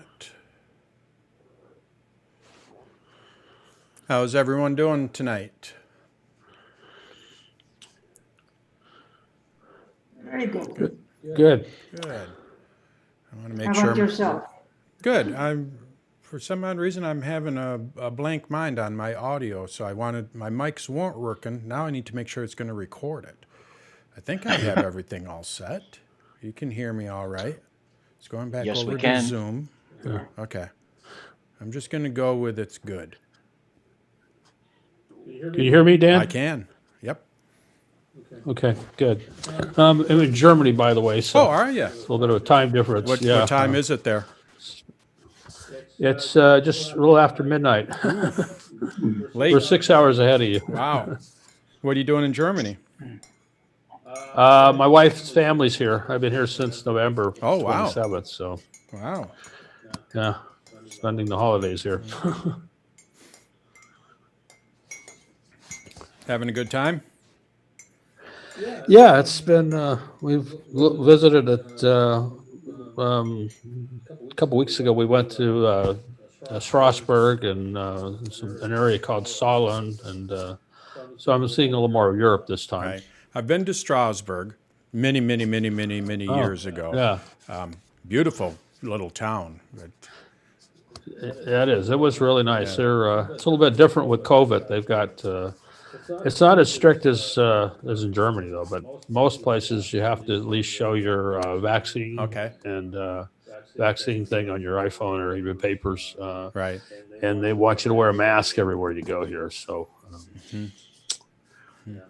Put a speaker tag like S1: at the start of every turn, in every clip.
S1: that. How's everyone doing tonight?
S2: Very good.
S3: Good.
S1: Good. I want to make
S2: How
S1: sure.
S2: about yourself?
S1: Good. For some odd reason, I'm having a blank mind on my audio, so my mics weren't working. Now I need to make sure it's going to record it. I think I have everything all set. You can hear me all right. It's going back
S4: Yes,
S1: over
S4: we
S1: to
S4: can.
S1: Zoom.
S3: Yeah.
S1: Okay. I'm just going to go with it's good.
S3: Can you hear me, Dan?
S1: I can. Yep.
S3: Okay, good. I'm in Germany, by the way, so
S1: Oh, are you?
S3: it's a little bit of a time difference.
S1: What
S3: yeah.
S1: time is it there?
S3: It's just a little after midnight.
S1: Late.
S3: We're 6 hours ahead of you.
S1: Wow. What are you doing in Germany?
S3: My wife's family's here. I've been here since November
S1: Oh, wow.
S3: 27th, so
S1: Wow.
S3: yeah, spending the holidays here.
S1: Having a good time?
S3: Yeah, it's been, we've visited it, a couple weeks ago. We went to Strasbourg and an area called Solon, and so I'm seeing a little more of Europe this time.
S1: Right. I've been to Strasbourg many years ago.
S3: Yeah,
S1: Beautiful little town.
S3: it is. It was really nice. It's a little bit different with COVID. They've got, it's not as strict as in Germany though, but most places you have to at least show your vaccine
S1: Okay.
S3: and vaccine thing on your iPhone or even papers.
S1: Right.
S3: And they want you to wear a mask everywhere you go here. So,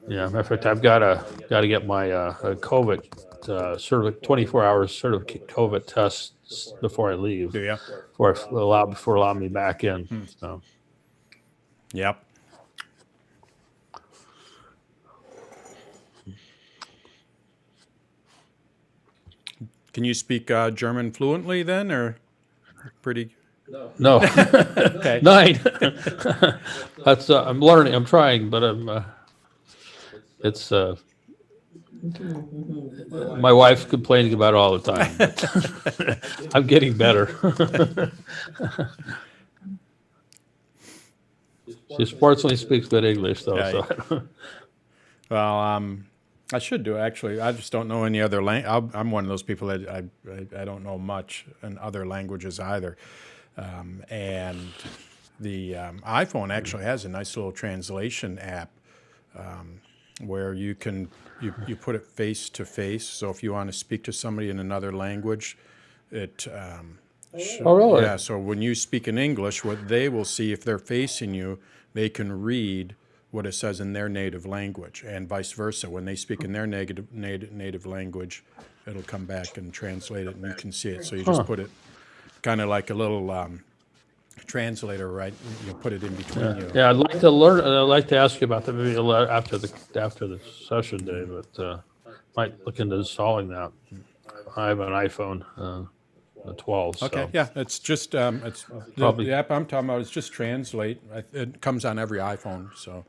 S3: yeah. Matter of fact, I've got to get my COVID 24 hours certificate COVID test before I leave.
S1: Do you?
S3: Before allowing me back in. So.
S1: Yep. Can you speak German fluently then, or pretty?
S3: No.
S1: Okay.
S3: 9. That's I'm learning. I'm trying, but it's my wife's complaining about it all the time. But I'm getting better. She fortunately speaks good English though.
S1: Yeah.
S3: So.
S1: Well, I should do actually. I just don't know any other language. I'm one of those people that I don't know much in other languages either. And the iPhone actually has a nice little translation app where you can you put it face to face. So if you want to speak to somebody in another language, it.
S3: Oh really?
S1: Yeah. So when you speak in English, what they will see if they're facing you, they can read what it says in their native language, and vice versa. When they speak in their native language, it'll come back and translate it, and you can see it. So you just put it kind of like a little translator, right? You put it in between you.
S3: Yeah, I'd like to learn. I'd like to ask you about that maybe after the session day, but might look into installing that. I have an iPhone. A 12. So.
S1: Okay, yeah, it's just it's
S3: Probably.
S1: the app I'm talking about is just Translate. It comes on every iPhone, so.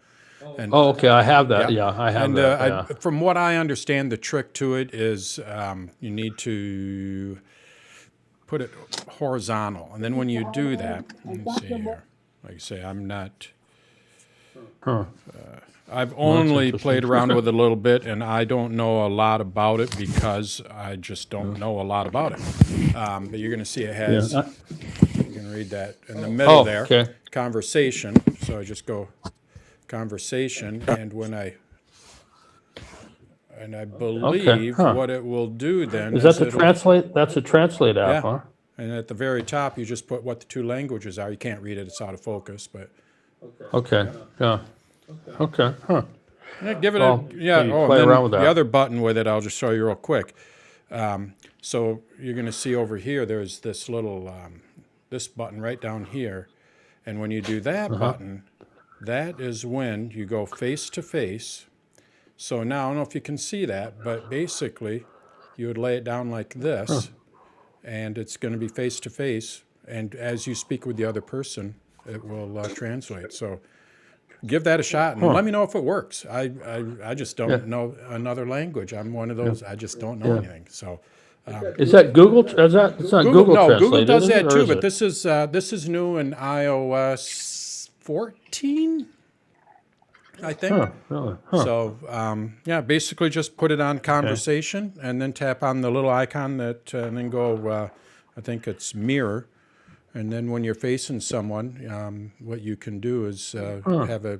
S1: And,
S3: Oh, okay. I have that. Yeah, I have
S1: and
S3: that. Yeah.
S1: from what I understand, the trick to it is you need to put it horizontal, and then when you do that, let me see here. Like I say, I'm not. I've only played around with it a little bit, and I don't know a lot about it because I just don't know a lot about it. But you're going to see it has.
S3: Yeah.
S1: You can read that in the middle there.
S3: Okay.
S1: Conversation. So I just go conversation, and when I believe what it will do then
S3: Is that the translate? That's a translate app,
S1: Yeah.
S3: huh?
S1: And at the very top, you just put what the two languages are. You can't read it; it's out of focus. But
S3: Okay. Yeah. Okay. Huh.
S1: yeah, give it
S3: Well,
S1: a yeah.
S3: maybe
S1: Oh,
S3: play
S1: and then
S3: around with
S1: the
S3: that.
S1: other button with it, I'll just show you real quick. So you're going to see over here, there's this little this button right down here, and when you do that button, that is when you go face to face. So now I don't know if you can see that, but basically, you would lay it down like this, and it's going to be face to face. And as you speak with the other person, it will translate. So give that a shot and let me know if it works. I just don't know another language. I'm one of those, I just don't know anything. So
S3: Is that Google? Is that it's not Google
S1: No, Google
S3: Translate,
S1: does
S3: is it?
S1: that
S3: Or
S1: too,
S3: is
S1: but
S3: it?
S1: this is new in iOS 14, I think.
S3: Huh, really? Huh.
S1: So yeah, basically just put it on conversation and then tap on the little icon that, and then go. I think it's mirror, and then when you're facing someone, what you can do is have a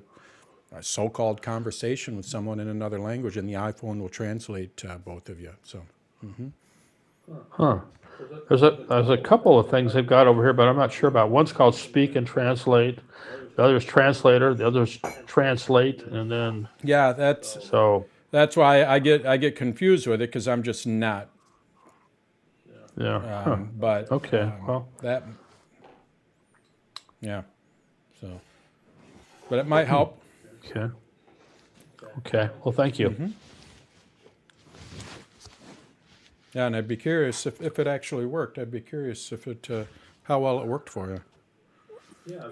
S1: so-called conversation with someone in another language, and the iPhone will translate both of you. So.
S3: Huh. There's a couple of things they've got over here, but I'm not sure about. One's called Speak and Translate. The other's Translator. The other's Translate, and then
S1: Yeah,
S3: so
S1: that's why I get confused with it because I'm just not.
S3: yeah. Huh.
S1: But
S3: Okay. Well.
S1: that, yeah. So, but it might help.
S3: Okay. Okay. Well, thank you.
S1: Yeah, and I'd be curious if it actually worked. I'd be curious if it how well it worked for you.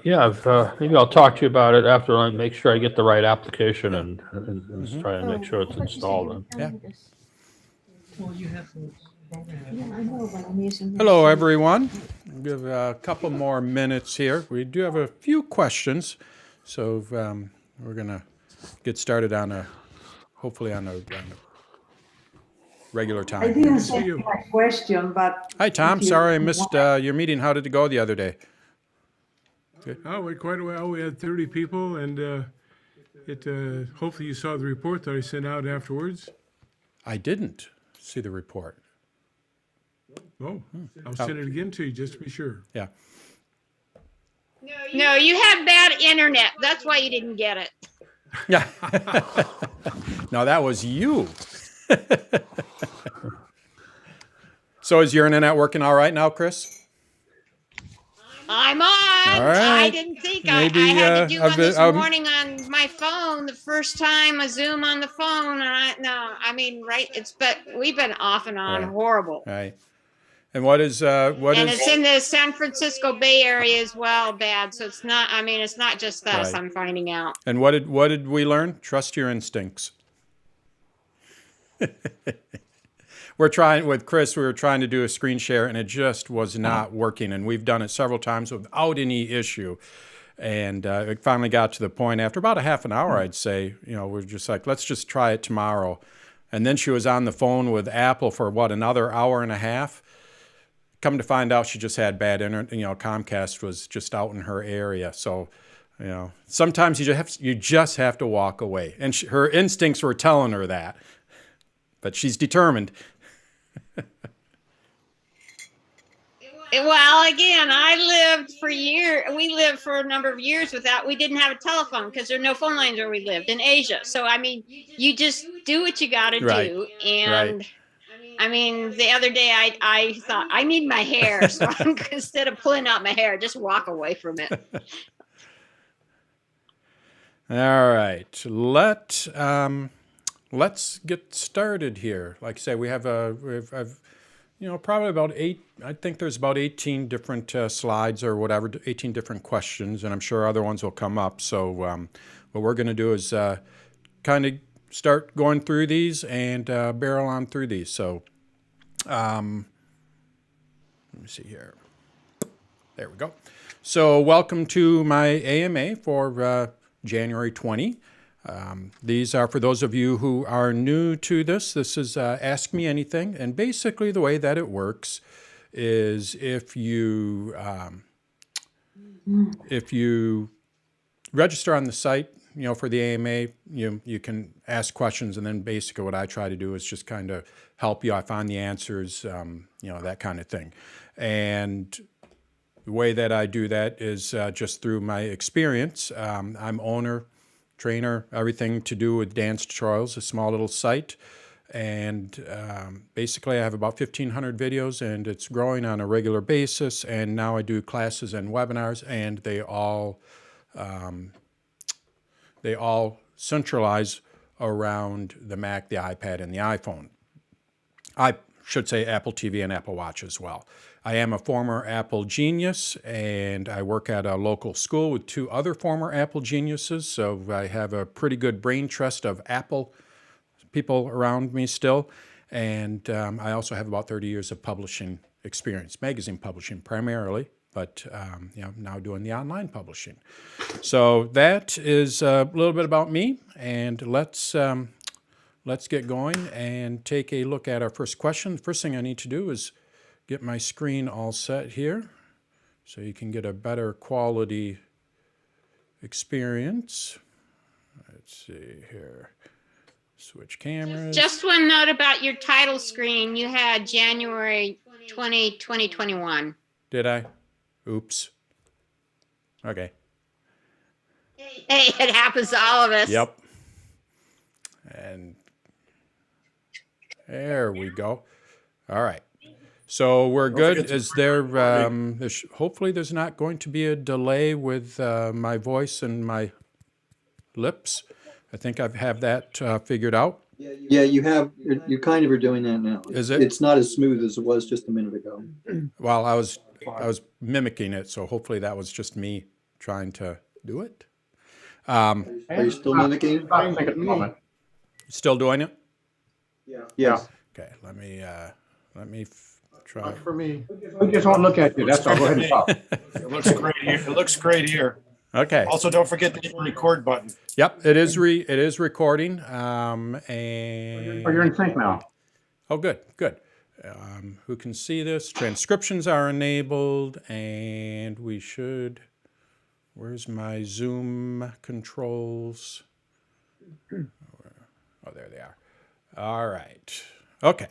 S3: Yeah. Maybe I'll talk to you about it after I make sure I get the right application and try and make sure it's installed.
S1: Yeah.
S2: Well, you have to.
S4: Yeah, I know, but I'm using
S1: Hello, everyone. We'll give a couple more minutes here. We do have a few questions, so we're gonna get started on hopefully on a regular time.
S5: I didn't say my question, but
S1: Hi, Tom. Sorry I missed your meeting. How did it go the other day?
S2: Oh, it went quite well. We had 30 people, and hopefully you saw the report that I sent out afterwards.
S1: I didn't see the report.
S2: Oh, I'll send it again to you just to be sure.
S1: Yeah.
S6: No, you have bad internet. That's why you didn't get it.
S1: Yeah. No, that was you. So is your internet working all right now, Chris?
S6: I'm on.
S1: All right.
S6: I didn't think
S1: Maybe,
S6: I had to do one this
S1: I've-
S6: morning on my phone. The first time a Zoom on the phone, and but we've been off and on,
S1: Right.
S6: horrible.
S1: Right. And what is
S6: And it's in the San Francisco Bay Area as well, bad. So it's not. I mean, it's not just us.
S1: Right.
S6: I'm finding out.
S1: and what did we learn? Trust your instincts. We're trying with Chris. We were trying to do a screen share, and it just was not working. And we've done it several times without any issue. And it finally got to the point after about a half an hour, I'd say, we're just like, let's just try it tomorrow. And then she was on the phone with Apple for another hour and a half. Come to find out, she just had bad internet. Comcast was just out in her area. So, sometimes you just have to walk away. And her instincts were telling her that, but she's determined.
S6: Well, again, we lived for a number of years we didn't have a telephone because there are no phone lines where we lived in Asia. So, I mean, you just do what you got to do. And
S1: Right.
S6: I mean, the other day I thought I need my hair. So instead of pulling out my hair, just walk away from it.
S1: All right. Let's get started here. Like I say, we have probably about I think there's about 18 different slides or whatever, 18 different questions, and I'm sure other ones will come up. So what we're going to do is kind of start going through these and barrel on through these. So let me see here. There we go. So welcome to my AMA for January 20. These are for those of you who are new to this. This is Ask Me Anything, and basically the way that it works is if you register on the site, for the AMA, you can ask questions, and then basically what I try to do is just kind of help you. I find the answers, that kind of thing, and the way that I do that is just through my experience. I'm owner, trainer, everything to do with dance tutorials, a small little site. And basically I have about 1,500 videos, and it's growing on a regular basis. And now I do classes and webinars, and they all centralize around the Mac, the iPad, and the iPhone. I should say Apple TV and Apple Watch as well. I am a former Apple genius, and I work at a local school with 2 other former Apple geniuses, so I have a pretty good brain trust of Apple people around me still. And I also have about 30 years of publishing experience, magazine publishing primarily, but now doing the online publishing. So that is a little bit about me, and let's get going and take a look at our first question. The first thing I need to do is get my screen all set here so you can get a better quality experience. Let's see here. Switch cameras.
S6: Just one note about your title screen. You had January 2021.
S1: Did I? Oops. Okay.
S6: Hey, it happens to all of us.
S1: Yep. And there we go. All right. So we're good. Is there, hopefully there's not going to be a delay with my voice and my lips. I think I have that figured out.
S7: Yeah, you kind of are doing that now.
S1: Is it?
S7: It's not as smooth as it was just a minute ago.
S1: Well, I was mimicking it, so hopefully that was just me trying to do it.
S7: Are you still mimicking?
S8: I think at the moment.
S1: Still doing it?
S7: Yes.
S1: Okay, let me try.
S8: For me, we just won't look at you. That's all. Go ahead and talk.
S9: It looks great here. It looks great here.
S1: Okay.
S9: Also, don't forget the record button.
S1: Yep, it is recording. And
S8: Oh, you're in sync now.
S1: oh, good. Who can see this? Transcriptions are enabled, and we should. Where's my Zoom controls? Oh, there they are. All right. Okay.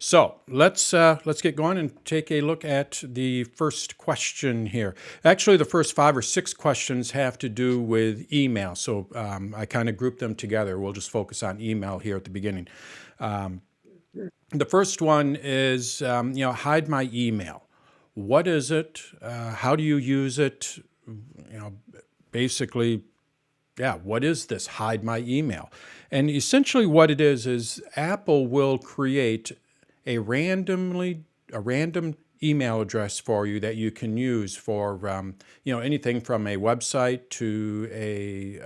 S1: So let's get going and take a look at the first question here. Actually, the first 5 or 6 questions have to do with email. So I kind of grouped them together. We'll just focus on email here at the beginning. The first one is, hide my email. What is it? How do you use it? Basically, what is this hide my email? And essentially what it is Apple will create a random email address for you that you can use for anything from a website to a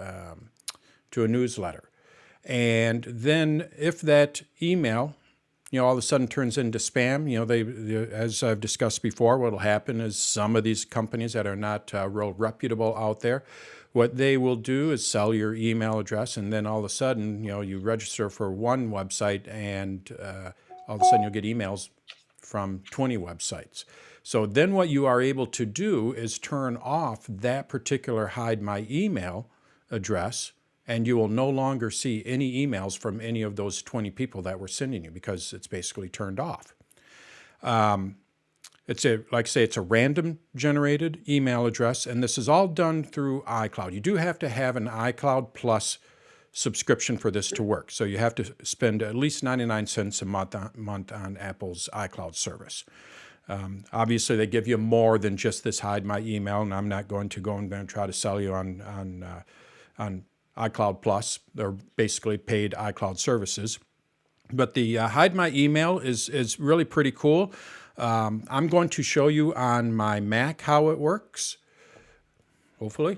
S1: newsletter. And then if that email all of a sudden turns into spam, as I've discussed before, what will happen is some of these companies that are not real reputable out there, what they will do is sell your email address, and then all of a sudden, you register for one website, and all of a sudden you'll get emails from 20 websites. So then what you are able to do is turn off that particular hide my email address, and you will no longer see any emails from any of those 20 people that were sending you because it's basically turned off. It's a random generated email address, and this is all done through iCloud. You do have to have an iCloud Plus subscription for this to work. So you have to spend at least 99 cents a month on Apple's iCloud service. Obviously, they give you more than just this hide my email, and I'm not going to go and try to sell you on iCloud Plus. They're basically paid iCloud services. But the hide my email is really pretty cool. I'm going to show you on my Mac how it works, hopefully.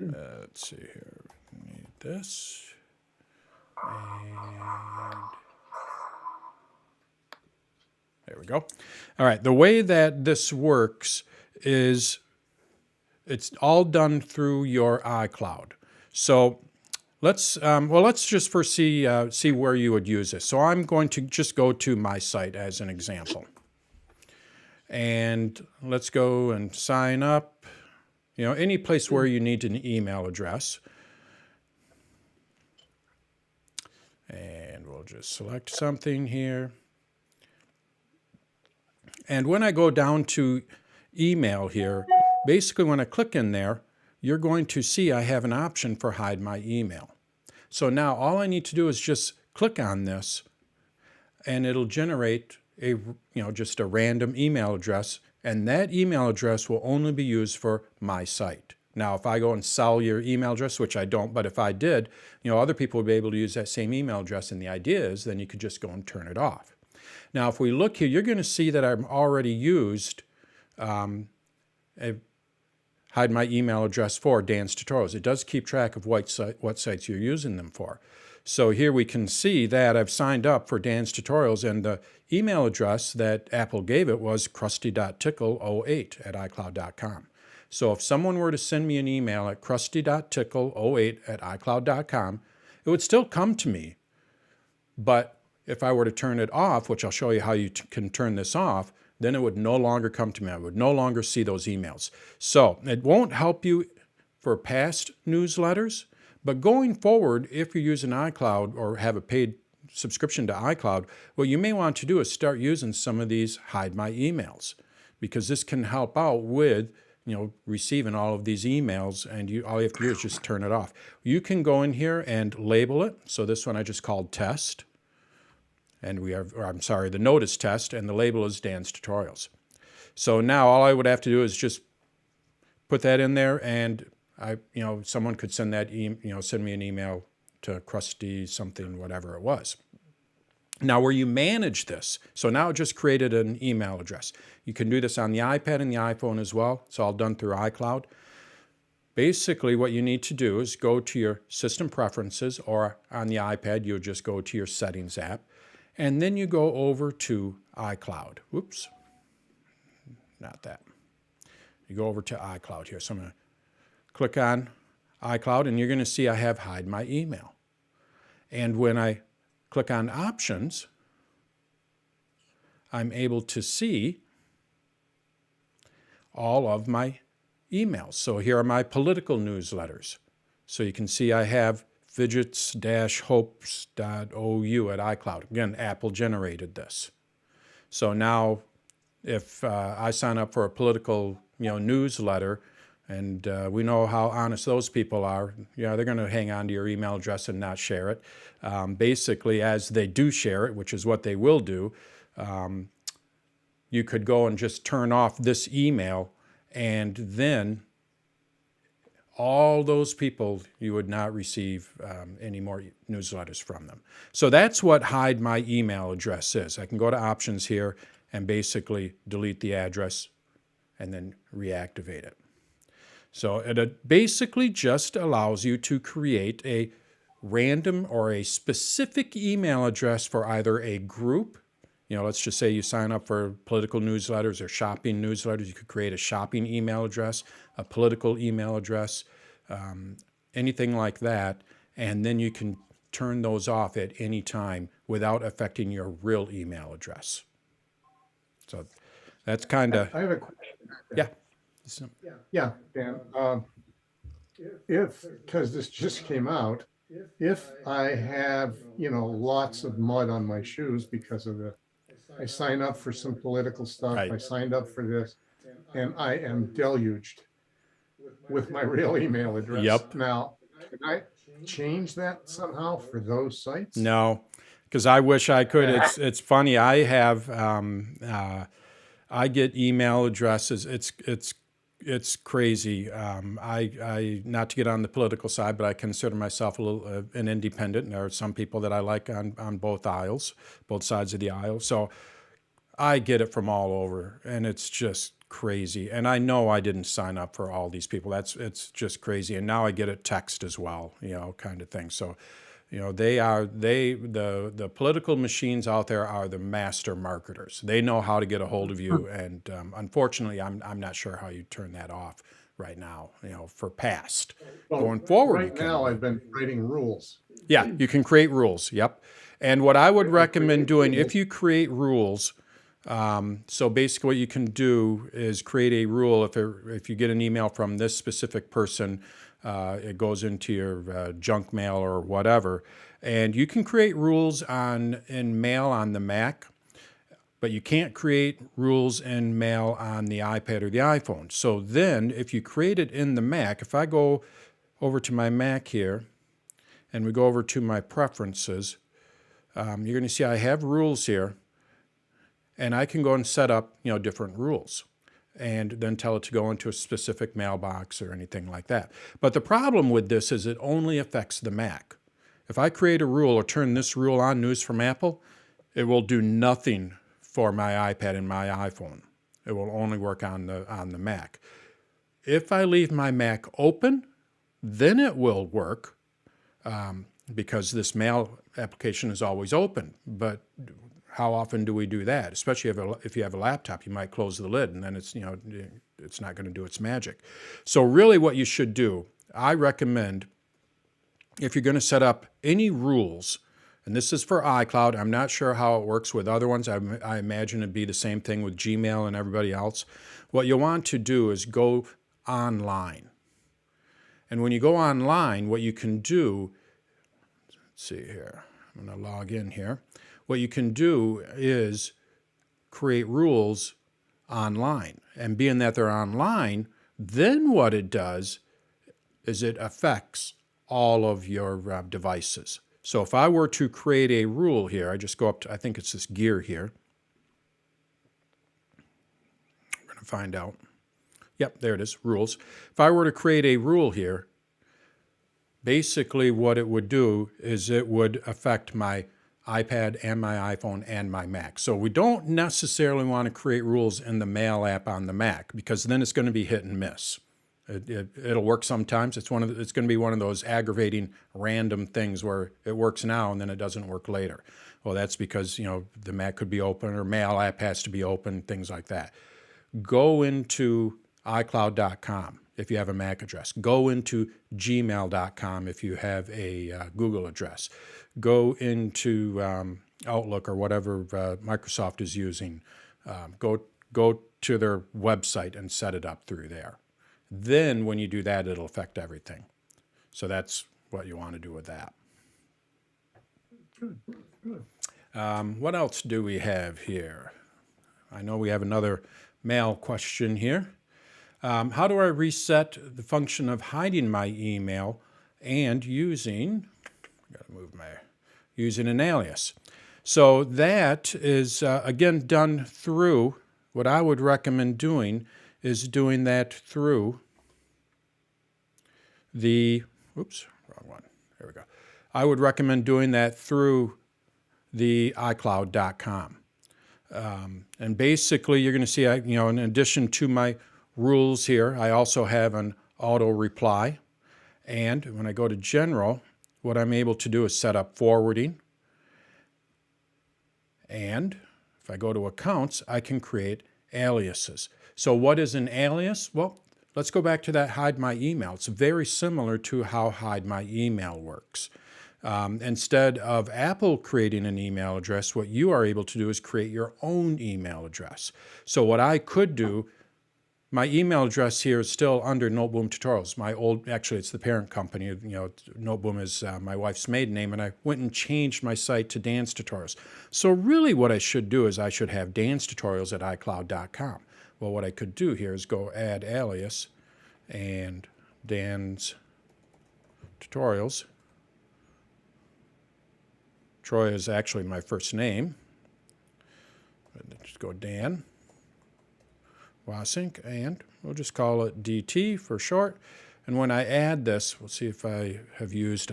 S1: Let's see here. We need this. And there we go. All right. The way that this works is it's all done through your iCloud. So let's just first see where you would use this. So I'm going to just go to my site as an example. And let's go and sign up. Any place where you need an email address. And we'll just select something here. And when I go down to email here, basically when I click in there, you're going to see I have an option for hide my email. So now all I need to do is just click on this, and it'll generate just a random email address. And that email address will only be used for my site. Now, if I go and sell your email address, which I don't, but if I did, other people would be able to use that same email address. And the idea is then you could just go and turn it off. Now, if we look here, you're going to see that I've already used hide my email address for Dan's tutorials. It does keep track of what sites you're using them for. So here we can see that I've signed up for Dan's Tutorials, and the email address that Apple gave it was krusty.tickle08@icloud.com. So if someone were to send me an email at krusty.tickle08@icloud.com, it would still come to me. But if I were to turn it off, which I'll show you how you can turn this off, then it would no longer come to me. I would no longer see those emails. So it won't help you for past newsletters, but going forward, if you're using iCloud or have a paid subscription to iCloud, what you may want to do is start using some of these hide my emails, because this can help out with receiving all of these emails, and all you have to do is just turn it off. You can go in here and label it. So this one I just called test, and the note is test, and the label is Dan's Tutorials. So now all I would have to do is just put that in there, and someone could send that send me an email to Krusty something, whatever it was. Now where you manage this, so now it just created an email address. You can do this on the iPad and the iPhone as well. It's all done through iCloud. Basically what you need to do is go to your system preferences, or on the iPad you'll just go to your settings app, and then you go over to iCloud. Whoops, not that. You go over to iCloud here. So I'm going to click on iCloud, and you're going to see I have hide my email. And when I click on options, I'm able to see all of my emails. So here are my political newsletters. So you can see I have fidgets-hopes.ou at iCloud. Again, Apple generated this. So now if I sign up for a political newsletter, and we know how honest those people are, they're going to hang on to your email address and not share it. Basically, as they do share it, which is what they will do, you could go and just turn off this email, and then all those people, you would not receive any more newsletters from them. So that's what hide my email address is. I can go to options here and basically delete the address and then reactivate it. So it basically just allows you to create a random or a specific email address for either a group. Let's just say you sign up for political newsletters or shopping newsletters. You could create a shopping email address, a political email address, anything like that. And then you can turn those off at any time without affecting your real email address. So that's kind of,
S8: I have a question.
S1: yeah.
S8: Yeah, Dan. Because this just came out, if I have, lots of mud on my shoes because I sign up for some political stuff,
S1: Right.
S8: I signed up for this, and I am deluged with my real email address.
S1: Yep.
S8: Now, can I change that somehow for those sites?
S1: No, because I wish I could. It's funny. I have I get email addresses. It's crazy. I not to get on the political side, but I consider myself a little an independent. And there are some people that I like on both sides of the aisle. So I get it from all over, and it's just crazy. And I know I didn't sign up for all these people. It's just crazy. And now I get a text as well, kind of thing. So, the political machines out there are the master marketers. They know how to get a hold of you. And unfortunately, I'm not sure how you turn that off right now, for past.
S8: Well,
S1: Going forward, you
S8: right
S1: can.
S8: now I've been writing rules.
S1: Yeah, you can create rules. Yep. And what I would recommend doing, if you create rules, so basically what you can do is create a rule. If you get an email from this specific person, it goes into your junk mail or whatever, and you can create rules in Mail on the Mac, but you can't create rules in Mail on the iPad or the iPhone. So then if you create it in the Mac, if I go over to my Mac here and we go over to my preferences, you're going to see I have rules here, and I can go and set up different rules and then tell it to go into a specific mailbox or anything like that. But the problem with this is it only affects the Mac. If I create a rule or turn this rule on, News from Apple, it will do nothing for my iPad and my iPhone. It will only work on the Mac. If I leave my Mac open, then it will work. because this mail application is always open. But how often do we do that? Especially if you have a laptop, you might close the lid and then it's, it's not going to do its magic. So really what you should do, I recommend, if you're going to set up any rules, and this is for iCloud, I'm not sure how it works with other ones. I imagine it'd be the same thing with Gmail and everybody else. What you want to do is go online. And when you go online, what you can do, let's see here, I'm going to log in here. What you can do is create rules online. And being that they're online, then what it does is it affects all of your devices. So if I were to create a rule here, I just go up to, I think it's this gear here. We're going to find out. Yep, there it is, rules. If I were to create a rule here, basically what it would do is it would affect my iPad and my iPhone and my Mac. So we don't necessarily want to create rules in the Mail app on the Mac, because then it's going to be hit and miss. It'll work sometimes. It's going to be one of those aggravating random things where it works now and then it doesn't work later. Well, that's because, the Mac could be open or Mail app has to be open, things like that. Go into iCloud.com if you have a Mac address. Go into gmail.com if you have a Google address. Go into Outlook or whatever Microsoft is using. Go to their website and set it up through there. Then when you do that, it'll affect everything. So that's what you want to do with that. What else do we have here? I know we have another mail question here. How do I reset the function of hiding my email and using an alias? So that is, again, done through, what I would recommend doing is doing that through the, oops, wrong one. There we go. I would recommend doing that through the iCloud.com. And basically, you're going to see, in addition to my rules here, I also have an auto reply. And when I go to general, what I'm able to do is set up forwarding. And if I go to accounts, I can create aliases. So what is an alias? Well, let's go back to that hide my email. It's very similar to how hide my email works. Instead of Apple creating an email address, what you are able to do is create your own email address. So what I could do, my email address here is still under Noteboom Tutorials. Actually, it's the parent company. Noteboom is my wife's maiden name, and I went and changed my site to Dan's Tutorials. So really what I should do is I should have Dan's Tutorials at iCloud.com. Well, what I could do here is go add alias and Dan's Tutorials. Troy is actually my first name. Just go Dan Wasink, and we'll just call it DT for short. And when I add this, we'll see if I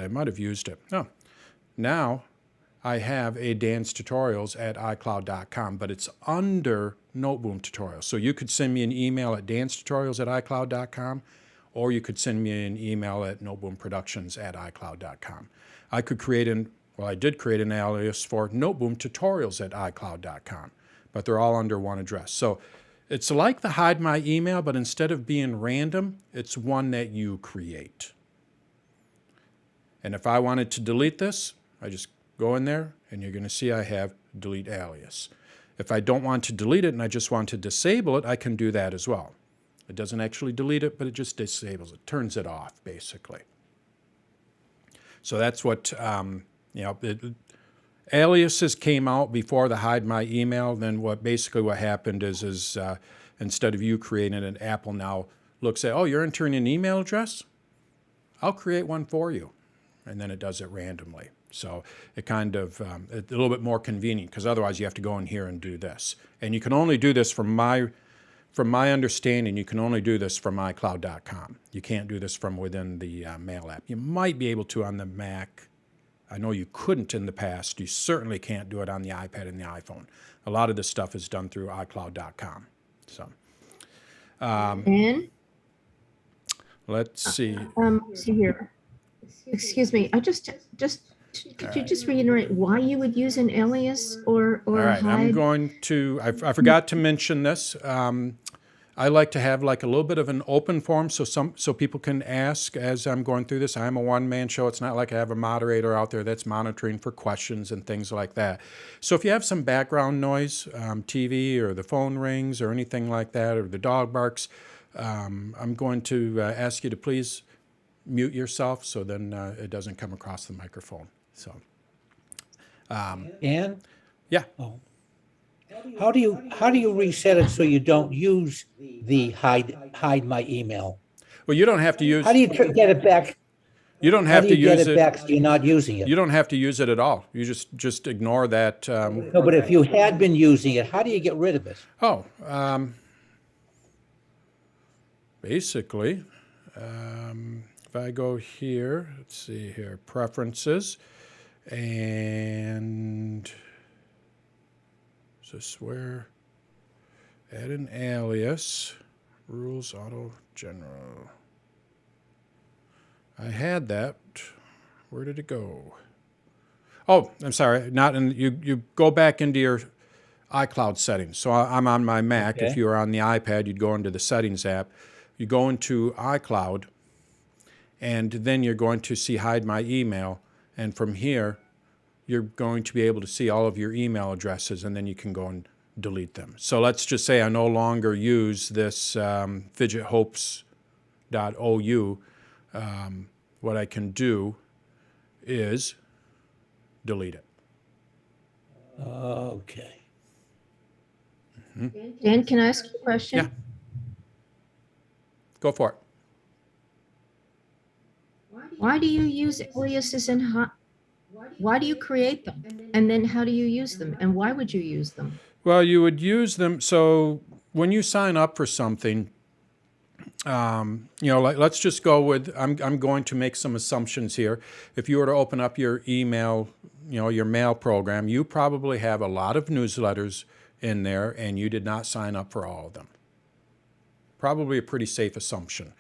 S1: might have used it. Oh, now I have a Dan's Tutorials at iCloud.com, but it's under Noteboom Tutorials. So you could send me an email at danstutorials at iCloud.com, or you could send me an email at noteboomproductions at iCloud.com. I could create I did create an alias for Noteboom Tutorials at iCloud.com, but they're all under one address. So it's like the hide my email, but instead of being random, it's one that you create. And if I wanted to delete this, I just go in there and you're going to see I have delete alias. If I don't want to delete it and I just want to disable it, I can do that as well. It doesn't actually delete it, but it just disables it, turns it off, basically. So that's what, aliases came out before the hide my email. Then what happened is instead of you creating it, Apple now looks at, oh, you're entering an email address? I'll create one for you. And then it does it randomly. So it kind of, a little bit more convenient, because otherwise you have to go in here and do this. And you can only do this from my understanding, you can only do this from iCloud.com. You can't do this from within the Mail app. You might be able to on the Mac. I know you couldn't in the past. You certainly can't do it on the iPad and the iPhone. A lot of this stuff is done through iCloud.com. So,
S4: And
S1: let's see.
S4: see here. Excuse me, could you just reiterate why you would use an alias or
S1: All right, I'm
S4: hide?
S1: going to, I forgot to mention this. I like to have like a little bit of an open forum so people can ask as I'm going through this. I'm a one-man show. It's not like I have a moderator out there that's monitoring for questions and things like that. So if you have some background noise, TV or the phone rings or anything like that, or the dog barks, I'm going to ask you to please mute yourself so then it doesn't come across the microphone. So,
S10: Dan?
S1: yeah.
S10: Oh. How do you reset it so you don't use the hide my email?
S1: Well, you don't have to use.
S10: How do you get it back?
S1: You don't
S10: How
S1: have
S10: do
S1: to
S10: you get
S1: use
S10: it
S1: it.
S10: back so you're not using it?
S1: You don't have to use it at all. You just ignore that.
S10: No, but if you had been using it, how do you get rid of it?
S1: Oh, basically, if I go here, let's see here, preferences, and is this where? Add an alias, rules, auto, general. I had that. Where did it go? Oh, I'm sorry. Not in. You go back into your iCloud settings. So I'm on my Mac.
S10: Okay.
S1: If you were on the iPad, you'd go into the settings app. You go into iCloud, and then you're going to see hide my email. And from here, you're going to be able to see all of your email addresses, and then you can go and delete them. So let's just say I no longer use this fidgethopes.ou. What I can do is delete it.
S10: Okay.
S4: Dan, can I ask you a question?
S1: Yeah. Go for it.
S4: Why do you use aliases and why do you create them? And then how do you use them? And why would you use them?
S1: Well, you would use them. So when you sign up for something, let's just go with, I'm going to make some assumptions here. If you were to open up your email, your mail program, you probably have a lot of newsletters in there and you did not sign up for all of them. Probably a pretty safe assumption.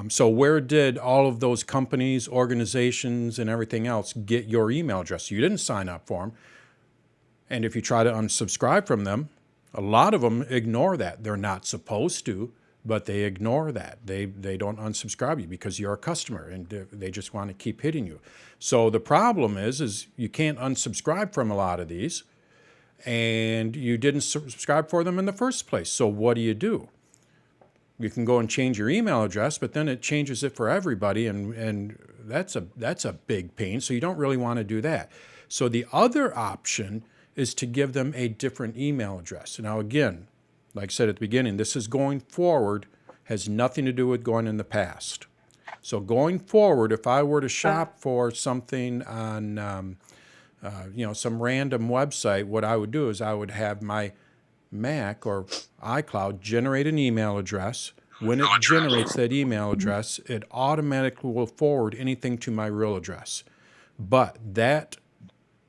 S1: So where did all of those companies, organizations, and everything else get your email address? You didn't sign up for them. And if you try to unsubscribe from them, a lot of them ignore that. They're not supposed to, but they ignore that. They don't unsubscribe you because you're a customer and they just want to keep hitting you. So the problem is you can't unsubscribe from a lot of these and you didn't subscribe for them in the first place. So what do? You can go and change your email address, but then it changes it for everybody, and that's a big pain. So you don't really want to do that. So the other option is to give them a different email address. Now again, like I said at the beginning, this is going forward, has nothing to do with going in the past. So going forward, if I were to shop for something on some random website, what I would do is I would have my Mac or iCloud generate an email address. When it generates that email address, it automatically will forward anything to my real address. But that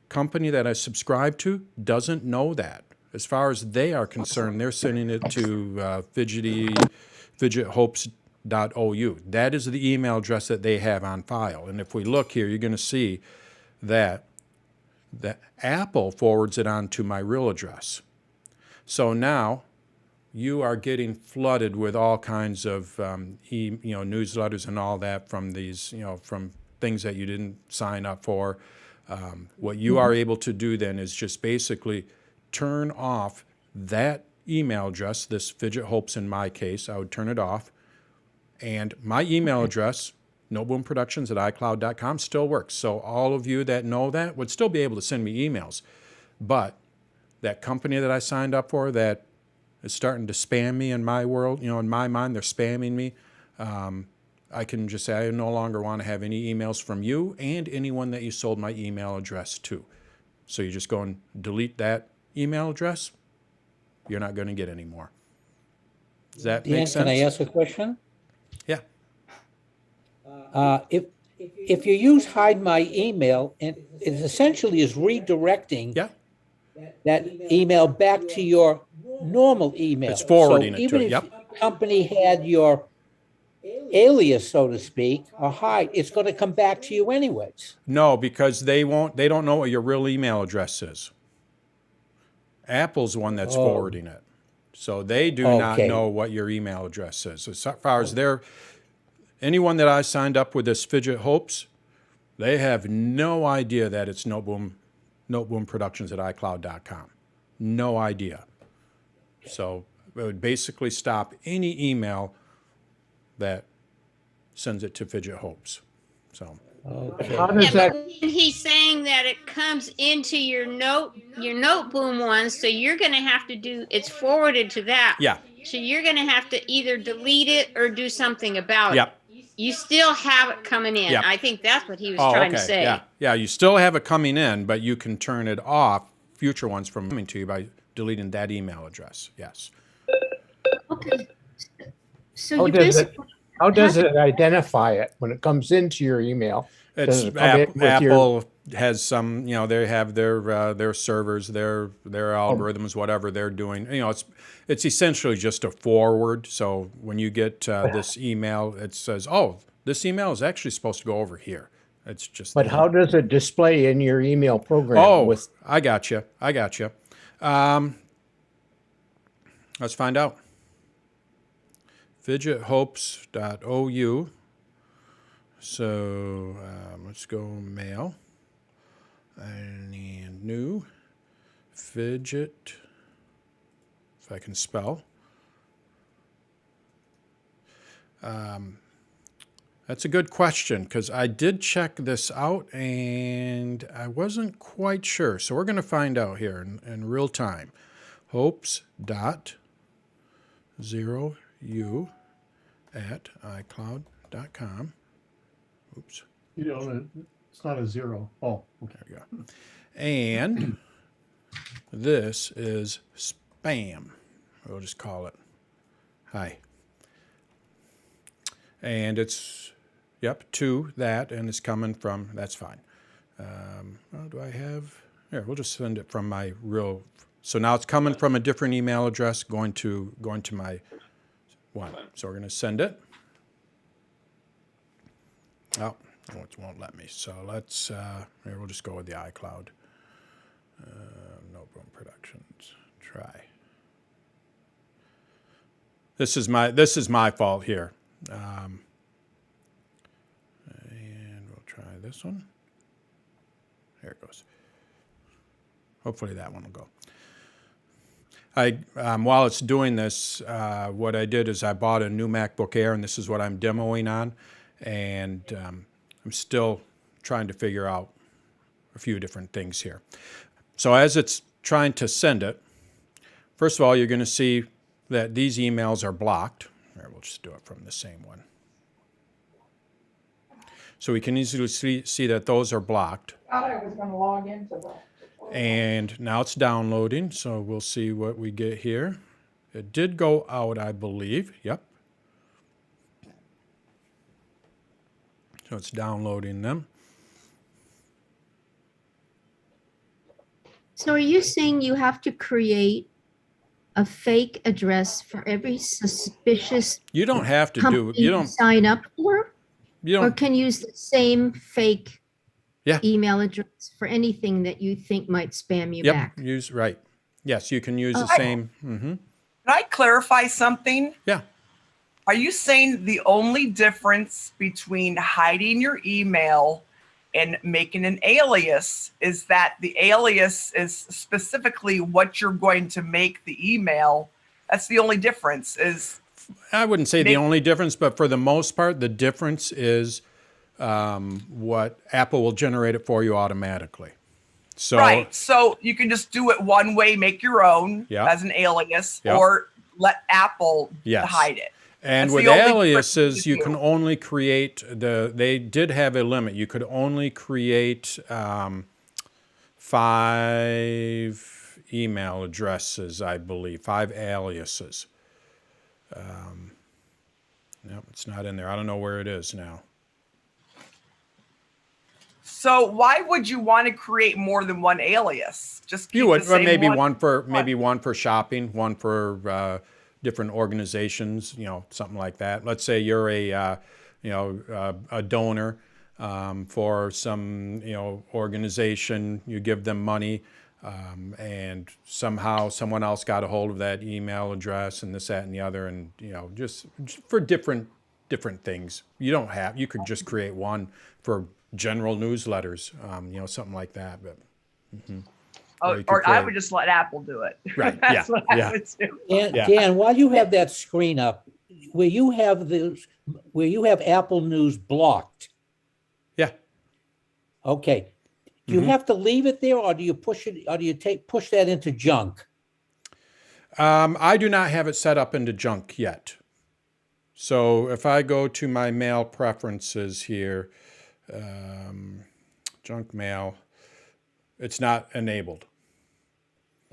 S1: company that I subscribe to doesn't know that. As far as they are concerned, they're sending it to fidgethopes.ou. That is the email address that they have on file. And if we look here, you're going to see that Apple forwards it on to my real address. So now you are getting flooded with all kinds of newsletters and all that from these, from things that you didn't sign up for. What you are able to do then is just basically turn off that email address, this Fidget Hopes in my case, I would turn it off. And my email address, nobloomproductions@icloud.com, still works. So all of you that know that would still be able to send me emails. But that company that I signed up for that is starting to spam me in my world, in my mind, they're spamming me. I can just say I no longer want to have any emails from you and anyone that you sold my email address to. So you just go and delete that email address. You're not going to get any more. Does that make sense?
S10: Can I ask a question?
S1: Yeah.
S10: If you use hide my email, and it essentially is redirecting that email back to your normal email.
S1: It's forwarding
S10: so
S1: it to it,
S10: even if the company had your alias, so to speak, or hide, it's going to come back to you anyways.
S1: No, because they don't know what your real email address is. Apple's the one that's forwarding it. So they do not
S10: Okay.
S1: know what your email address is. As far as anyone that I signed up with this Fidget Hopes, they have no idea that it's Noteboom Productions at iCloud.com. No idea. So it would basically stop any email that sends it to Fidget Hopes. So
S10: Okay.
S6: Yeah, but when he's saying that it comes into your Noteboom one, so you're going to have to it's forwarded to that.
S1: yeah,
S6: So you're going to have to either delete it or do something about
S1: Yep.
S6: it. You still have it coming in.
S1: Yep.
S6: I think that's what he was trying to say.
S1: Yeah, you still have it coming in, but you can turn it off, future ones from coming to you by deleting that email address. Yes.
S4: Okay. So
S8: How
S4: you
S8: does it,
S4: basically,
S8: how does it identify it when it comes into your email?
S1: It's
S8: Does it come in with
S1: Apple has some, they have their servers, their algorithms, whatever they're doing. It's essentially just a forward. So when you get this email, it says, "Oh, this email is actually supposed to go over here." It's just.
S8: But how does it display in your email program?
S1: Oh, I got you. Let's find out. Fidgethopes.ou. So let's go mail and new fidget, if I can spell. That's a good question because I did check this out and I wasn't quite sure. So we're going to find out here in real time. Hopes.0u at iCloud.com. Oops.
S8: It's not a zero. Oh, okay.
S1: There we go. And this is spam. We'll just call it hi. And it's, to that, and it's coming from, that's fine. Do I have, here, we'll just send it from my real, so now it's coming from a different email address going to my one. So we're going to send it. Oh, it won't let me. So let's, here, we'll just go with the iCloud. Noteboom Productions, try. This is my fault here. And we'll try this one. There it goes. Hopefully that one will go. While it's doing this, what I did is I bought a new MacBook Air, and this is what I'm demoing on. And I'm still trying to figure out a few different things here. So as it's trying to send it, first of all, you're going to see that these emails are blocked. Here, we'll just do it from the same one. So we can easily see that those are blocked.
S5: I was going to log into that.
S1: And now it's downloading, so we'll see what we get here. It did go out, I believe. Yep. So it's downloading them.
S4: so are you saying you have to create a fake address for every suspicious
S1: You don't have to do
S4: company
S1: it. You
S4: sign up for? Or
S1: don't.
S4: can use the same fake
S1: Yeah.
S4: email address for anything that you think might spam you
S1: Yep.
S4: back?
S1: Use right. Yes, you can use the
S4: Oh.
S1: same. Mm-hmm.
S11: Can I clarify something?
S1: Yeah.
S11: Are you saying the only difference between hiding your email and making an alias is that the alias is specifically what you're going to make the email? That's the only difference is.
S1: I wouldn't say the only difference, but for the most part, the difference is what Apple will generate it for you automatically. So,
S11: Right. So you can just do it one way, make your own
S1: Yeah.
S11: as an alias,
S1: Yeah.
S11: or let Apple
S1: Yes.
S11: hide it.
S1: And
S11: That's
S1: with
S11: the only
S1: aliases,
S11: difference
S1: you
S11: you
S1: can
S11: do.
S1: only create they did have a limit. You could only create 5 email addresses, I believe, 5 aliases. No, it's not in there. I don't know where it is now.
S11: So why would you want to create more than one alias? Just keep
S1: You would,
S11: the
S1: or
S11: same
S1: maybe
S11: one.
S1: one for shopping, one for different organizations, something like that. Let's say you're a donor for some, organization. You give them money, and somehow someone else got a hold of that email address and this, that, and the other, and just for different things. You could just create one for general newsletters, something like that. But
S11: or I would just let Apple do it.
S1: Right.
S11: That's what I would do.
S10: Dan, while you have that screen up, where you have Apple News blocked.
S1: Yeah.
S10: Okay. Do you have to leave it there, or do you push it, or do you push that into junk?
S1: I do not have it set up into junk yet. So if I go to my mail preferences here, junk mail, it's not enabled.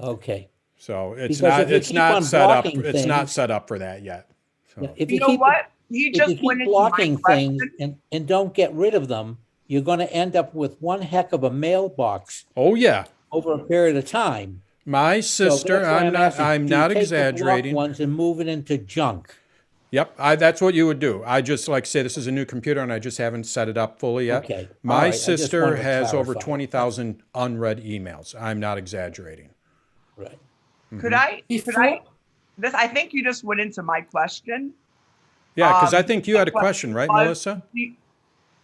S10: Okay.
S1: So it's
S10: Because
S1: not set up.
S10: blocking
S1: It's not
S10: things-
S1: set up for that yet. So.
S10: If
S11: You know what? You
S10: if
S11: just
S10: you
S11: went
S10: keep
S11: into my
S10: blocking
S11: question.
S10: things and don't get rid of them, you're going to end up with one heck of a mailbox
S1: Oh yeah,
S10: over a period of time.
S1: my
S10: So
S1: sister.
S10: that's why
S1: I'm not.
S10: asking,
S1: I'm
S10: do you
S1: not
S10: take the blocked
S1: exaggerating.
S10: ones and move it into junk.
S1: Yep, that's what you would do. I just say this is a new computer and I just haven't set it up fully yet.
S10: Okay. All
S1: My
S10: right, I just
S1: sister
S10: wanted to
S1: has over
S10: clarify.
S1: 20,000 unread emails. I'm not exaggerating.
S10: Right.
S11: Could I? I think you just went into my question.
S1: Yeah, because I
S11: Um,
S1: think you had a
S11: the
S1: question, right,
S11: was-
S1: Melissa?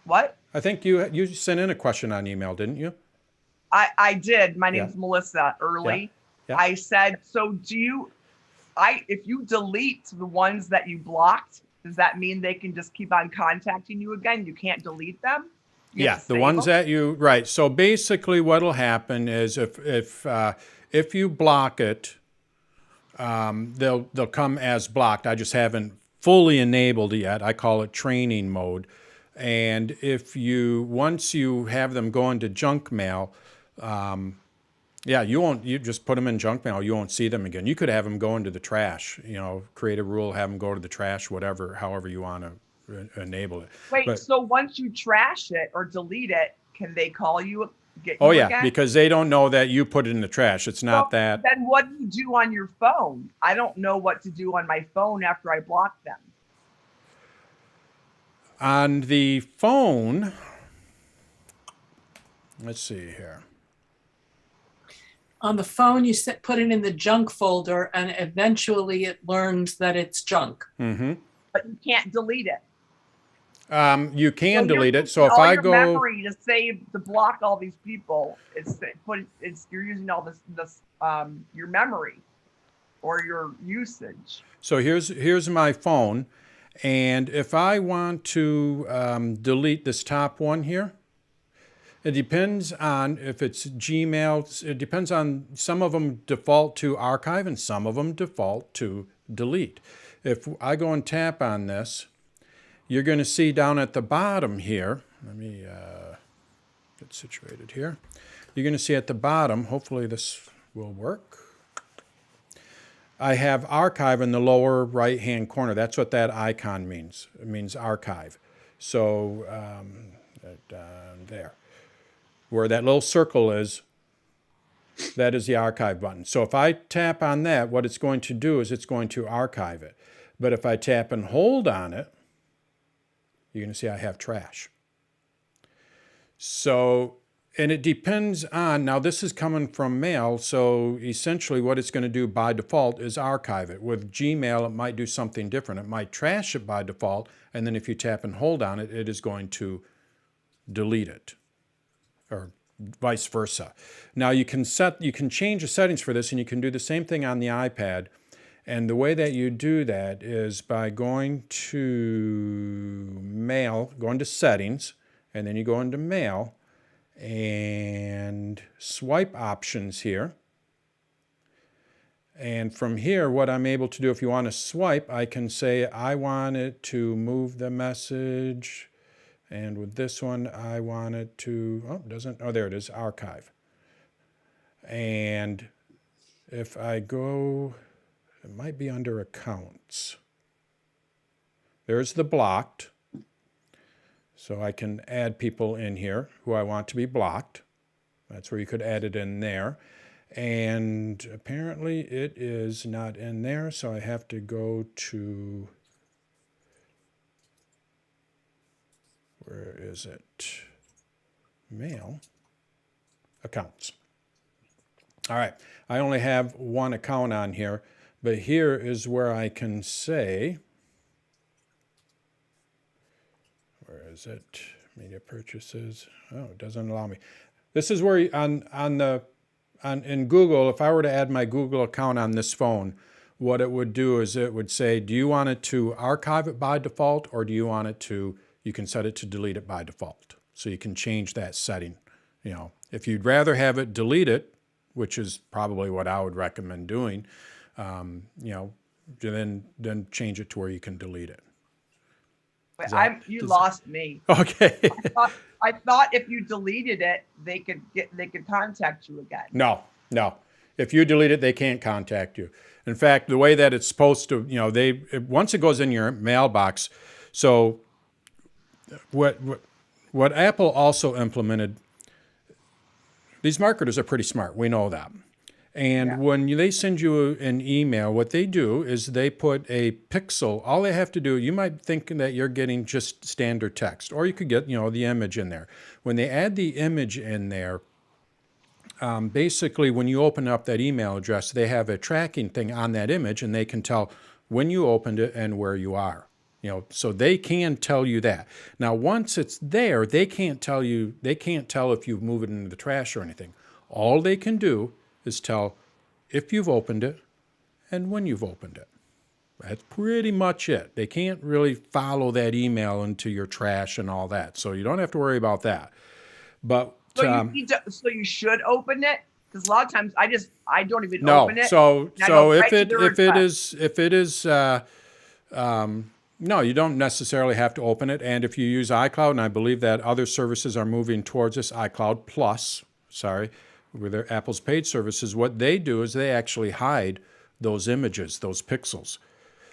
S11: What?
S1: I think you sent in a question on email, didn't you?
S11: I did. My
S1: Yeah.
S11: name's Melissa Early.
S1: Yeah.
S11: I said, so if you delete the ones that you blocked, does that mean they can just keep on contacting you again? You can't delete them? You
S1: Yeah,
S11: have to
S1: the
S11: save
S1: ones
S11: them?
S1: that right. So basically what'll happen is if you block it, they'll come as blocked. I just haven't fully enabled it yet. I call it training mode. And once you have them go into junk mail, you just put them in junk mail. You won't see them again. You could have them go into the trash, create a rule, have them go to the trash, however you want to enable it.
S11: Wait,
S1: But-
S11: so once you trash it or delete it, can they call you, get you
S1: Oh yeah,
S11: again?
S1: because they don't know that you put it in the trash. It's not
S11: So
S1: that.
S11: Then what do you do on your phone? I don't know what to do on my phone after I block them.
S1: On the phone, let's see here.
S12: On the phone, you put it in the junk folder, and eventually it learns that it's junk.
S1: Mm-hmm.
S11: But you can't delete it.
S1: You can
S11: So
S1: delete
S11: you're
S1: it. So if
S11: using all
S1: I
S11: your
S1: go,
S11: memory to block all these people, you're using all this your memory or your usage.
S1: so here's my phone, and if I want to delete this top one here, it depends on if it's Gmail. It depends on, some of them default to archive and some of them default to delete. If I go and tap on this, you're going to see down at the bottom here, let me get situated here. You're going to see at the bottom, hopefully this will work. I have archive in the lower right-hand corner. That's what that icon means. It means archive. So there. Where that little circle is, that is the archive button. So if I tap on that, what it's going to do is it's going to archive it. But if I tap and hold on it, you're going to see I have trash. So, and it depends on, now this is coming from mail, so essentially what it's going to do by default is archive it. With Gmail, it might do something different. It might trash it by default, and then if you tap and hold on it, it is going to delete it, or vice versa. Now you can change the settings for this, and you can do the same thing on the iPad. And the way that you do that is by going to Mail, going to Settings, and then you go into Mail, and swipe options here. And from here, what I'm able to do, if you want to swipe, I can say I want it to move the message. And with this one, I want it to, there it is, archive. And if I go, it might be under accounts. There's the blocked. So I can add people in here who I want to be blocked. That's where you could add it in there. And apparently it is not in there, so I have to go to, where is it? Mail, accounts. All right, I only have one account on here, but here is where I can say, where is it? Media purchases. Oh, it doesn't allow me. This is where in Google, if I were to add my Google account on this phone, what it would do is it would say, do you want it to archive it by default, or do you want it to, you can set it to delete it by default. So you can change that setting. You know, if you'd rather have it delete it, which is probably what I would recommend doing, you know, then change it to where you can delete it.
S11: You lost me.
S1: Okay.
S11: I thought if you deleted it, they could contact you again.
S1: No. If you delete it, they can't contact you. In fact, the way that it's supposed to, you know, once it goes in your mailbox. So what Apple also implemented, these marketers are pretty smart. We know that. And when they send you an email, what they do is they put a pixel. All they have to do, you might think that you're getting just standard text, or you could get, you know, the image in there. When they add the image in there, basically when you open up that email address, they have a tracking thing on that image, and they can tell when you opened it and where you are. You know, so they can tell you that. Now, once it's there, they can't tell if you've moved it into the trash or anything. All they can do is tell if you've opened it and when you've opened it. That's pretty much it. They can't really follow that email into your trash and all that. So you don't have to worry about that. But
S11: so you should open it, because a lot of times I don't even
S1: no.
S11: open it.
S1: So if it is no, you don't necessarily have to open it. And if you use iCloud, and I believe that other services are moving towards this, iCloud Plus, with their Apple's paid services, what they do is they actually hide those images, those pixels.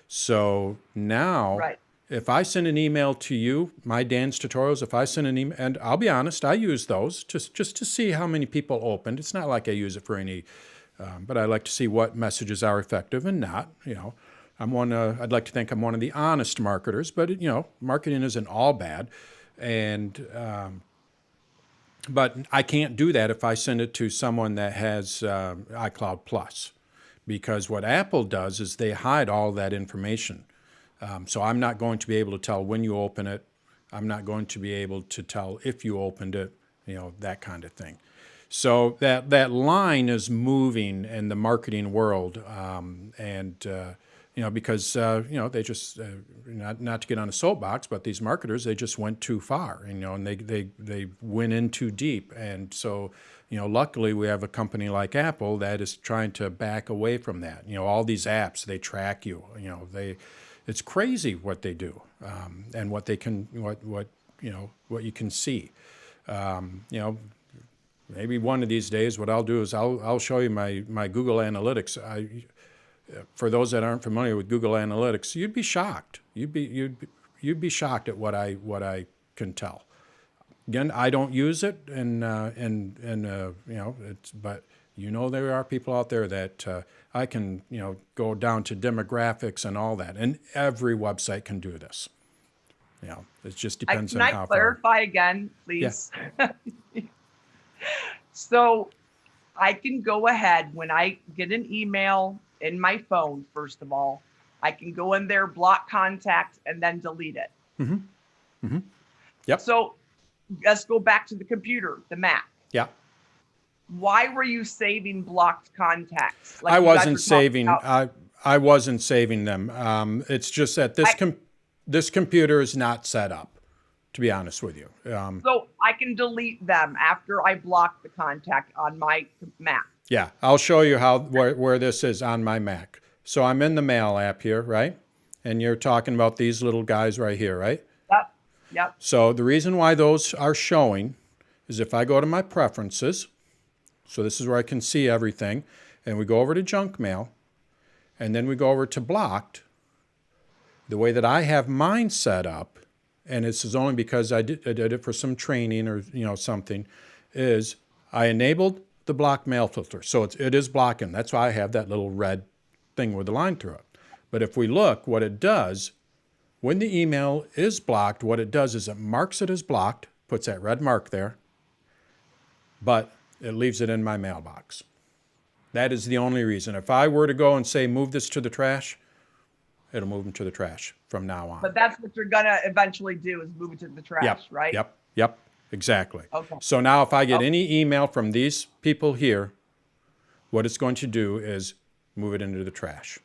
S1: So now, if I send an email to you, my Dan's Tutorials, if I send an email, and I'll be honest, I use those just to see how many people opened. It's not like I use it for any, but I like to see what messages are effective and not. You know, I'd like to think I'm one of the honest marketers, but you know, marketing isn't all bad, and but I can't do that if I send it to someone that has iCloud Plus, because what Apple does is they hide all that information. So I'm not going to be able to tell when you open it. I'm not going to be able to tell if you opened it, you know, that kind of thing. So that line is moving in the marketing world, you know, because you know, they just not to get on a soapbox, but these marketers, they just went too far, you know, and they went in too deep. And so, you know, luckily we have a company like Apple that is trying to back away from that. You know, all these apps, they track you. You know, it's crazy what they do, and what they can, what you can see. You know, maybe one of these days, what I'll do is I'll show you my Google Analytics. For those that aren't familiar with Google Analytics, you'd be shocked. You'd be shocked at what I can tell. Again, I don't use it, and you know, but you know, there are people out there that I can, you know, go down to demographics and all that, and every website can do this. You know, it just depends on how.
S11: Can I clarify again, please? Yeah. So I can go ahead when I get an email in my phone, first of all, I can go in there, block contact, and then delete it.
S1: Mm-hmm. Mm-hmm. Yep.
S11: So let's go back to the computer, the Mac.
S1: Yeah.
S11: Why were you saving blocked contacts?
S1: I wasn't saving. I wasn't saving them. It's just that this computer is not set up, to be honest with you.
S11: So I can delete them after I block the contact on my Mac.
S1: Yeah, I'll show you where this is on my Mac. So I'm in the Mail app here, right? And you're talking about these little guys right here, right?
S11: Yep.
S1: So the reason why those are showing is if I go to my preferences, so this is where I can see everything, and we go over to junk mail, and then we go over to blocked. The way that I have mine set up, and this is only because I did it for some training or, you know, something, is I enabled the block mail filter. So it is blocking. That's why I have that little red thing with the line through it. But if we look, what it does, when the email is blocked, what it does is it marks it as blocked, puts that red mark there, but it leaves it in my mailbox. That is the only reason. If I were to go and say, move this to the trash, it'll move them to the trash from now on.
S11: But that's what you're gonna eventually do, is move it to the trash, right?
S1: Yep, exactly.
S11: Okay.
S1: So now if I get any email from these people here, what it's going to do is move it into the trash.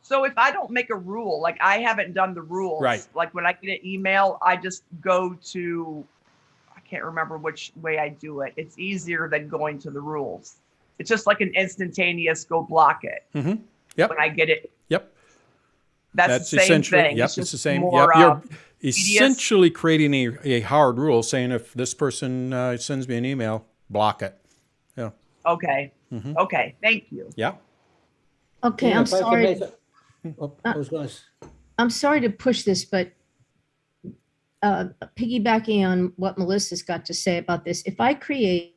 S11: So if I don't make a rule, like I haven't done the rules,
S1: Right.
S11: like when I get an email, I just go to, I can't remember which way I do it. It's easier than going to the rules. It's just like an instantaneous go block it.
S1: Mm-hmm. Yep.
S11: When I get it.
S1: Yep.
S11: That's the same
S1: essentially,
S11: thing.
S1: Yep, it's the same. Yep, you're essentially creating a hard rule saying if this person sends me an email, block it. Yeah.
S11: Okay.
S1: Mm-hmm.
S11: Okay. Thank you.
S1: Yeah.
S4: Okay,
S10: Yeah,
S4: I'm
S10: if I could
S4: sorry.
S10: make I was gonna,
S4: I'm sorry to push this, but piggybacking on what Melissa's got to say about this, if I create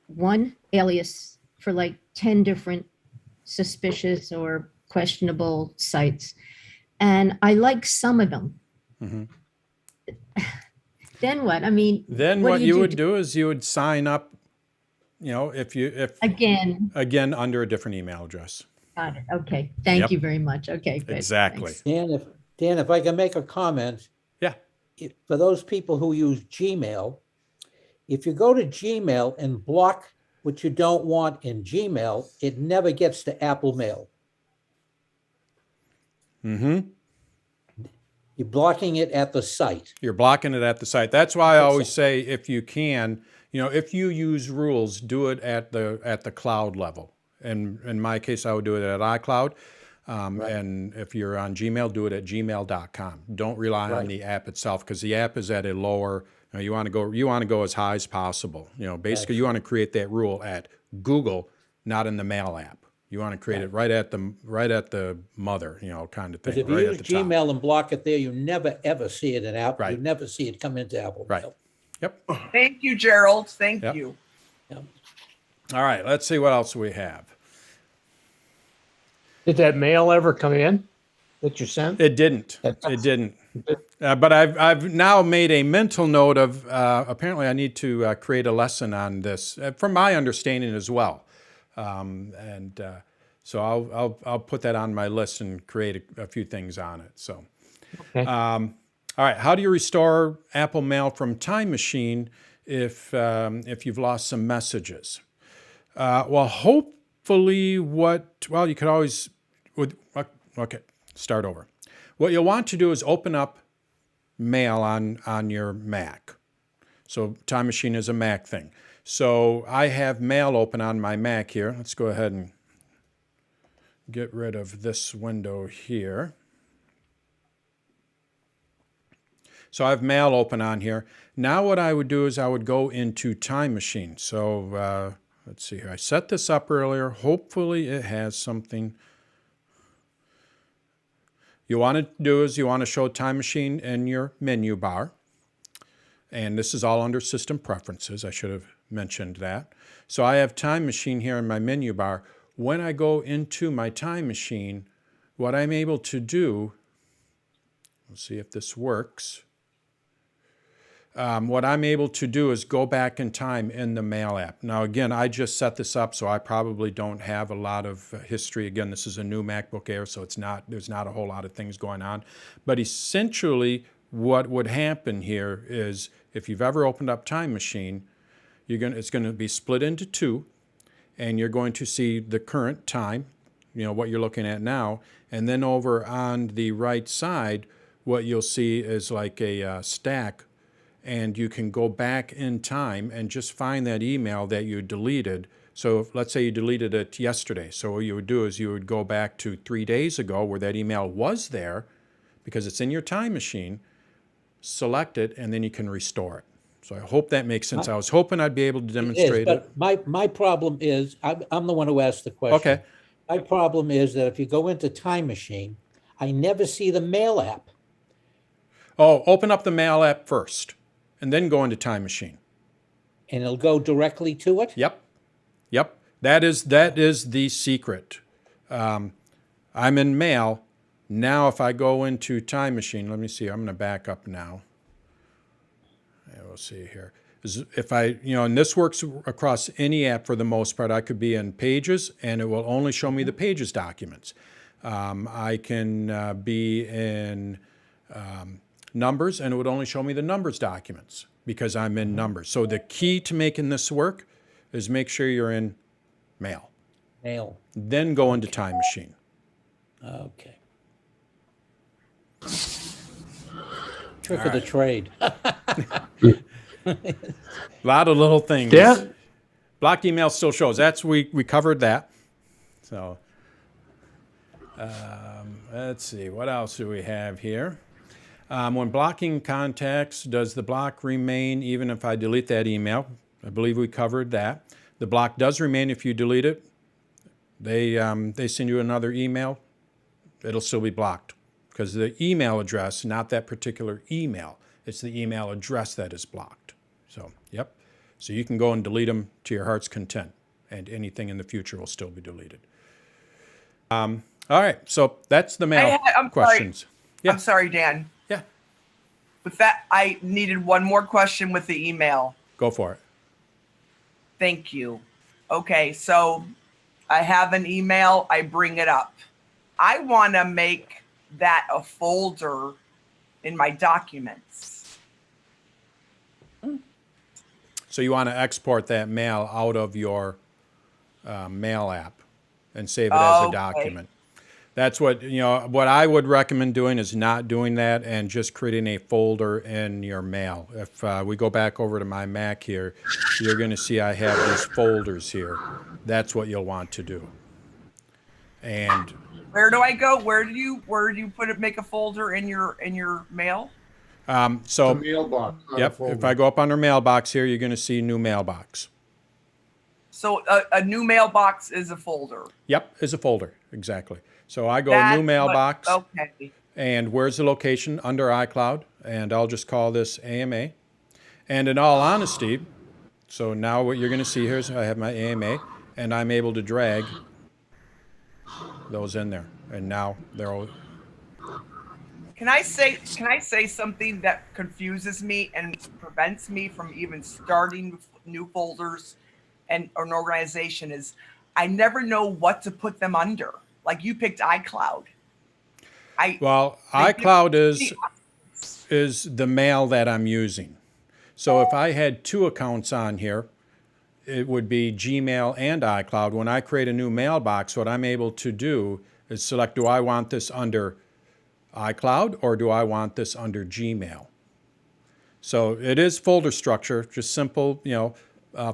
S4: one alias for like 10 different suspicious or questionable sites, and I like some of them, then what? I mean,
S1: Then what you would do is you would sign up, if again under a different email address.
S4: Got it. Okay. Thank
S1: Yep.
S4: you very much. Okay, good.
S1: Exactly.
S4: Thanks.
S10: Dan, if I can make a comment.
S1: Yeah.
S10: For those people who use Gmail, if you go to Gmail and block what you don't want in Gmail, it never gets to Apple Mail.
S1: Mm-hmm.
S10: You're blocking it at the site.
S1: You're blocking it at the site. That's why I always say, if you can, if you use rules, do it at the cloud level. And in my case, I would do it at iCloud. And if you're on Gmail, do it at gmail.com. Don't rely on the app itself, because the app is at a lower. You want to go as high as possible. Basically, you want to create that rule at Google, not in the Mail app. You want to create it right at the mother, kind of thing.
S10: Because if you use Gmail and block it there, you never ever see it in Apple.
S1: Right.
S10: You never see it come into Apple Mail.
S1: Yep.
S11: Thank you, Gerald. Thank
S1: Yep.
S11: you.
S1: All right. Let's see what else we have.
S13: Did that mail ever come in that you sent?
S1: It didn't. It didn't. But I've now made a mental note of apparently I need to create a lesson on this from my understanding as well, so I'll put that on my list and create a few things on it. So,
S13: Okay.
S1: all right. How do you restore Apple Mail from Time Machine if you've lost some messages? Well, hopefully, you could always okay. Start over. What you'll want to do is open up Mail on your Mac. So Time Machine is a Mac thing. So I have Mail open on my Mac here. Let's go ahead and get rid of this window here. So I have Mail open on here. Now what I would do is I would go into Time Machine. So let's see here. I set this up earlier. Hopefully it has something. You want to do is you want to show Time Machine in your menu bar. And this is all under System Preferences. I should have mentioned that. So I have Time Machine here in my menu bar. When I go into my Time Machine, what I'm able to do, let's see if this works. What I'm able to do is go back in time in the Mail app. Now, again, I just set this up, so I probably don't have a lot of history. Again, this is a new MacBook Air, so there's not a whole lot of things going on. But essentially, what would happen here is if you've ever opened up Time Machine, it's going to be split into two, and you're going to see the current time, what you're looking at now, and then over on the right side, what you'll see is like a stack. And you can go back in time and just find that email that you deleted. So let's say you deleted it yesterday. So what you would do is you would go back to 3 days ago where that email was there because it's in your Time Machine, select it, and then you can restore it. So I hope that makes sense. I was hoping I'd be able to demonstrate it.
S10: But my problem is, I'm the one who asked the question.
S1: Okay.
S10: My problem is that if you go into Time Machine, I never see the Mail app.
S1: Oh, open up the Mail app first. And then go into Time Machine.
S10: And it'll go directly to it?
S1: Yep. Yep. That is the secret. I'm in Mail. Now if I go into Time Machine, let me see, I'm going to back up now. Yeah, we'll see here. If I, and this works across any app for the most part. I could be in Pages, and it will only show me the Pages documents. I can be in Numbers, and it would only show me the Numbers documents because I'm in Numbers. So the key to making this work is make sure you're in Mail.
S10: Mail.
S1: Then go into Time Machine.
S10: Okay. Trick of the trade.
S1: A lot of little things.
S3: Yeah.
S1: Blocked email still shows. We covered that. So let's see. What else do we have here? When blocking contacts, does the block remain even if I delete that email? I believe we covered that. The block does remain if you delete it. They send you another email. It'll still be blocked because the email address, not that particular email. It's the email address that is blocked. So, yep. So you can go and delete them to your heart's content, and anything in the future will still be deleted. All right. So that's the mail
S11: I'm
S1: questions.
S11: Sorry.
S1: Yeah.
S11: I'm sorry, Dan.
S1: Yeah.
S11: With that, I needed one more question with the email.
S1: Go for it.
S11: Thank you. Okay, so I have an email, I bring it up. I want to make that a folder in my documents.
S1: So you want to export that mail out of your mail app and save it as a document. That's what, what I would recommend doing is not doing that and just creating a folder in your mail. If we go back over to my Mac here, you're going to see I have these folders here. That's what you'll want to do. And
S11: where do I go? Where do you put it? Make a folder in your mail?
S1: So
S8: The mailbox. not a
S1: yep,
S8: folder.
S1: if I go up under mailbox here, you're going to see new mailbox.
S11: So a new mailbox is a folder.
S1: Yep, is a folder, exactly. So I go
S11: That's
S1: new mailbox.
S11: okay.
S1: And where's the location? Under iCloud. And I'll just call this AMA. And in all honesty, so now what you're going to see here is I have my AMA, and I'm able to drag those in there. And now they're all...
S11: Can I say something that confuses me and prevents me from even starting new folders and an organization is I never know what to put them under. Like you picked iCloud.
S1: iCloud is the mail that I'm using. So if I had two accounts on here, it would be Gmail and iCloud. When I create a new mailbox, what I'm able to do is select, do I want this under iCloud or do I want this under Gmail? So it is folder structure, just simple,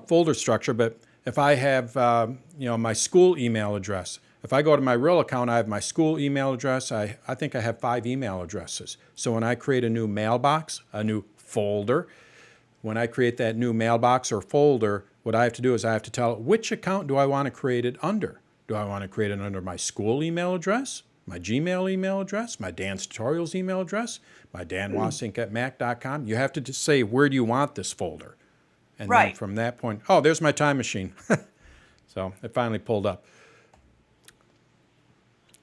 S1: folder structure. But if I have, my school email address, if I go to my real account, I have my school email address. I think I have 5 email addresses. So when I create a new mailbox, a new folder, when I create that new mailbox or folder, what I have to do is I have to tell it which account do I want to create it under. Do I want to create it under my school email address, my Gmail email address, my Dan's Tutorials email address, my danwassink@mac.com? You have to just say, where do you want this folder? And then from that point, oh, there's my Time Machine. So it finally pulled up.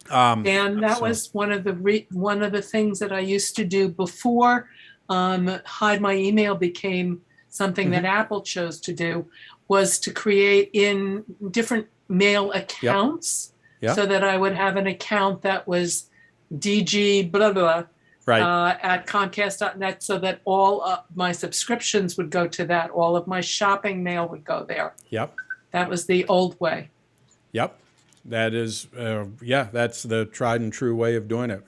S12: Dan, that was one of the things that I used to do before Hide My Email became something that Apple chose to do, was to create in different mail accounts so that I would have an account that was DG blah blah at Comcast.net, so that all of my subscriptions would go to that, all of my shopping mail would go there.
S1: Yep.
S12: That was the old way.
S1: Yep. That is, that's the tried and true way of doing it,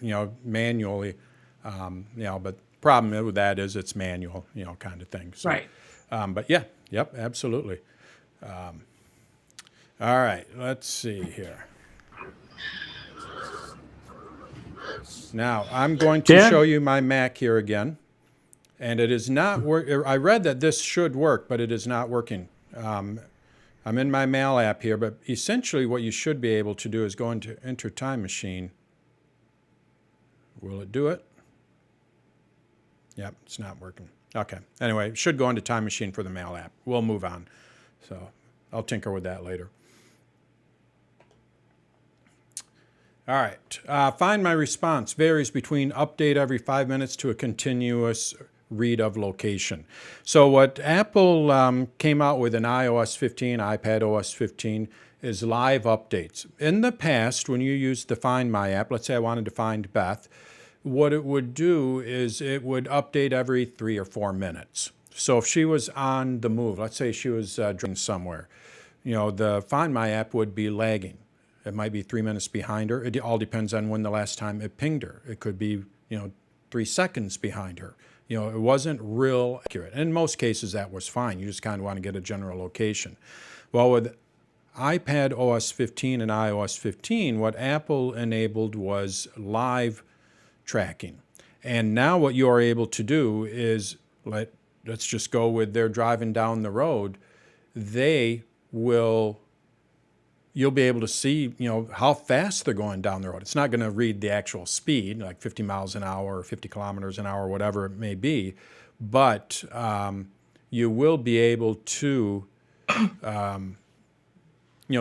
S1: manually. But problem with that is it's manual, kind of thing. So,
S12: right.
S1: But yep, absolutely. All right, let's see here. Now, I'm going to show you my Mac here again. And it is not I read that this should work, but it is not working. I'm in my mail app here, but essentially what you should be able to do is go into Enter Time Machine. Will it do it? Yep, it's not working. Okay. Anyway, it should go into Time Machine for the mail app. We'll move on. So I'll tinker with that later. All right. Find My Response varies between update every 5 minutes to a continuous read of location. So what Apple came out with in iOS 15, iPad OS 15, is live updates. In the past, when you used the Find My app, let's say I wanted to find Beth, what it would do is it would update every 3 or 4 minutes. So if she was on the move, let's say she was driving somewhere, the Find My app would be lagging. It might be 3 minutes behind her. It all depends on when the last time it pinged her. It could be, 3 seconds behind her. It wasn't real accurate. And in most cases, that was fine. You just kind of want to get a general location. Well, with iPad OS 15 and iOS 15, what Apple enabled was live tracking. And now what you are able to do is, let's just go with they're driving down the road, you'll be able to see, how fast they're going down the road. It's not going to read the actual speed, like 50 miles an hour or 50 kilometers an hour, whatever it may be, but you will be able to,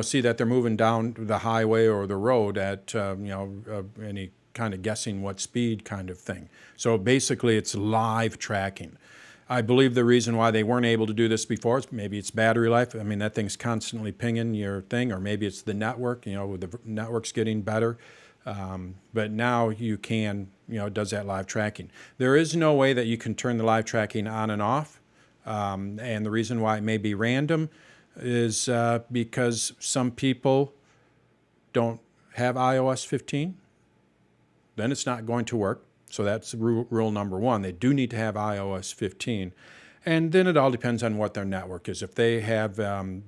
S1: see that they're moving down the highway or the road at, any kind of guessing what speed kind of thing. So basically, it's live tracking. I believe the reason why they weren't able to do this before is maybe it's battery life. I mean, that thing's constantly pinging your thing, or maybe it's the network, with the network's getting better. But now you can, it does that live tracking. There is no way that you can turn the live tracking on and off. And the reason why it may be random is because some people don't have iOS 15. Then it's not going to work. So that's rule number one. They do need to have iOS 15. And then it all depends on what their network is. If they have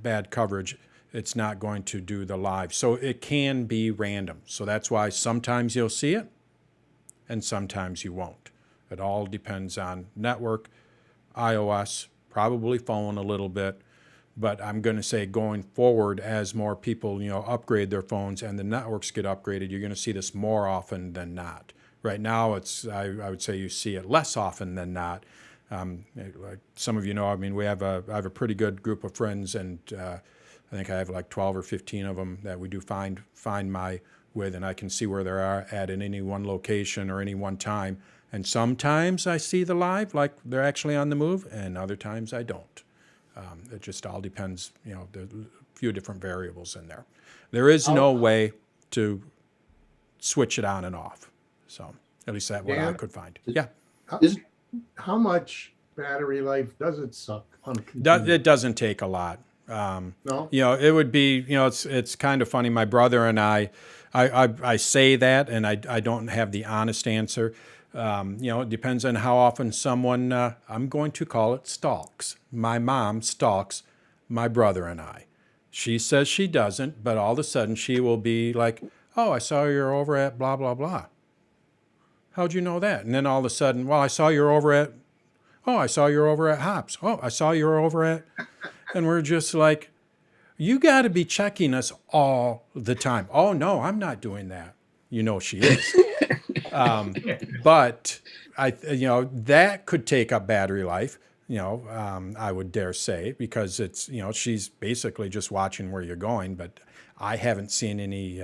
S1: bad coverage, it's not going to do the live. So it can be random. So that's why sometimes you'll see it and sometimes you won't. It all depends on network, iOS, probably phone a little bit. But I'm going to say going forward, as more people, upgrade their phones and the networks get upgraded, you're going to see this more often than not. Right now, I would say you see it less often than not. Like some of you know, I mean, I have a pretty good group of friends, and I think I have like 12 or 15 of them that we do Find My with, and I can see where they are at in any one location or any one time. And sometimes I see the live, like they're actually on the move, and other times I don't. It just all depends, there's a few different variables in there. There is no way to switch it on and off. So at least that's what I could find. Yeah.
S8: How much battery life does it suck on a continuous?
S1: It doesn't take a lot.
S8: No?
S1: It would be, it's kind of funny. My brother and I say that, and I don't have the honest answer. It depends on how often someone, I'm going to call it stalks. My mom stalks my brother and I. She says she doesn't, but all of a sudden she will be like, oh, I saw you're over at blah, blah, blah. How'd you know that? And then all of a sudden, well, I saw you're over at Hops. Oh, I saw you're over at, and we're just like, you got to be checking us all the time. Oh, no, I'm not doing that. She is. But that could take up battery life, I would dare say, because it's, she's basically just watching where you're going, but I haven't seen any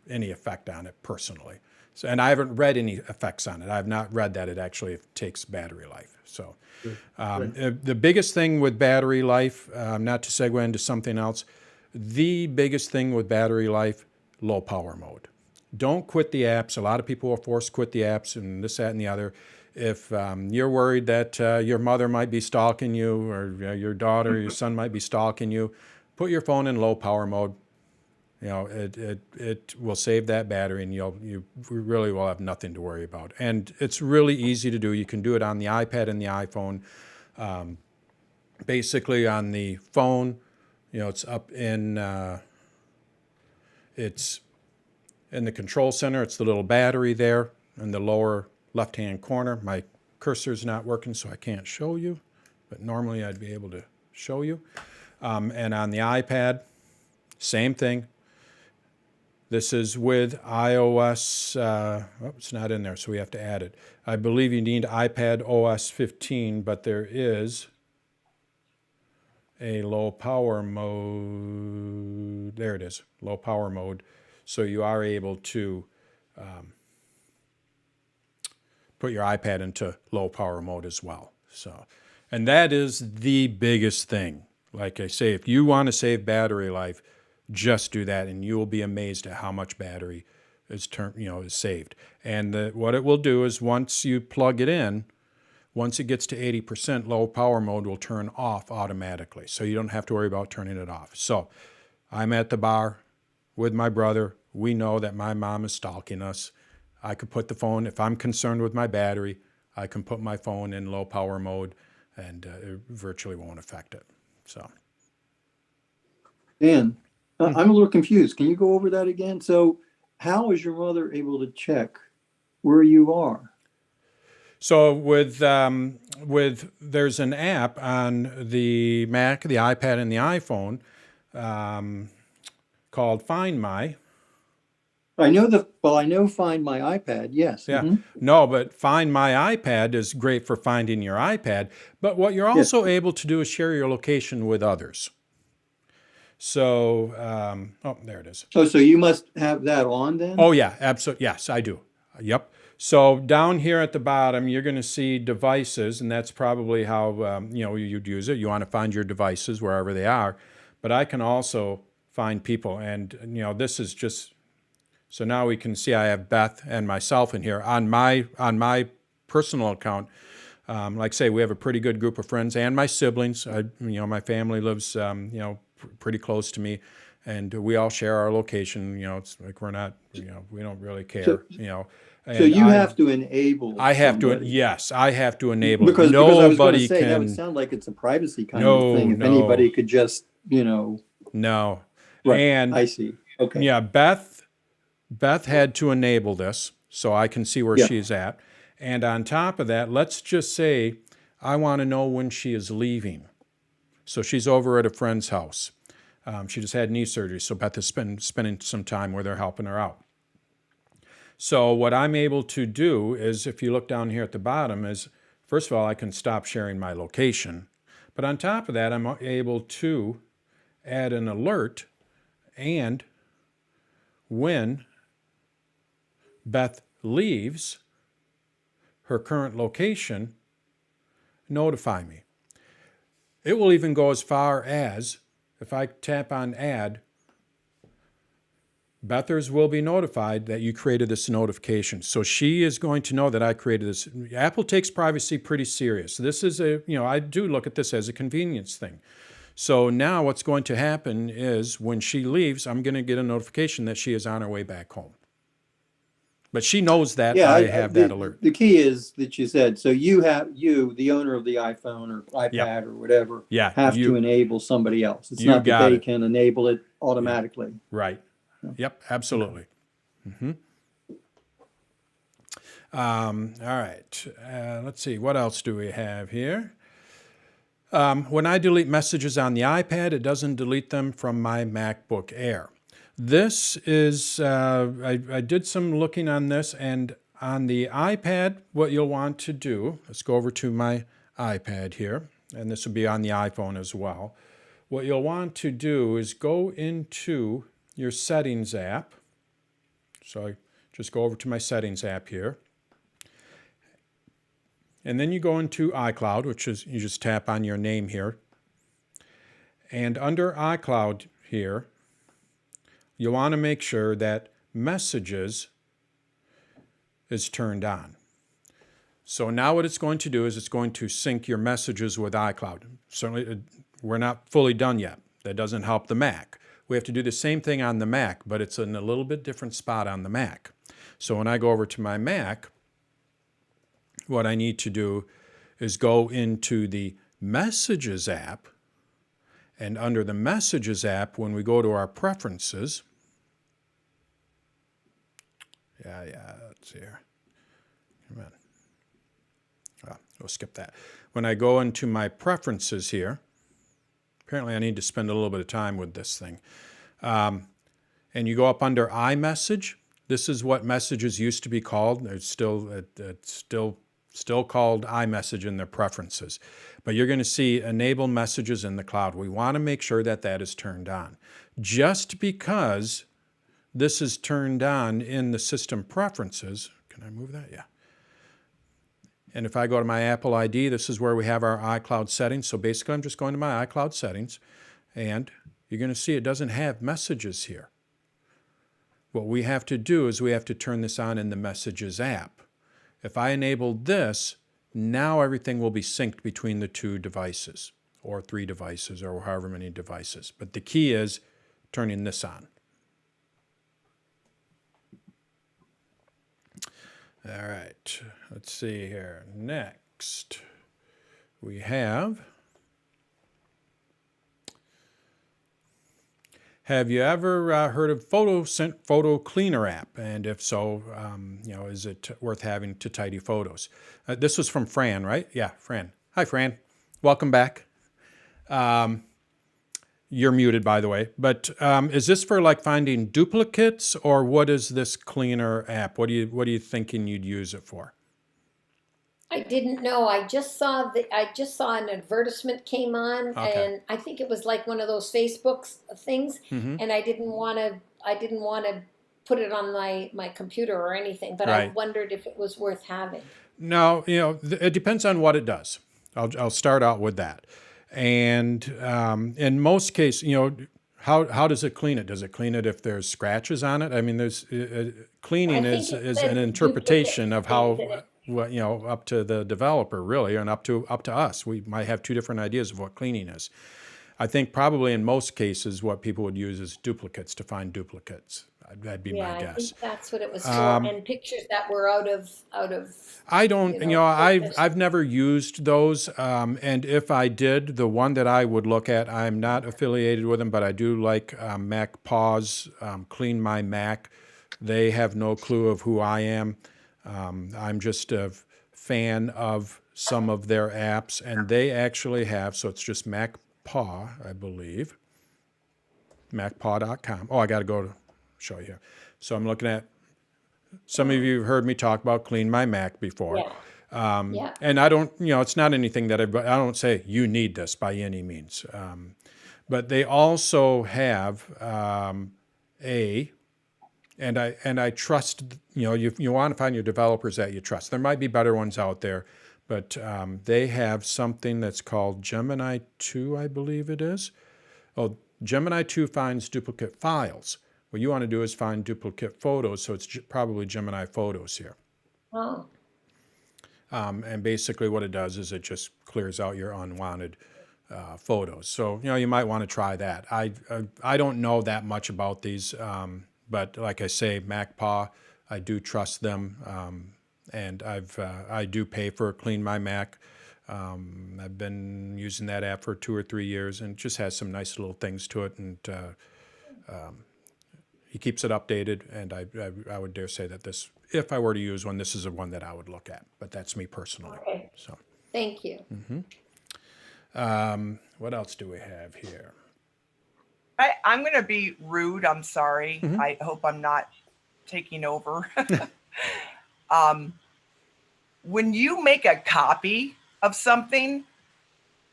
S1: effect on it personally. So, and I haven't read any effects on it. I've not read that it actually takes battery life. So the biggest thing with battery life, not to segue into something else, the biggest thing with battery life, low power mode. Don't quit the apps. A lot of people are forced to quit the apps and this, that, and the other. If you're worried that your mother might be stalking you, or your daughter, your son might be stalking you, put your phone in low power mode. It will save that battery, and you really will have nothing to worry about. And it's really easy to do. You can do it on the iPad and the iPhone. Basically, on the phone, it's up in it's in the control center. It's the little battery there in the lower left-hand corner. My cursor's not working, so I can't show you, but normally I'd be able to show you. And on the iPad, same thing. This is with iOS, it's not in there, so we have to add it. I believe you need iPad OS 15, but there is a low power mode. There it is, low power mode. So you are able to put your iPad into low power mode as well. So, and that is the biggest thing. Like I say, if you want to save battery life, just do that, and you will be amazed at how much battery is is saved. And what it will do is once you plug it in, once it gets to 80%, low power mode will turn off automatically. So you don't have to worry about turning it off. So I'm at the bar with my brother. We know that my mom is stalking us. I could put the phone, if I'm concerned with my battery, I can put my phone in low power mode, and it virtually won't affect it. So,
S7: Dan, I'm a little confused. Can you go over that again? So how is your mother able to check where you are?
S1: So with there's an app on the Mac, the iPad, and the iPhone called Find My.
S7: I know Find My iPad, yes.
S1: Yeah.
S7: Mhm.
S1: No, but Find My iPad is great for finding your iPad. But what you're also able to do is share your location with others. So, oh, there it is.
S7: Oh, so you must have that on then?
S1: Oh, yeah, absolutely. Yes, I do. Yep. So down here at the bottom, you're going to see devices, and that's probably how you'd use it. You want to find your devices wherever they are. But I can also find people, and this is just. So now we can see I have Beth and myself in here. On my personal account, like I say, we have a pretty good group of friends and my siblings. My family lives, pretty close to me, and we all share our location. It's like we're not, we don't really care.
S7: So you have to enable.
S1: I have
S7: somebody.
S1: Yes, I have to enable.
S7: Because I was going to say
S1: can.
S7: that would sound like it's a privacy kind of thing. If anybody could just,
S1: No.
S7: Right.
S1: And
S7: I see. Okay.
S1: Yeah, Beth had to enable this so I can see where she's at. And on top of that, let's just say I want to know when she is leaving. So she's over at a friend's house. She just had knee surgery, so Beth is spending some time where they're helping her out. So what I'm able to do is, if you look down here at the bottom, is first of all, I can stop sharing my location. But on top of that, I'm able to add an alert, and when Beth leaves her current location, notify me. It will even go as far as, if I tap on add, Bethers will be notified that you created this notification. So she is going to know that I created this. Apple takes privacy pretty serious. This is I do look at this as a convenience thing. So now what's going to happen is when she leaves, I'm going to get a notification that she is on her way back home. But she knows that I have that alert.
S7: The key is that you said, so the owner of the iPhone or iPad or whatever, have to enable somebody else. It's not that they can enable it automatically.
S1: Right. Yep, absolutely. Mm-hmm. All right. Let's see. What else do we have here? When I delete messages on the iPad, it doesn't delete them from my MacBook Air. This is, I did some looking on this, and on the iPad, what you'll want to do, let's go over to my iPad here, and this will be on the iPhone as well. What you'll want to do is go into your Settings app. So I just go over to my Settings app here. And then you go into iCloud, which is, you just tap on your name here. And under iCloud here, you want to make sure that Messages is turned on. So now what it's going to do is it's going to sync your messages with iCloud. Certainly, we're not fully done yet. That doesn't help the Mac. We have to do the same thing on the Mac, but it's in a little bit different spot on the Mac. So when I go over to my Mac, what I need to do is go into the Messages app, and under the Messages app, when we go to our preferences, let's see here. Come on. We'll skip that. When I go into my preferences here, apparently I need to spend a little bit of time with this thing. And you go up under iMessage. This is what Messages used to be called. It's still still called iMessage in their preferences. But you're going to see enable messages in the cloud. We want to make sure that that is turned on. Just because this is turned on in the system preferences, can I move that? Yeah. And if I go to my Apple ID, this is where we have our iCloud settings. So basically, I'm just going to my iCloud settings, and you're going to see it doesn't have messages here. What we have to do is we have to turn this on in the Messages app. If I enable this, now everything will be synced between the 2 devices, or 3 devices, or however many devices. But the key is turning this on. All right, let's see here. Next, we have you ever heard of Photo Cleaner app? And if so, is it worth having to tidy photos? This was from Fran, right? Yeah, Fran. Hi, Fran. Welcome back. You're muted, by the way. But is this for like finding duplicates, or what is this cleaner app? What are you thinking you'd use it for?
S14: I didn't know. I just saw an advertisement came on,
S1: Okay.
S14: and I think it was like one of those Facebook things. And I didn't want to put it on my computer or anything, but I
S1: Right.
S14: wondered if it was worth having.
S1: No, it depends on what it does. I'll start out with that. And in most cases, how does it clean it? Does it clean it if there's scratches on it? I mean, there's cleaning
S14: I think
S1: is
S14: it
S1: an
S14: says
S1: interpretation of how,
S14: duplicate.
S1: up to the developer really, and up to us. We might have 2 different ideas of what cleaning is. I think probably in most cases, what people would use is duplicates to find duplicates. That'd be my
S14: I
S1: guess.
S14: think that's what it was for, and pictures that were out of.
S1: I don't,
S14: purpose.
S1: I've never used those, and if I did, the one that I would look at, I'm not affiliated with them, but I do like Mac Pause, Clean My Mac. They have no clue of who I am. I'm just a fan of some of their apps, and they actually have, so it's just MacPaw, I believe, macpaw.com. Oh, I got to go to show you here. So I'm looking at, some of you have heard me talk about Clean My Mac before.
S14: Yeah.
S1: And I don't, it's not anything that I don't say you need this by any means. But they also have and I trust, you want to find your developers that you trust. There might be better ones out there, but they have something that's called Gemini 2, I believe it is. Oh, Gemini 2 finds duplicate files. What you want to do is find duplicate photos, so it's probably Gemini Photos here.
S14: Oh.
S1: And basically what it does is it just clears out your unwanted photos. So, you might want to try that. I don't know that much about these, but like I say, MacPaw, I do trust them, and I do pay for Clean My Mac. I've been using that app for 2 or 3 years, and it just has some nice little things to it, and he keeps it updated, and I would dare say that this, if I were to use one, this is the one that I would look at, but that's me personally.
S14: Okay.
S1: So.
S14: Thank you.
S1: What else do we have here?
S11: I'm going to be rude. I'm sorry. I hope I'm not taking over. When you make a copy of something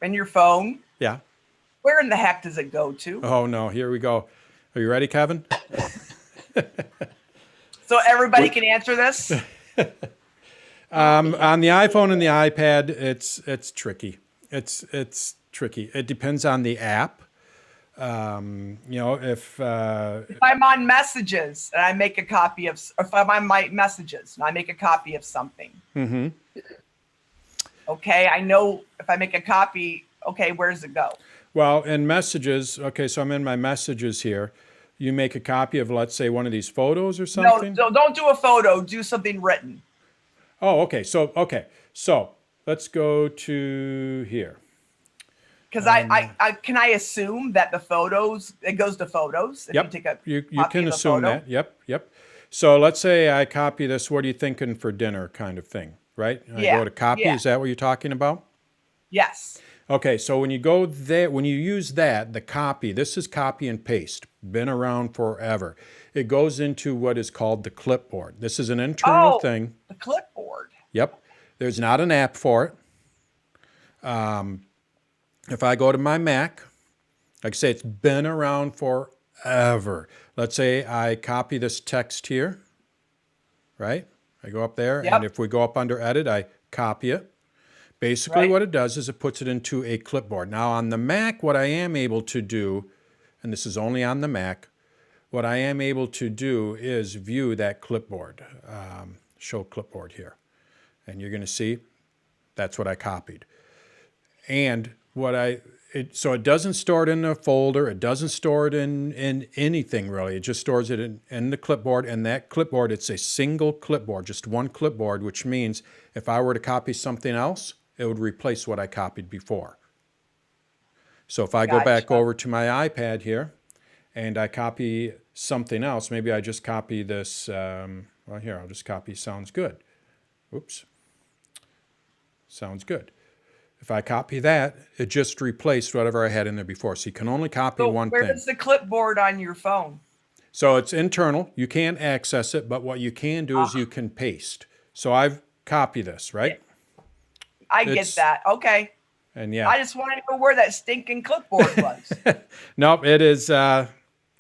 S11: in your phone,
S1: Yeah.
S11: where in the heck does it go to?
S1: Oh, no, here we go. Are you ready, Kevin?
S11: So everybody can answer this?
S1: On the iPhone and the iPad, it's tricky. It's tricky. It depends on the app. If
S11: I'm on messages and I make a copy of, if I'm on my messages and I make a copy of something. Okay, I know if I make a copy, okay, where does it go?
S1: Well, in messages, okay, so I'm in my messages here. You make a copy of, let's say, one of these photos or something?
S11: No, don't do a photo. Do something written.
S1: Oh, okay. So let's go to here.
S11: Because can I assume that the photos, it goes to photos? If
S1: Yep.
S11: You take a
S1: you
S11: copy
S1: can
S11: of the
S1: assume
S11: photo?
S1: that. Yep. So let's say I copy this. What are you thinking for dinner kind of thing, right? I
S11: Yeah,
S1: go to copy.
S11: yeah.
S1: Is that what you're talking about?
S11: Yes.
S1: Okay, so when you go there, when you use that, the copy, this is copy and paste, been around forever. It goes into what is called the clipboard. This is an internal thing.
S11: The clipboard.
S1: Yep. There's not an app for it. If I go to my Mac, like I say, it's been around forever. Let's say I copy this text here, right? I go up there, and if we go up under Edit, I copy it. Basically, what it does is it puts it into a clipboard. Now, on the Mac, what I am able to do, and this is only on the Mac, what I am able to do is view that clipboard, show clipboard here. And you're going to see that's what I copied. And so it doesn't store it in a folder. It doesn't store it in anything really. It just stores it in the clipboard. And that clipboard, it's a single clipboard, just one clipboard, which means if I were to copy something else, it would replace what I copied before. So if I go back over to my iPad here and I copy something else, maybe I just copy this, well here, I'll just copy sounds good. Oops. Sounds good. If I copy that, it just replaced whatever I had in there before. So you can only copy one thing.
S11: Where's the clipboard on your phone?
S1: So it's internal. You can't access it, but what you can do is you can paste. So I've copied this, right?
S11: I get that. Okay.
S1: And yeah.
S11: I just wanted to know where that stinking clipboard was.
S1: Nope, it is.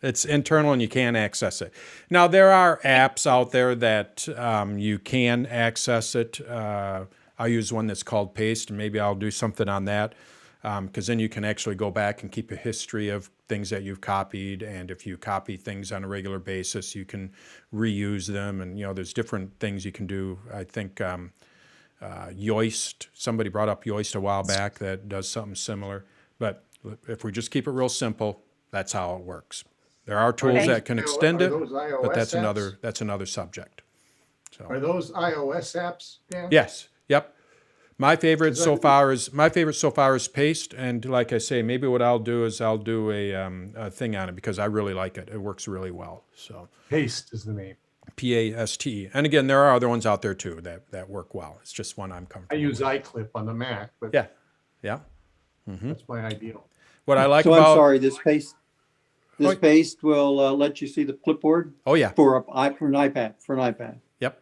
S1: It's internal and you can't access it. Now there are apps out there that you can access it. I use one that's called Paste, and maybe I'll do something on that because then you can actually go back and keep a history of things that you've copied. And if you copy things on a regular basis, you can reuse them. And, you know, there's different things you can do. I think Yoast, somebody brought up Yoast a while back that does something similar. But if we just keep it real simple, that's how it works. There are tools that can extend it, but that's another subject. So.
S8: Are those iOS apps, Dan?
S1: Yes. Yep. My favorite so far is Paste, and like I say, maybe what I'll do is I'll do a thing on it because I really like it. It works really well. So
S8: Paste is the name.
S1: P-A-S-T-E. And again, there are other ones out there too that work well. It's just one I'm comfortable
S8: I use
S1: with.
S8: iClip on the Mac, but
S1: yeah.
S8: That's my ideal.
S1: What I like
S7: so
S1: about
S7: I'm sorry, this Paste will let you see the clipboard.
S1: Oh yeah.
S7: For an iPad.
S1: Yep.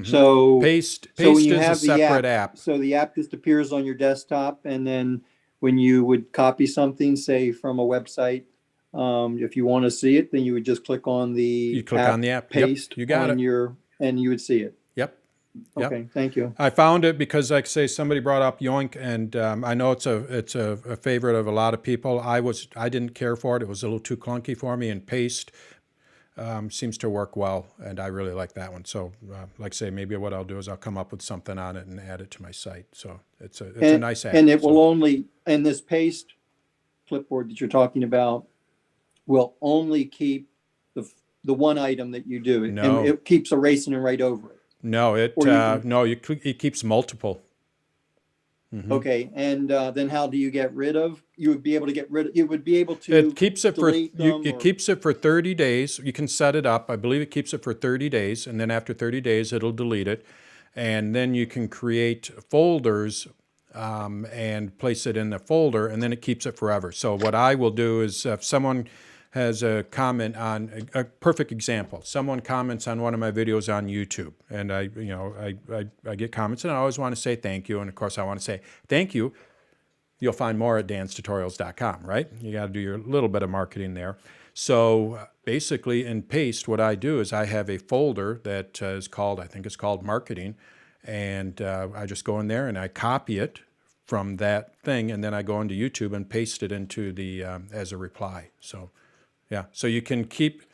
S7: So
S1: Paste
S7: when you
S1: is
S7: have
S1: a separate app.
S7: So the app just appears on your desktop, and then when you would copy something, say from a website, if you want to see it, then you would just click on the
S1: app,
S7: Paste,
S1: yep, you got
S7: on and you would see it.
S1: Yep.
S7: Okay, thank you.
S1: I found it because, like I say, somebody brought up Yoink, and I know it's a favorite of a lot of people. I didn't care for it; it was a little too clunky for me. And Paste seems to work well, and I really like that one. So, like I say, maybe what I'll do is I'll come up with something on it and add it to my site. So it's a nice app.
S7: And it will only, and this Paste clipboard that you're talking about will only keep the one item that you do.
S1: No.
S7: And it keeps erasing it right over it.
S1: No, it keeps multiple. Mm-hmm.
S7: Okay, and then how do you get rid of? You would be able to get rid of. You would be able to.
S1: It keeps it keeps it for 30 days. You can set it up. I believe it keeps it for 30 days, and then after 30 days, it'll delete it, and then you can create folders and place it in the folder, and then it keeps it forever. So what I will do is, if someone has a comment on a perfect example. Someone comments on one of my videos on YouTube, and I get comments, and I always want to say thank you. And of course, I want to say thank you. You'll find more at danstutorials.com, right? You got to do your little bit of marketing there. So basically, in Paste, what I do is I have a folder that is called, I think it's called Marketing, and I just go in there and I copy it from that thing, and then I go into YouTube and paste it into the as a reply. So. Yeah, so you can keep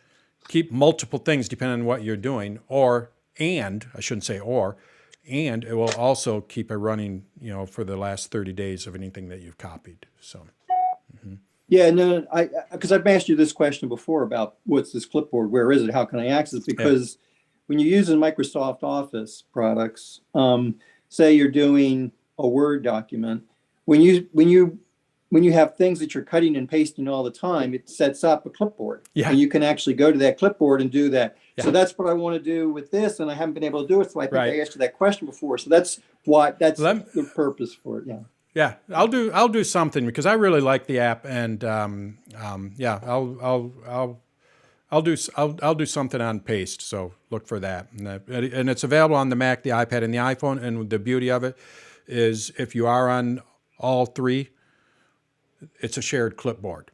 S1: multiple things depending on what you're doing, and it will also keep it running, for the last 30 days of anything that you've copied. So,
S7: yeah, no, because I've asked you this question before about what's this clipboard, where is it, how can I access it? Because when you're using Microsoft Office products, say you're doing a Word document, when you have things that you're cutting and pasting all the time, it sets up a clipboard.
S1: Yeah.
S7: And you can actually go to that clipboard and do that. Yeah. So that's what I want to do with this, and I haven't been able to do it. So I think I asked you that question before. So that's the purpose for it. Yeah.
S1: Yeah, I'll do something because I really like the app, and I'll I'll do something on paste. So look for that. And it's available on the Mac, the iPad, and the iPhone. And the beauty of it is if you are on all three, it's a shared clipboard.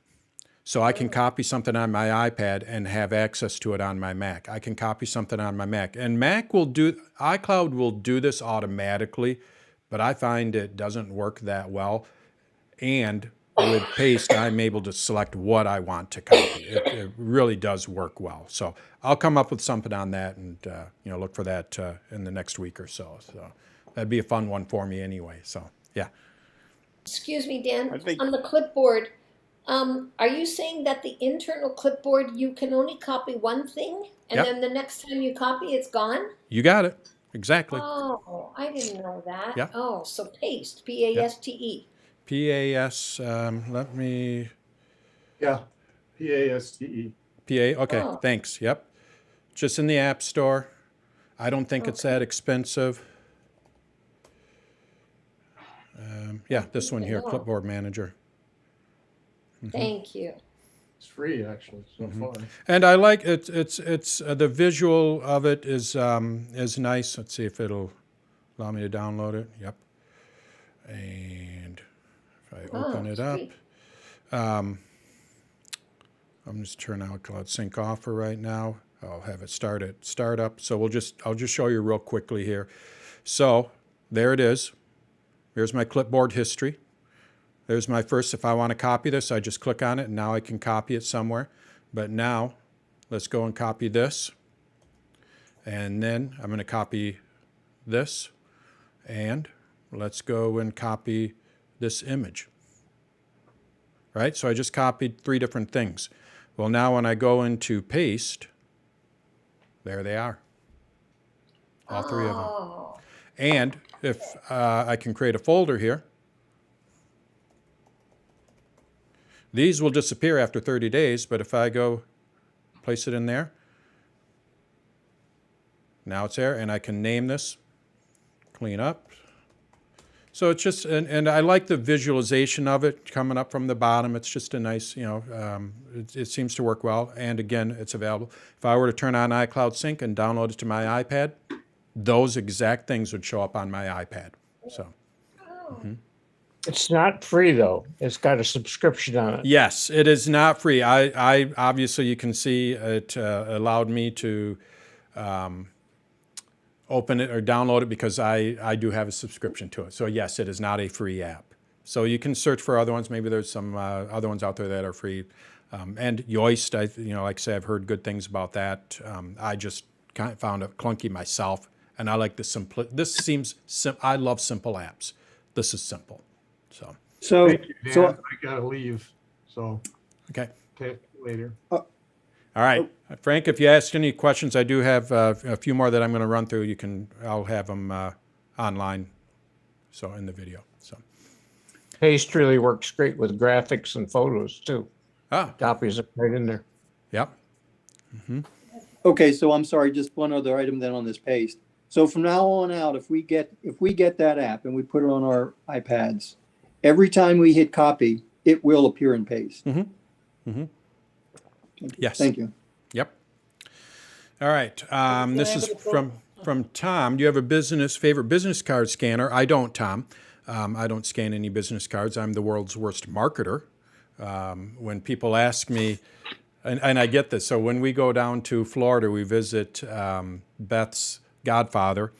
S1: So I can copy something on my iPad and have access to it on my Mac. I can copy something on my Mac. And iCloud will do this automatically, but I find it doesn't work that well. And with paste, I'm able to select what I want to copy. It really does work well. So I'll come up with something on that and look for that in the next week or so. So that'd be a fun one for me anyway. So yeah.
S14: Excuse me, Dan, on the clipboard, are you saying that the internal clipboard, you can only copy one thing and
S1: Yep.
S14: then the next time you copy, it's gone?
S1: You got it. Exactly.
S14: Oh, I didn't know that.
S1: Yep.
S14: Oh, so paste, P-A-S-T-E.
S1: PAS, let me,
S8: Yeah, PASTE.
S1: PA, okay,
S14: Oh.
S1: thanks, yep. Just in the App Store. I don't think it's that expensive. Yeah, this one here, Clipboard Manager.
S14: Thank you.
S8: It's free, actually, so far.
S1: And I like it. It's the visual of it is nice. Let's see if it'll allow me to download it. Yep. And if I open it up,
S14: sweet.
S1: I'm just turn iCloud Sync off for right now. I'll have it start at startup. So I'll just show you real quickly here. So there it is. Here's my clipboard history. There's my first, if I want to copy this, I just click on it and now I can copy it somewhere. But now let's go and copy this. And then I'm going to copy this. And let's go and copy this image. Right? So I just copied 3 different things. Well, now when I go into paste, there they are. All 3 of them. And if I can create a folder here, these will disappear after 30 days, but if I go place it in there, now it's there, and I can name this, clean up. So it's just, and I like the visualization of it coming up from the bottom. It's just a nice, it seems to work well. And again, it's available. If I were to turn on iCloud Sync and download it to my iPad, those exact things would show up on my iPad. So.
S13: It's not free though. It's got a subscription on it.
S1: Yes, it is not free. I obviously you can see it allowed me to open it or download it because I do have a subscription to it. So yes, it is not a free app. So you can search for other ones. Maybe there's some other ones out there that are free. And Yoast, like I say, I've heard good things about that. I just kind of found it clunky myself, and I like the simple. This seems I love simple apps. This is simple. So
S8: Thank you, Dan. I gotta leave, so
S1: okay.
S8: Later.
S1: All right, Frank. If you asked any questions, I do have a few more that I'm going to run through. I'll have them online, so in the video. So
S13: Paste really works great with graphics and photos too.
S1: Ah,
S13: Copies it right in there.
S1: yep.
S7: Okay, so I'm sorry, just one other item then on this paste. So from now on out, if we get that app and we put it on our iPads, every time we hit copy, it will appear in paste.
S1: Yes.
S7: Thank you.
S1: Yep. All right. This is from Tom. Do you have a favorite business card scanner? I don't, Tom. I don't scan any business cards. I'm the world's worst marketer. When people ask me, and I get this. So when we go down to Florida, we visit Beth's godfather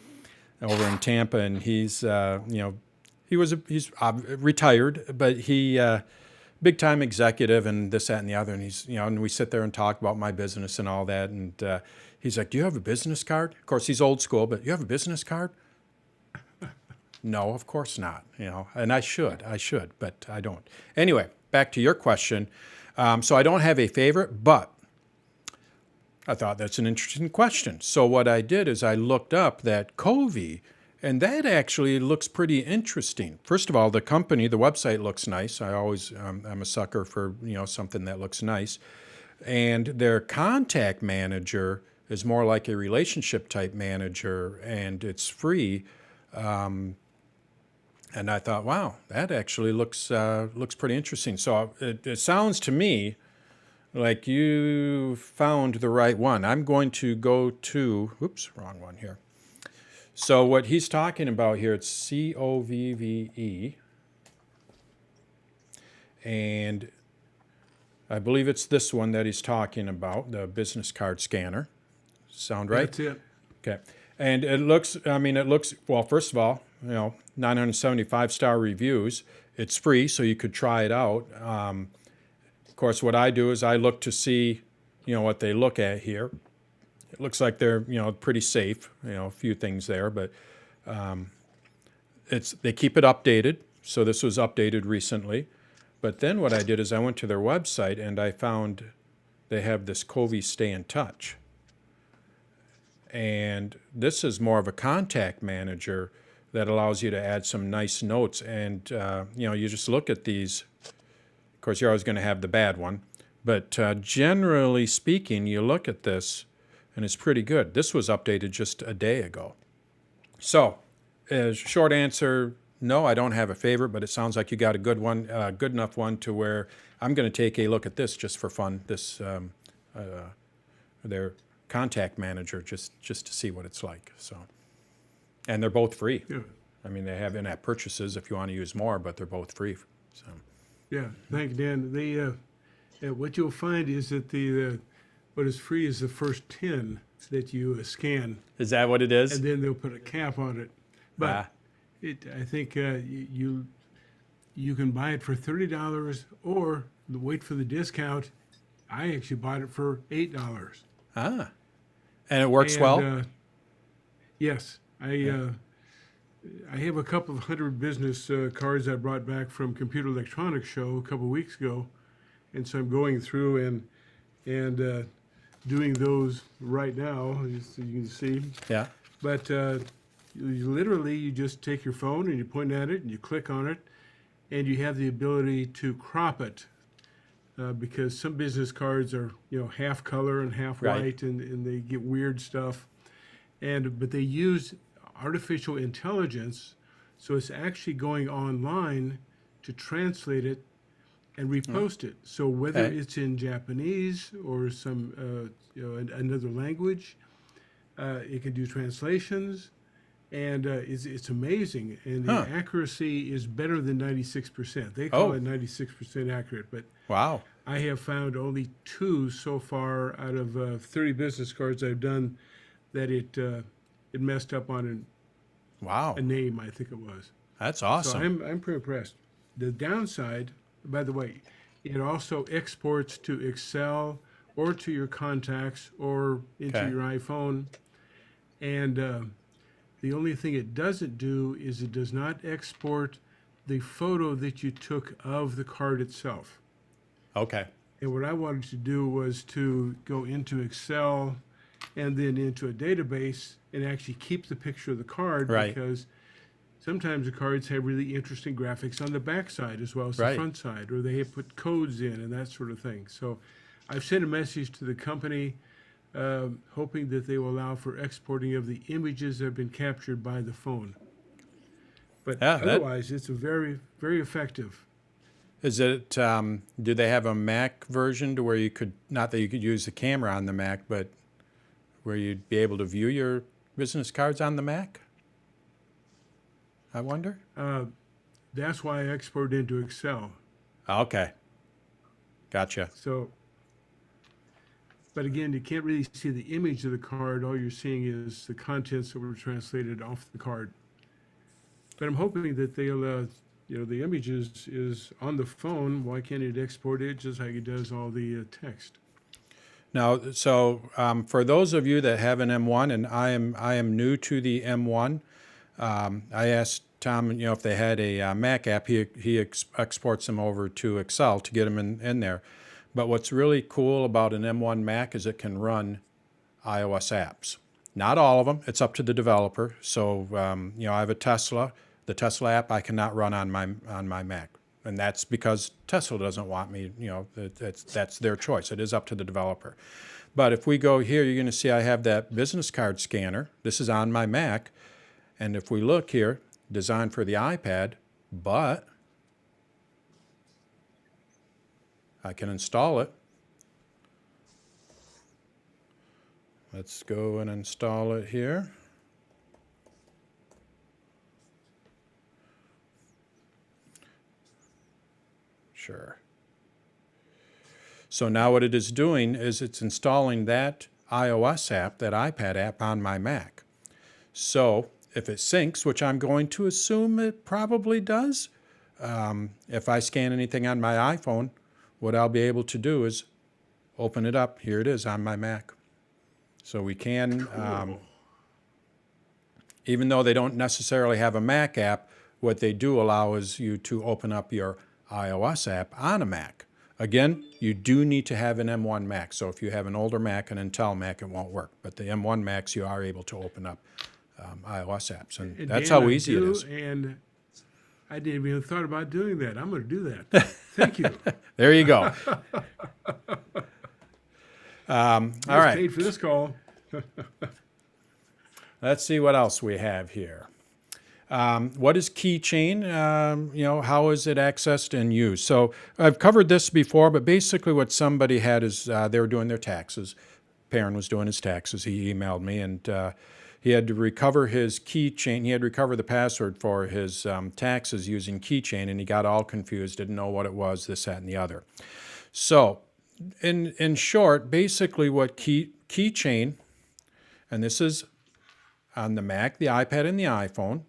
S1: over in Tampa, and he's he's retired, but he big time executive and this, that, and the other. And he's and we sit there and talk about my business and all that. And he's like, "Do you have a business card?" Of course, he's old school, but you have a business card? No, of course not. And I should, but I don't. Anyway, back to your question. So I don't have a favorite, but I thought that's an interesting question. So what I did is I looked up that Covey, and that actually looks pretty interesting. First of all, the company, the website looks nice. I'm a sucker for something that looks nice. And their contact manager is more like a relationship type manager, and it's free. And I thought, wow, that actually looks pretty interesting. So it sounds to me like you found the right one. I'm going to go to, oops, wrong one here. So what he's talking about here, it's COVVE. And I believe it's this one that he's talking about, the business card scanner. Sound right?
S2: That's it.
S1: Okay. And it looks, well, first of all, 975-star reviews. It's free, so you could try it out. Of course, what I do is I look to see, what they look at here. It looks like they're, pretty safe, a few things there, but they keep it updated. So this was updated recently. But then what I did is I went to their website and I found they have this Covey Stay in Touch. And this is more of a contact manager that allows you to add some nice notes. And, you just look at these. Of course, you're always going to have the bad one. But generally speaking, you look at this and it's pretty good. This was updated just a day ago. So, short answer, no, I don't have a favorite, but it sounds like you got a good one, good enough one to where I'm going to take a look at this just for fun. This, their contact manager, just to see what it's like. So, and they're both free.
S2: Yeah.
S1: I mean, they have in-app purchases if you want to use more, but they're both free. So,
S2: Yeah, thank you, Dan. What you'll find is that what is free is the first 10 that you scan,
S1: is that what it is?
S2: and then they'll put a cap on it. But I think you can buy it for $30 or wait for the discount. I actually bought it for $8.
S1: And it works well?
S2: Yes. I have a couple of hundred business cards I brought back from Computer Electronics Show a couple of weeks ago. And so I'm going through and doing those right now, as you can see.
S1: Yeah.
S2: But you just take your phone and you point at it and you click on it, and you have the ability to crop it. Because some business cards are, half color and half
S1: Right.
S2: white, and they get weird stuff. But they use artificial intelligence, so it's actually going online to translate it and repost it. So whether
S1: Okay.
S2: it's in Japanese or some another language, it can do translations, and it's amazing. And the accuracy is better than 96%. They call it 96% accurate, but
S1: Wow.
S2: I have found only 2 so far out of 30 business cards I've done that it messed up on a name, I think it was.
S1: That's
S2: So
S1: awesome.
S2: I'm pretty impressed. The downside, by the way, it also exports to Excel or to your contacts or into
S1: Okay.
S2: your iPhone. And the only thing it doesn't do is it does not export the photo that you took of the card itself.
S1: Okay.
S2: And what I wanted to do was to go into Excel and then into a database and actually keep the picture of the card,
S1: Right.
S2: because sometimes the cards have really interesting graphics on the back side as well as
S1: Right.
S2: the front side, or they have put codes in and that sort of thing. So I've sent a message to the company hoping that they will allow for exporting of the images that have been captured by the phone. But
S1: Yeah,
S2: otherwise, it's a very, very effective.
S1: Is it, do they have a Mac version to where you could, not that you could use the camera on the Mac, but where you'd be able to view your business cards on the Mac? I wonder?
S2: That's why I export into Excel.
S1: Okay. Gotcha.
S2: So, but again, you can't really see the image of the card. All you're seeing is the contents that were translated off the card. But I'm hoping that they'll, the image is on the phone. Why can't it export it just like it does all the text?
S1: Now, so for those of you that have an M1, and I am new to the M1, I asked Tom, if they had a Mac app. He exports them over to Excel to get them in there. But what's really cool about an M1 Mac is it can run iOS apps. Not all of them. It's up to the developer. So, I have a Tesla. The Tesla app I cannot run on my Mac. And that's because Tesla doesn't want me, that's their choice. It is up to the developer. But if we go here, you're going to see I have that business card scanner. This is on my Mac. And if we look here, designed for the iPad, but I can install it Let's go and install it here. Sure. So now what it is doing is it's installing that iOS app, that iPad app on my Mac. So if it syncs, which I'm going to assume it probably does, if I scan anything on my iPhone, what I'll be able to do is open it up. Here it is on my Mac. So we can, even though they don't necessarily have a Mac app, what they do allow is you to open up your iOS app on a Mac. Again, you do need to have an M1 Mac. So if you have an older Mac, an Intel Mac, it won't work. But the M1 Macs, you are able to open up iOS apps. And that's
S2: Dan,
S1: how
S2: I
S1: easy it
S2: do,
S1: is.
S2: And I didn't even thought about doing that. I'm going to do that. Thank you.
S1: There you go. All right.
S2: Paid for this call.
S1: Let's see what else we have here. What is keychain? How is it accessed and used? So I've covered this before, but basically what somebody had is they were doing their taxes. Parent was doing his taxes. He emailed me, and he had to recover his keychain. He had to recover the password for his taxes using keychain, and he got all confused, didn't know what it was, this, that, and the other. So in short, basically what keychain, and this is on the Mac, the iPad, and the iPhone.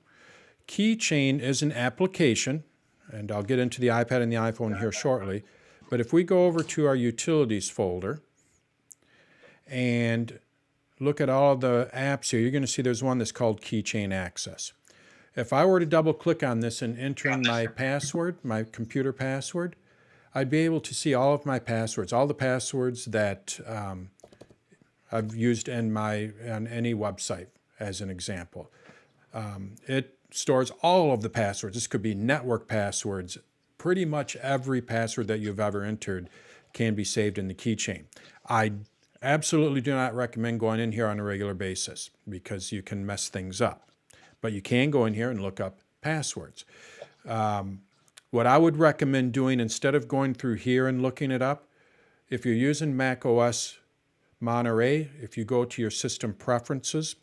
S1: Keychain is an application, and I'll get into the iPad and the iPhone here shortly, but if we go over to our utilities folder and look at all the apps here, you're going to see there's one that's called Keychain Access. If I were to double click on this and enter in my password, my computer password, I'd be able to see all of my passwords, all the passwords that I've used on any website, as an example. It stores all of the passwords. This could be network passwords. Pretty much every password that you've ever entered can be saved in the keychain. I absolutely do not recommend going in here on a regular basis because you can mess things up. But you can go in here and look up passwords. What I would recommend doing instead of going through here and looking it up, if you're using Mac OS Monterey, if you go to your system preferences,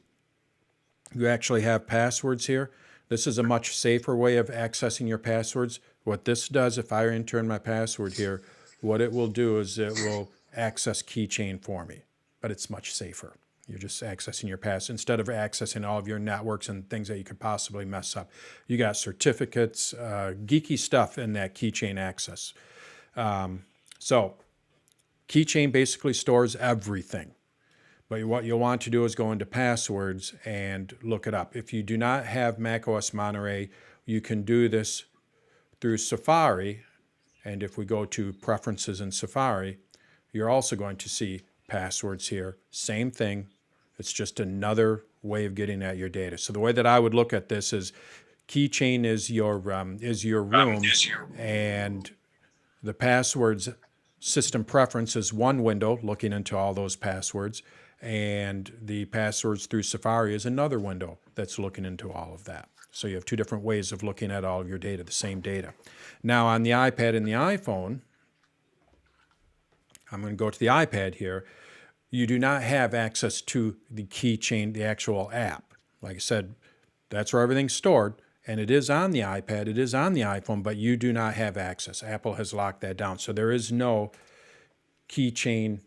S1: you actually have passwords here. This is a much safer way of accessing your passwords. What this does, if I enter in my password here, what it will do is it will access keychain for me, but it's much safer. You're just accessing your password instead of accessing all of your networks and things that you could possibly mess up. You got certificates, geeky stuff in that keychain access. So keychain basically stores everything. But what you'll want to do is go into passwords and look it up. If you do not have macOS Monterey, you can do this through Safari. And if we go to Preferences in Safari, you're also going to see passwords here. Same thing. It's just another way of getting at your data. So the way that I would look at this is keychain is your room, and the passwords system preference is one window looking into all those passwords. And the passwords through Safari is another window that's looking into all of that. So you have two different ways of looking at all of your data, the same data. Now on the iPad and the iPhone, I'm going to go to the iPad here. You do not have access to the keychain, the actual app. Like I said, that's where everything's stored. And it is on the iPad, it is on the iPhone, but you do not have access. Apple has locked that down. So there is no keychain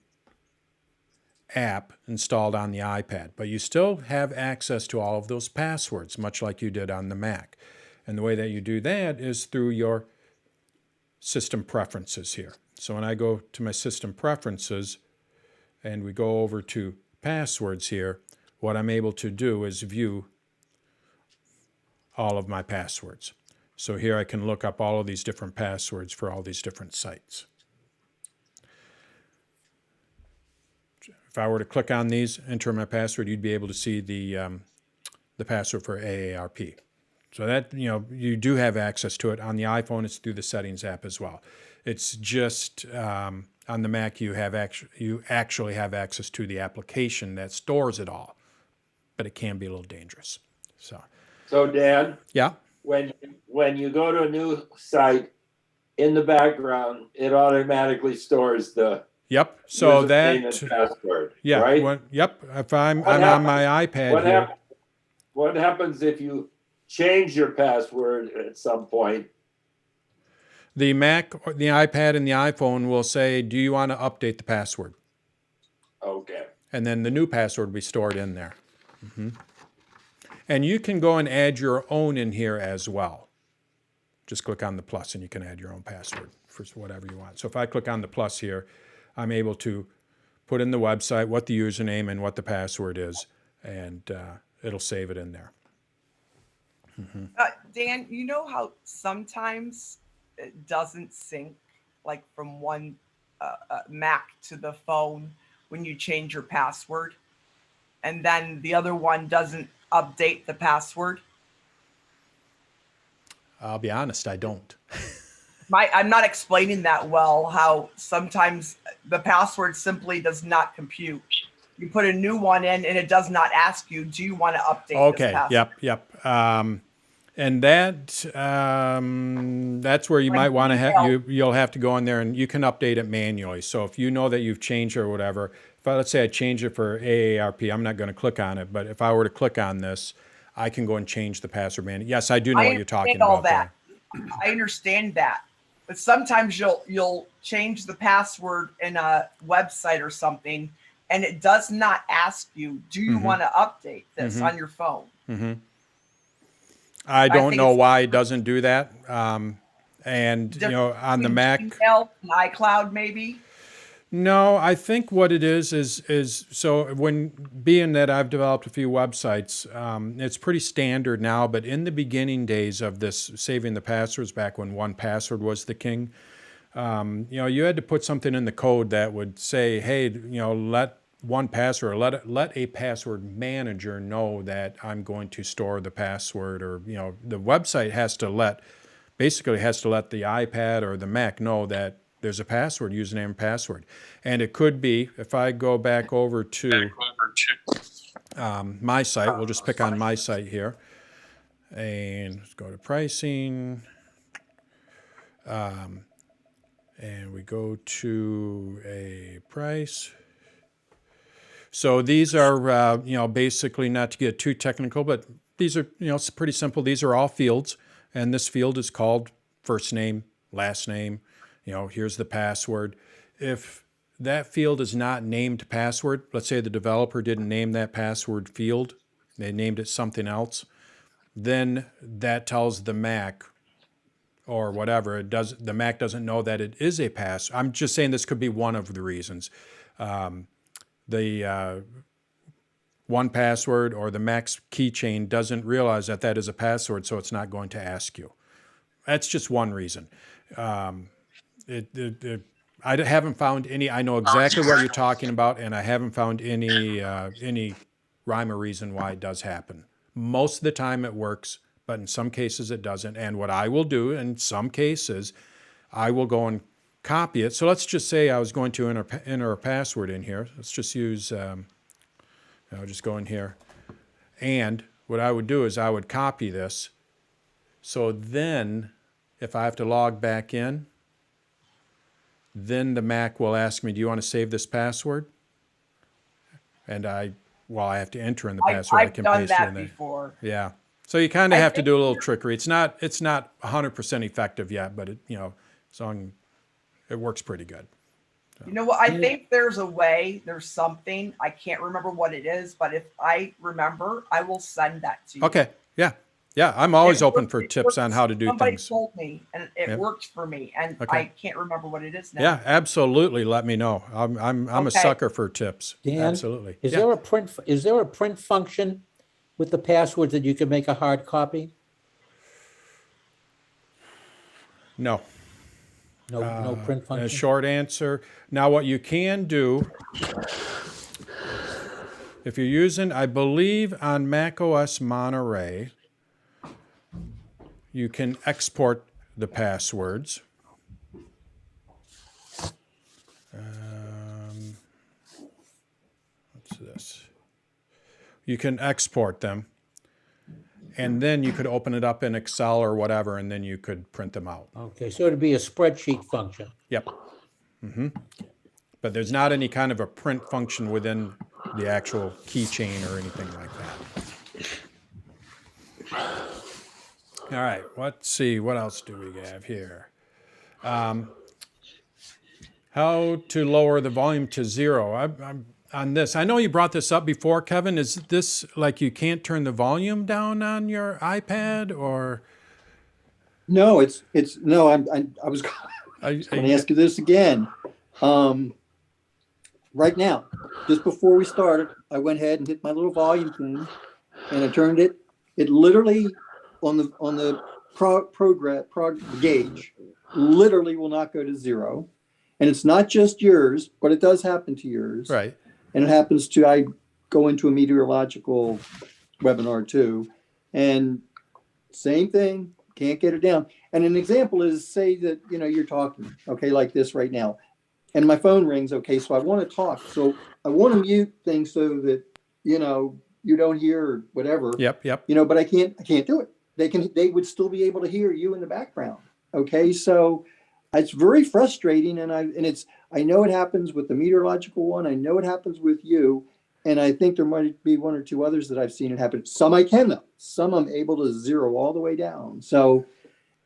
S1: app installed on the iPad, but you still have access to all of those passwords, much like you did on the Mac. And the way that you do that is through your system preferences here. So when I go to my system preferences and we go over to passwords here, what I'm able to do is view all of my passwords. So here I can look up all of these different passwords for all these different sites. If I were to click on these, enter my password, you'd be able to see the password for AARP. So that, you do have access to it. On the iPhone, it's through the Settings app as well. It's just on the Mac, you actually have access to the application that stores it all, but it can be a little dangerous.
S15: So Dan,
S1: yeah,
S15: when you go to a new site, in the background, it automatically stores the
S1: Yep. So
S15: username
S1: that,
S15: and password.
S1: yeah.
S15: Right.
S1: Yep. If I'm
S15: What
S1: on
S15: happens-
S1: my iPad
S15: What
S1: here.
S15: What happens if you change your password at some point?
S1: The Mac, the iPad, and the iPhone will say, do you want to update the password?
S15: Okay.
S1: And then the new password will be stored in there. And you can go and add your own in here as well. Just click on the plus and you can add your own password for whatever you want. So if I click on the plus here, I'm able to put in the website, what the username and what the password is, and it'll save it in there.
S11: Dan, you know how sometimes it doesn't sync, like from one Mac to the phone when you change your password, and then the other one doesn't update the password?
S1: I'll be honest, I don't.
S11: I'm not explaining that well, how sometimes the password simply does not compute. You put a new one in and it does not ask you, do you want to update this
S1: Okay,
S11: password?
S1: yep. And that's where you might want to you'll have to go in there and you can update it manually. So if you know that you've changed or whatever, let's say I change it for AARP, I'm not going to click on it, but if I were to click on this, I can go and change the password manually. Yes, I do know what you're talking about.
S11: All that. I understand that. But sometimes you'll change the password in a website or something, and it does not ask you, do you want to update this on your phone?
S1: I don't know why it doesn't do that. And you know, on the Mac,
S11: Gmail, iCloud, maybe.
S1: No, I think what it is so when being that I've developed a few websites, it's pretty standard now. But in the beginning days of this saving the passwords, back when 1Password was the king, you know, you had to put something in the code that would say, hey, you know, let 1Password, let a password manager know that I'm going to store the password, or you know, the website basically has to let the iPad or the Mac know that there's a password, username and password. And it could be, if I go back over to my site, we'll just pick on my site here, and let's go to pricing, and we go to a price. So these are, you know, basically, not to get too technical, but these are, you know, it's pretty simple. These are all fields, and this field is called first name, last name. You know, here's the password. If that field is not named password, let's say the developer didn't name that password field, they named it something else, then that tells the Mac or whatever, the Mac doesn't know that it is a pass. I'm just saying this could be one of the reasons. The 1Password or the Mac's keychain doesn't realize that that is a password, so it's not going to ask you. That's just one reason. I haven't found any. I know exactly what you're talking about, and I haven't found any rhyme or reason why it does happen. Most of the time it works, but in some cases it doesn't. And what I will do in some cases, I will go and copy it. So let's just say I was going to enter a password in here. Let's just use, I'll just go in here. And what I would do is I would copy this. So then if I have to log back in, then the Mac will ask me, do you want to save this password? And I have to enter in the password.
S11: I've done that before.
S1: Yeah. So you kind of have to do a little trickery. It's not 100% effective yet, but it works pretty good. So.
S11: You know what? I think there's a way, there's something, I can't remember what it is, but if I remember, I will send that to you.
S1: Okay. Yeah. Yeah. I'm always open for tips on how to do
S11: somebody
S1: things.
S11: Somebody told me, and it worked for me, and I can't remember what it is now.
S1: Yeah, absolutely. Let me know. I'm a sucker for tips.
S10: Dan,
S1: absolutely.
S10: Is there a print function with the passwords that you can make a hard copy?
S1: No.
S10: No print function?
S1: A short answer. Now, what you can do, if you're using, I believe on macOS Monterey, you can export the passwords. What's this? You can export them, and then you could open it up in Excel or whatever, and then you could print them out.
S10: Okay, so it'd be a spreadsheet function.
S1: Yep. but there's not any kind of a print function within the actual keychain or anything like that. All right, let's see, what else do we have here? How to lower the volume to 0. I'm on this. I know you brought this up before, Kevin. Is this like you can't turn the volume down on your iPad, or?
S7: No, no. I was going to ask you this again. Right now, just before we started, I went ahead and hit my little volume thing, and I turned it. It literally on the gauge literally will not go to 0. And it's not just yours, but it does happen to yours.
S1: Right.
S7: And it happens to, I go into a meteorological webinar too. And same thing, can't get it down. And an example is, say that, you're talking, okay, like this right now. And my phone rings, okay, so I want to talk. So I want to mute things so that, you don't hear or whatever.
S1: Yep.
S7: But I can't do it. They would still be able to hear you in the background. Okay, so it's very frustrating, and I know it happens with the meteorological one. I know it happens with you, and I think there might be one or two others that I've seen it happen. Some I can though. Some I'm able to 0 all the way down. So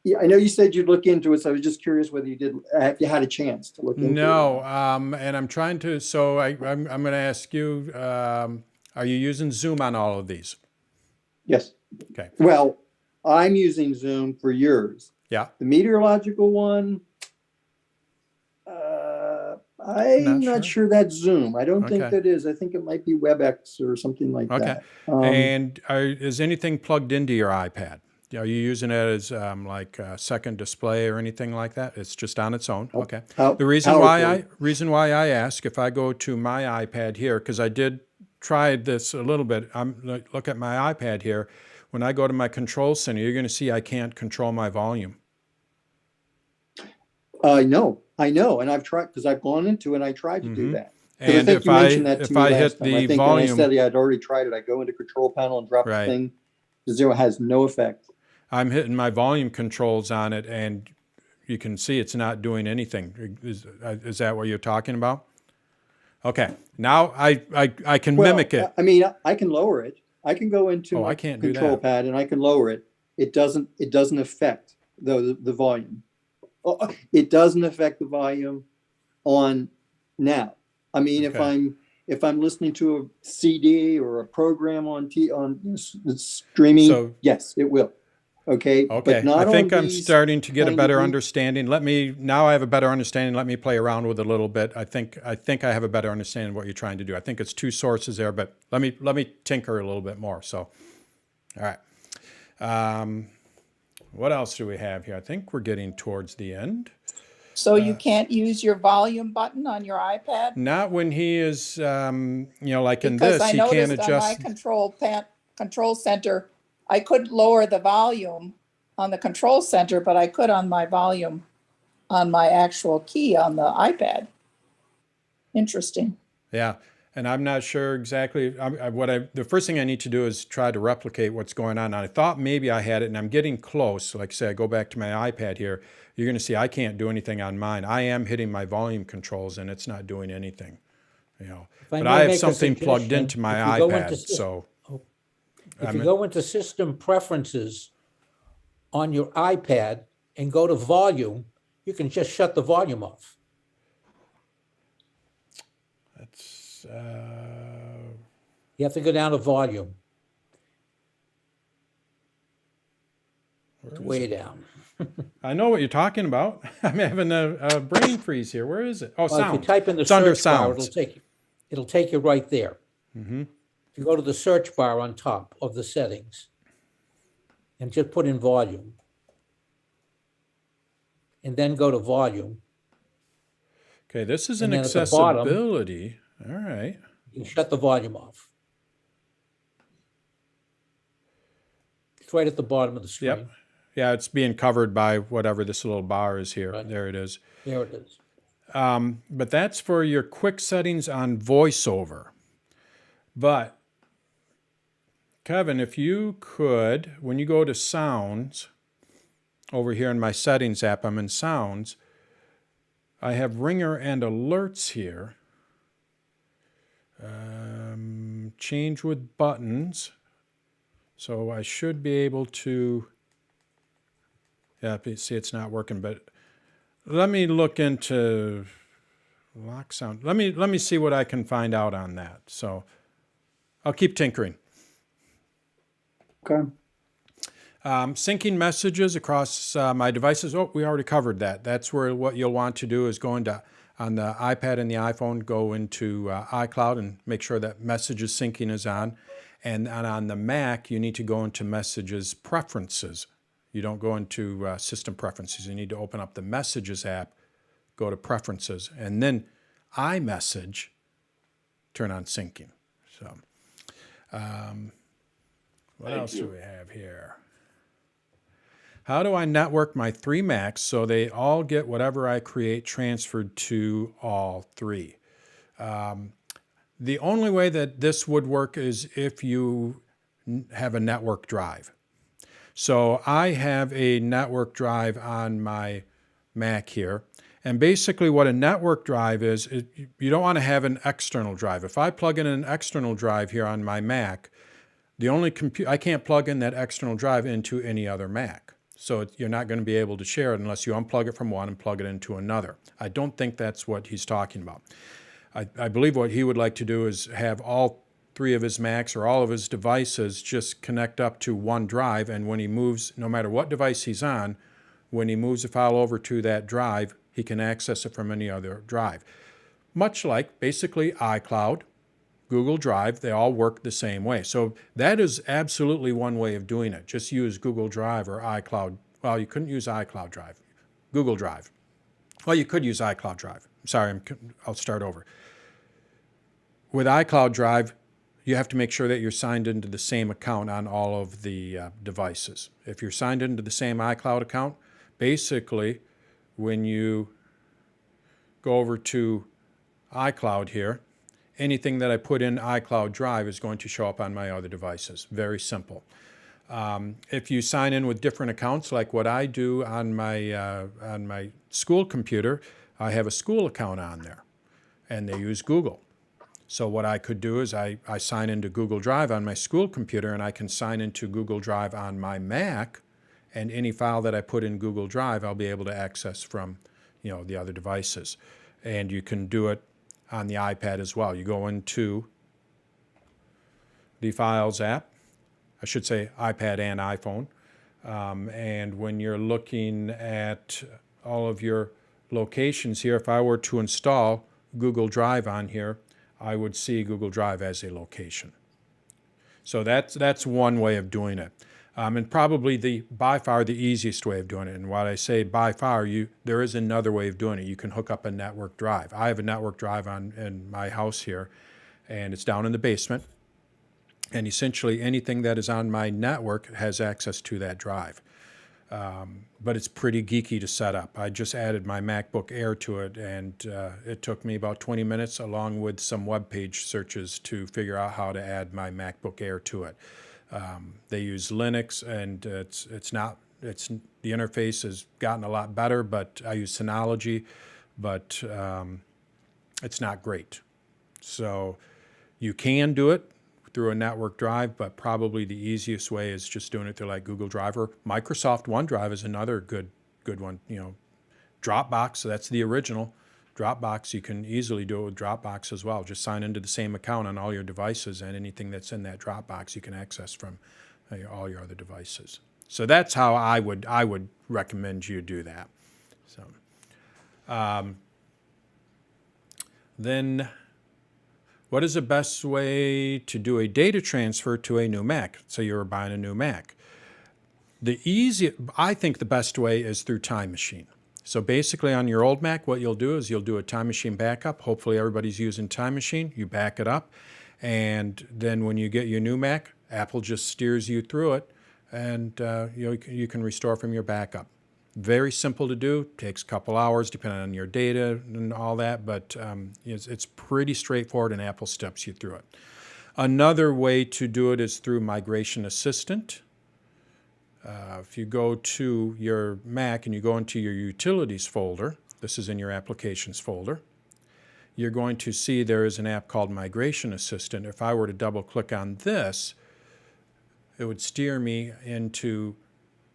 S7: yeah, I know you said you'd look into it, so I was just curious whether you did, if you had a chance to look into it.
S1: No, and I'm trying to. So I'm going to ask you: are you using Zoom on all of these?
S7: Yes.
S1: Okay.
S7: Well, I'm using Zoom for yours.
S1: Yeah.
S7: The meteorological one. I'm not sure that's Zoom. I don't think that is. I think it might be WebEx or something like that.
S1: And is anything plugged into your iPad? Are you using it as like a second display or anything like that? It's just on its own. Okay. The reason why I ask, if I go to my iPad here, because I did try this a little bit. Look at my iPad here. When I go to my control center, you're going to see I can't control my volume.
S7: I know, and I've tried, because I've gone into it and I tried to do that.
S1: And
S7: I think you mentioned that to me last time.
S1: I think
S7: when I said I'd already tried it, I go into control panel and drop the thing. The 0 has no effect.
S1: I'm hitting my volume controls on it, and you can see it's not doing anything. Is that what you're talking about? Okay. Now I can mimic it.
S7: I mean, I can lower it. I can go into
S1: I
S7: my
S1: can't do
S7: control
S1: that.
S7: pad and I can lower it. It doesn't affect the volume. It doesn't affect the volume on now. I mean, if I'm listening to a CD or a program on streaming, yes, it will. Okay. But not
S1: I think
S7: on
S1: I'm starting to get a better
S7: things.
S1: understanding. Now I have a better understanding. Let me play around with it a little bit. I think I have a better understanding of what you're trying to do. I think it's two sources there, but let me tinker a little bit more. So, all right. What else do we have here? I think we're getting towards the end.
S5: So you can't use your volume button on your iPad?
S1: Not when he is, like in
S5: Because
S1: this,
S5: I
S1: he can't
S5: noticed on my
S1: adjust.
S5: control center, I couldn't lower the volume on the control center, but I could on my volume on my actual key on the iPad. Interesting.
S1: Yeah. And I'm not sure exactly the first thing I need to do is try to replicate what's going on. I thought maybe I had it, and I'm getting close. So like I say, I go back to my iPad here. You're going to see I can't do anything on mine. I am hitting my volume controls, and it's not doing anything. But I have something plugged into my iPad.
S10: If you go into System Preferences on your iPad and go to Volume, you can just shut the volume off. You have to go down to Volume. It's way down.
S1: I know what you're talking about. I'm having a brain freeze here. Where is it? Oh,
S10: Well,
S1: sound.
S10: if you type in the
S1: It's under
S10: search bar,
S1: sounds.
S10: it'll take you right there.
S1: Mm-hmm.
S10: If you go to the search bar on top of the settings and just put in Volume, and then go to Volume.
S1: Okay, this is
S10: And
S1: an
S10: then at the bottom-
S1: accessibility. All right.
S10: You shut the volume off. It's right at the bottom of the screen.
S1: Yep. Yeah, it's being covered by whatever this little bar is here.
S10: Right.
S1: There it is.
S10: There it is.
S1: But that's for your quick settings on VoiceOver. But Kevin, if you could, when you go to Sounds, over here in my Settings app, I'm in Sounds. I have ringer and alerts here. Change with buttons. So I should be able to, yeah, see it's not working, but let me look into lock sound. Let me see what I can find out on that. So I'll keep tinkering.
S7: Okay.
S1: Syncing messages across my devices. Oh, we already covered that. That's where what you'll want to do is go into, on the iPad and the iPhone, go into iCloud and make sure that messages syncing is on. And on the Mac, you need to go into Messages Preferences. You don't go into System Preferences. You need to open up the Messages app, go to Preferences, and then iMessage, turn on syncing. So, what else do we have here? How do I network my 3 Macs so they all get whatever I create transferred to all 3? The only way that this would work is if you have a network drive. So I have a network drive on my Mac here. And basically what a network drive is, you don't want to have an external drive. If I plug in an external drive here on my Mac, I can't plug in that external drive into any other Mac. So you're not going to be able to share it unless you unplug it from one and plug it into another. I don't think that's what he's talking about. I believe what he would like to do is have all 3 of his Macs or all of his devices just connect up to one drive, and when he moves, no matter what device he's on, when he moves a file over to that drive, he can access it from any other drive. Much like basically iCloud, Google Drive, they all work the same way. So that is absolutely one way of doing it. Just use Google Drive or iCloud. Well, you couldn't use iCloud Drive. Google Drive. Well, you could use iCloud Drive. Sorry, I'll start over. With iCloud Drive, you have to make sure that you're signed into the same account on all of the devices. If you're signed into the same iCloud account, basically, when you go over to iCloud here, anything that I put in iCloud Drive is going to show up on my other devices. Very simple. If you sign in with different accounts, like what I do on my school computer, I have a school account on there, and they use Google. So what I could do is I sign into Google Drive on my school computer, and I can sign into Google Drive on my Mac, and any file that I put in Google Drive, I'll be able to access from, the other devices. And you can do it on the iPad as well. You go into the Files app, I should say iPad and iPhone, and when you're looking at all of your locations here, if I were to install Google Drive on here, I would see Google Drive as a location. So that's one way of doing it. And probably by far the easiest way of doing it. And what I say by far, there is another way of doing it. You can hook up a network drive. I have a network drive in my house here, and it's down in the basement. And essentially anything that is on my network has access to that drive. But it's pretty geeky to set up. I just added my MacBook Air to it, and it took me about 20 minutes along with some web page searches to figure out how to add my MacBook Air to it. They use Linux, and the interface has gotten a lot better, but I use Synology, but it's not great. So you can do it through a network drive, but probably the easiest way is just doing it through like Google Drive, or Microsoft OneDrive is another good one. Dropbox, so that's the original. Dropbox, you can easily do it with Dropbox as well. Just sign into the same account on all your devices, and anything that's in that Dropbox you can access from all your other devices. So that's how I would recommend you do that. So, then what is the best way to do a data transfer to a new Mac? So you're buying a new Mac. I think the best way is through Time Machine. So basically on your old Mac, what you'll do is you'll do a Time Machine backup. Hopefully everybody's using Time Machine. You back it up, and then when you get your new Mac, Apple just steers you through it, and you can restore from your backup. Very simple to do. Takes a couple hours depending on your data and all that, but it's pretty straightforward, and Apple steps you through it. Another way to do it is through Migration Assistant. If you go to your Mac and you go into your Utilities folder, This is in your applications folder. You're going to see there is an app called Migration Assistant. If I were to double click on this, it would steer me into,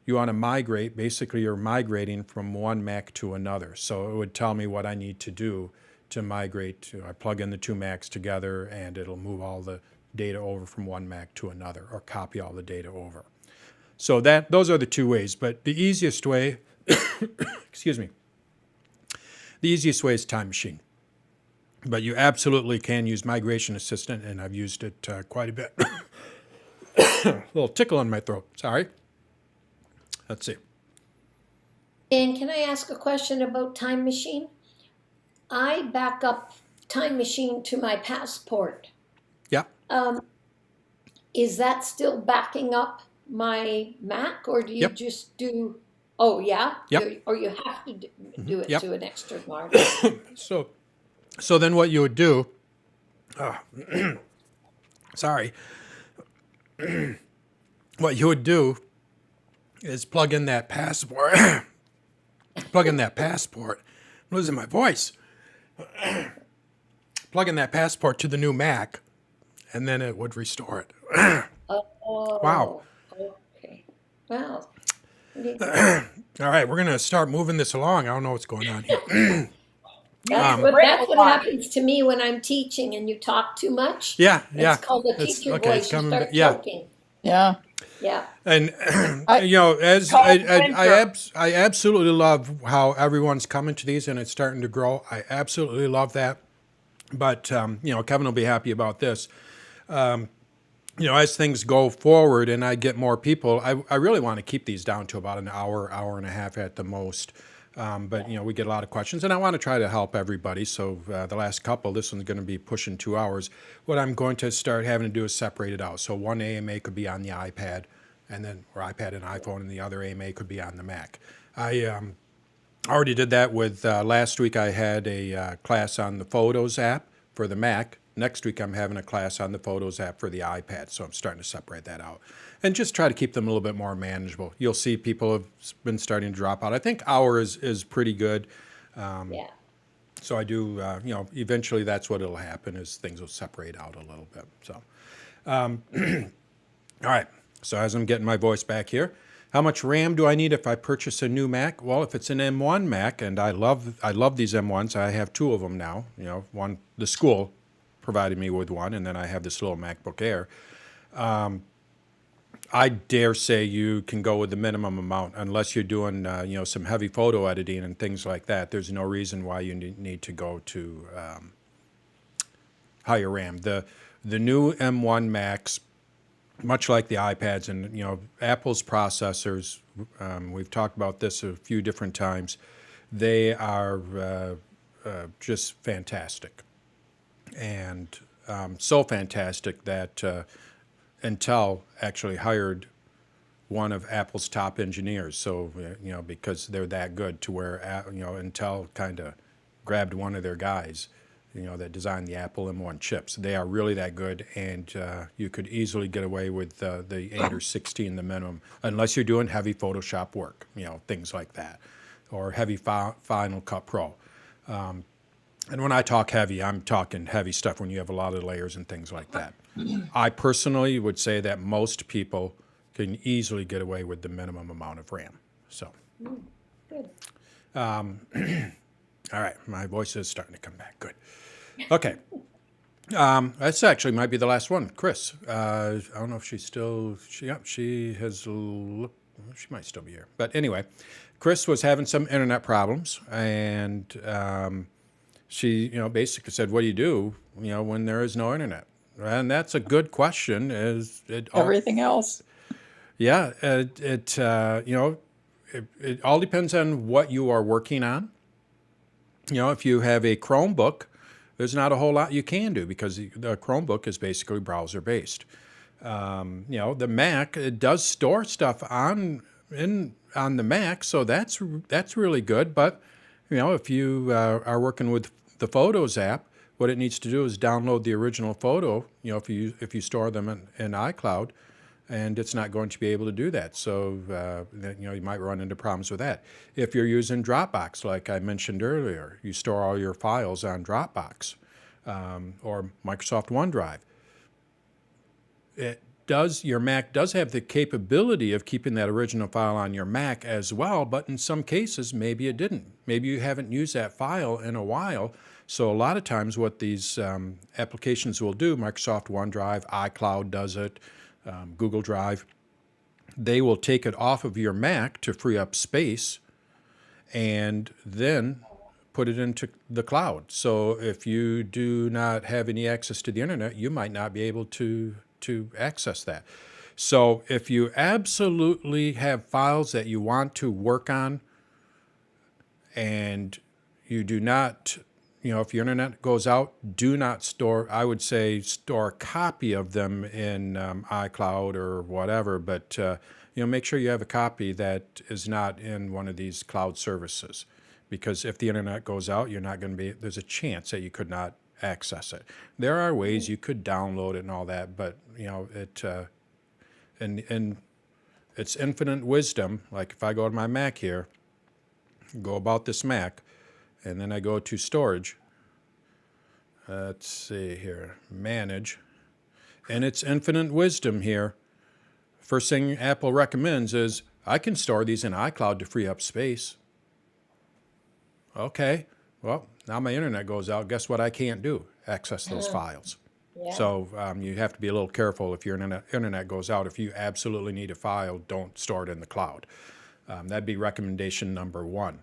S1: you want to migrate, basically you're migrating from one Mac to another. So it would tell me what I need to do to migrate to, I plug in the two Macs together and it'll move all the data over from one Mac to another, or copy all the data over. So those are the two ways, but the easiest way, excuse me, the easiest way is Time Machine. But you absolutely can use Migration Assistant, and I've used it quite a bit. A little tickle in my throat, sorry. Let's see.
S14: And can I ask a question about Time Machine? I back up Time Machine to my passport.
S1: Yeah.
S14: Is that still backing up my Mac, or do you
S1: Yep.
S14: just do, oh yeah?
S1: Yep.
S14: Or you have to do it
S1: Yep.
S14: to an extra large?
S1: So then what you would do, sorry, what you would do is plug in that passport, I'm losing my voice, plug in that passport to the new Mac, and then it would restore it.
S14: Oh.
S1: Wow.
S14: Okay. Wow.
S1: All right, we're going to start moving this along. I don't know what's going on here.
S14: That's what happens to me when I'm teaching and you talk too much.
S1: Yeah.
S14: It's called the teacher
S1: okay,
S14: voice. You
S1: coming
S14: start
S1: back, yeah.
S14: choking.
S5: Yeah.
S14: Yeah.
S1: And as I absolutely love how everyone's coming to these and it's starting to grow. I absolutely love that. But Kevin will be happy about this. As things go forward and I get more people, I really want to keep these down to about an hour, hour and a half at the most. But we get a lot of questions, and I want to try to help everybody. So the last couple, this one's going to be pushing 2 hours. What I'm going to start having to do is separate it out. So one AMA could be on the iPad, or iPad and iPhone, and the other AMA could be on the Mac. I already did that with last week. I had a class on the Photos app for the Mac. Next week, I'm having a class on the Photos app for the iPad, so I'm starting to separate that out. And just try to keep them a little bit more manageable. You'll see people have been starting to drop out. I think hour is pretty good.
S14: Yeah.
S1: So I do, eventually that's what it'll happen, is things will separate out a little bit. So, all right. So as I'm getting my voice back here, how much RAM do I need if I purchase a new Mac? Well, if it's an M1 Mac, and I love these M1s, I have two of them now. One, the school provided me with one, and then I have this little MacBook Air. I dare say you can go with the minimum amount, unless you're doing, some heavy photo editing and things like that. There's no reason why you need to go to higher RAM. The new M1 Macs, much like the iPads and Apple's processors, we've talked about this a few different times. They are just fantastic, and so fantastic that Intel actually hired one of Apple's top engineers. So, because they're that good, to where, Intel kind of grabbed one of their guys, that designed the Apple M1 chips. They are really that good, and you could easily get away with the 8 or 16, the minimum, unless you're doing heavy Photoshop work, things like that, or heavy Final Cut Pro. And when I talk heavy, I'm talking heavy stuff when you have a lot of layers and things like that. I personally would say that most people can easily get away with the minimum amount of RAM. So,
S14: Good.
S1: all right, my voice is starting to come back. Good. Okay. That's actually might be the last one. Chris, I don't know if she's still, she might still be here. But anyway, Chris was having some internet problems, and she, basically said, what do you do, when there is no internet? And that's a good question.
S5: Everything else.
S1: Yeah, it all depends on what you are working on. If you have a Chromebook, there's not a whole lot you can do, because the Chromebook is basically browser based. The Mac, it does store stuff on the Mac, so that's really good. But if you are working with the Photos app, what it needs to do is download the original photo. If you store them in iCloud, and it's not going to be able to do that. So, you might run into problems with that. If you're using Dropbox, like I mentioned earlier, you store all your files on Dropbox or Microsoft OneDrive. Your Mac does have the capability of keeping that original file on your Mac as well, but in some cases, maybe it didn't. Maybe you haven't used that file in a while. So a lot of times what these applications will do, Microsoft OneDrive, iCloud does it, Google Drive, they will take it off of your Mac to free up space and then put it into the cloud. So if you do not have any access to the internet, you might not be able to access that. So if you absolutely have files that you want to work on and you do not, if your internet goes out, do not store, I would say store a copy of them in iCloud or whatever, but make sure you have a copy that is not in one of these cloud services, because if the internet goes out, you're not going to be, there's a chance that you could not access it. There are ways you could download it and all that, but in its infinite wisdom, like if I go to my Mac here, go about this Mac, and then I go to storage, let's see here, manage, and its infinite wisdom here, first thing Apple recommends is I can store these in iCloud to free up space. Okay, well, now my internet goes out. Guess what I can't do? Access those files.
S14: Yeah.
S1: So you have to be a little careful if your internet goes out. If you absolutely need a file, don't store it in the cloud. That'd be recommendation number one.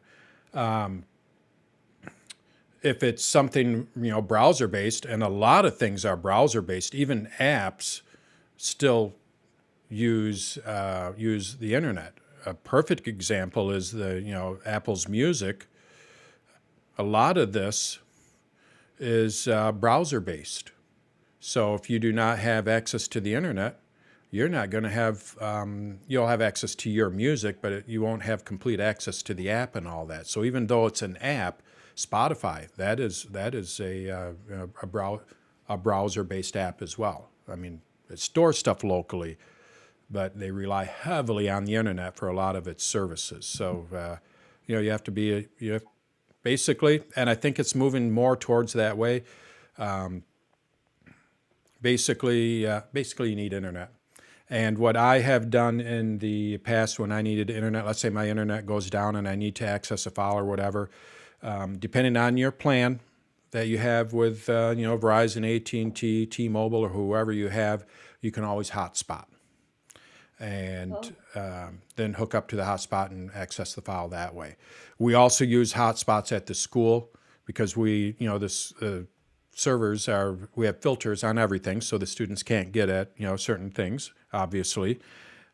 S1: If it's something, browser-based, and a lot of things are browser-based, even apps still use the internet. A perfect example is Apple's Music. A lot of this is browser-based. So if you do not have access to the internet, you're not going to have, you'll have access to your music, but you won't have complete access to the app and all that. So even though it's an app, Spotify, that is a browser-based app as well. I mean, it stores stuff locally, but they rely heavily on the internet for a lot of its services. So, you have to be, basically, and I think it's moving more towards that way. Basically, you need internet. And what I have done in the past when I needed internet, let's say my internet goes down and I need to access a file or whatever, depending on your plan that you have with, Verizon, AT&T, T-Mobile, or whoever you have, you can always hotspot. And then hook up to the hotspot and access the file that way. We also use hotspots at the school because we have filters on everything, so the students can't get at, certain things, obviously.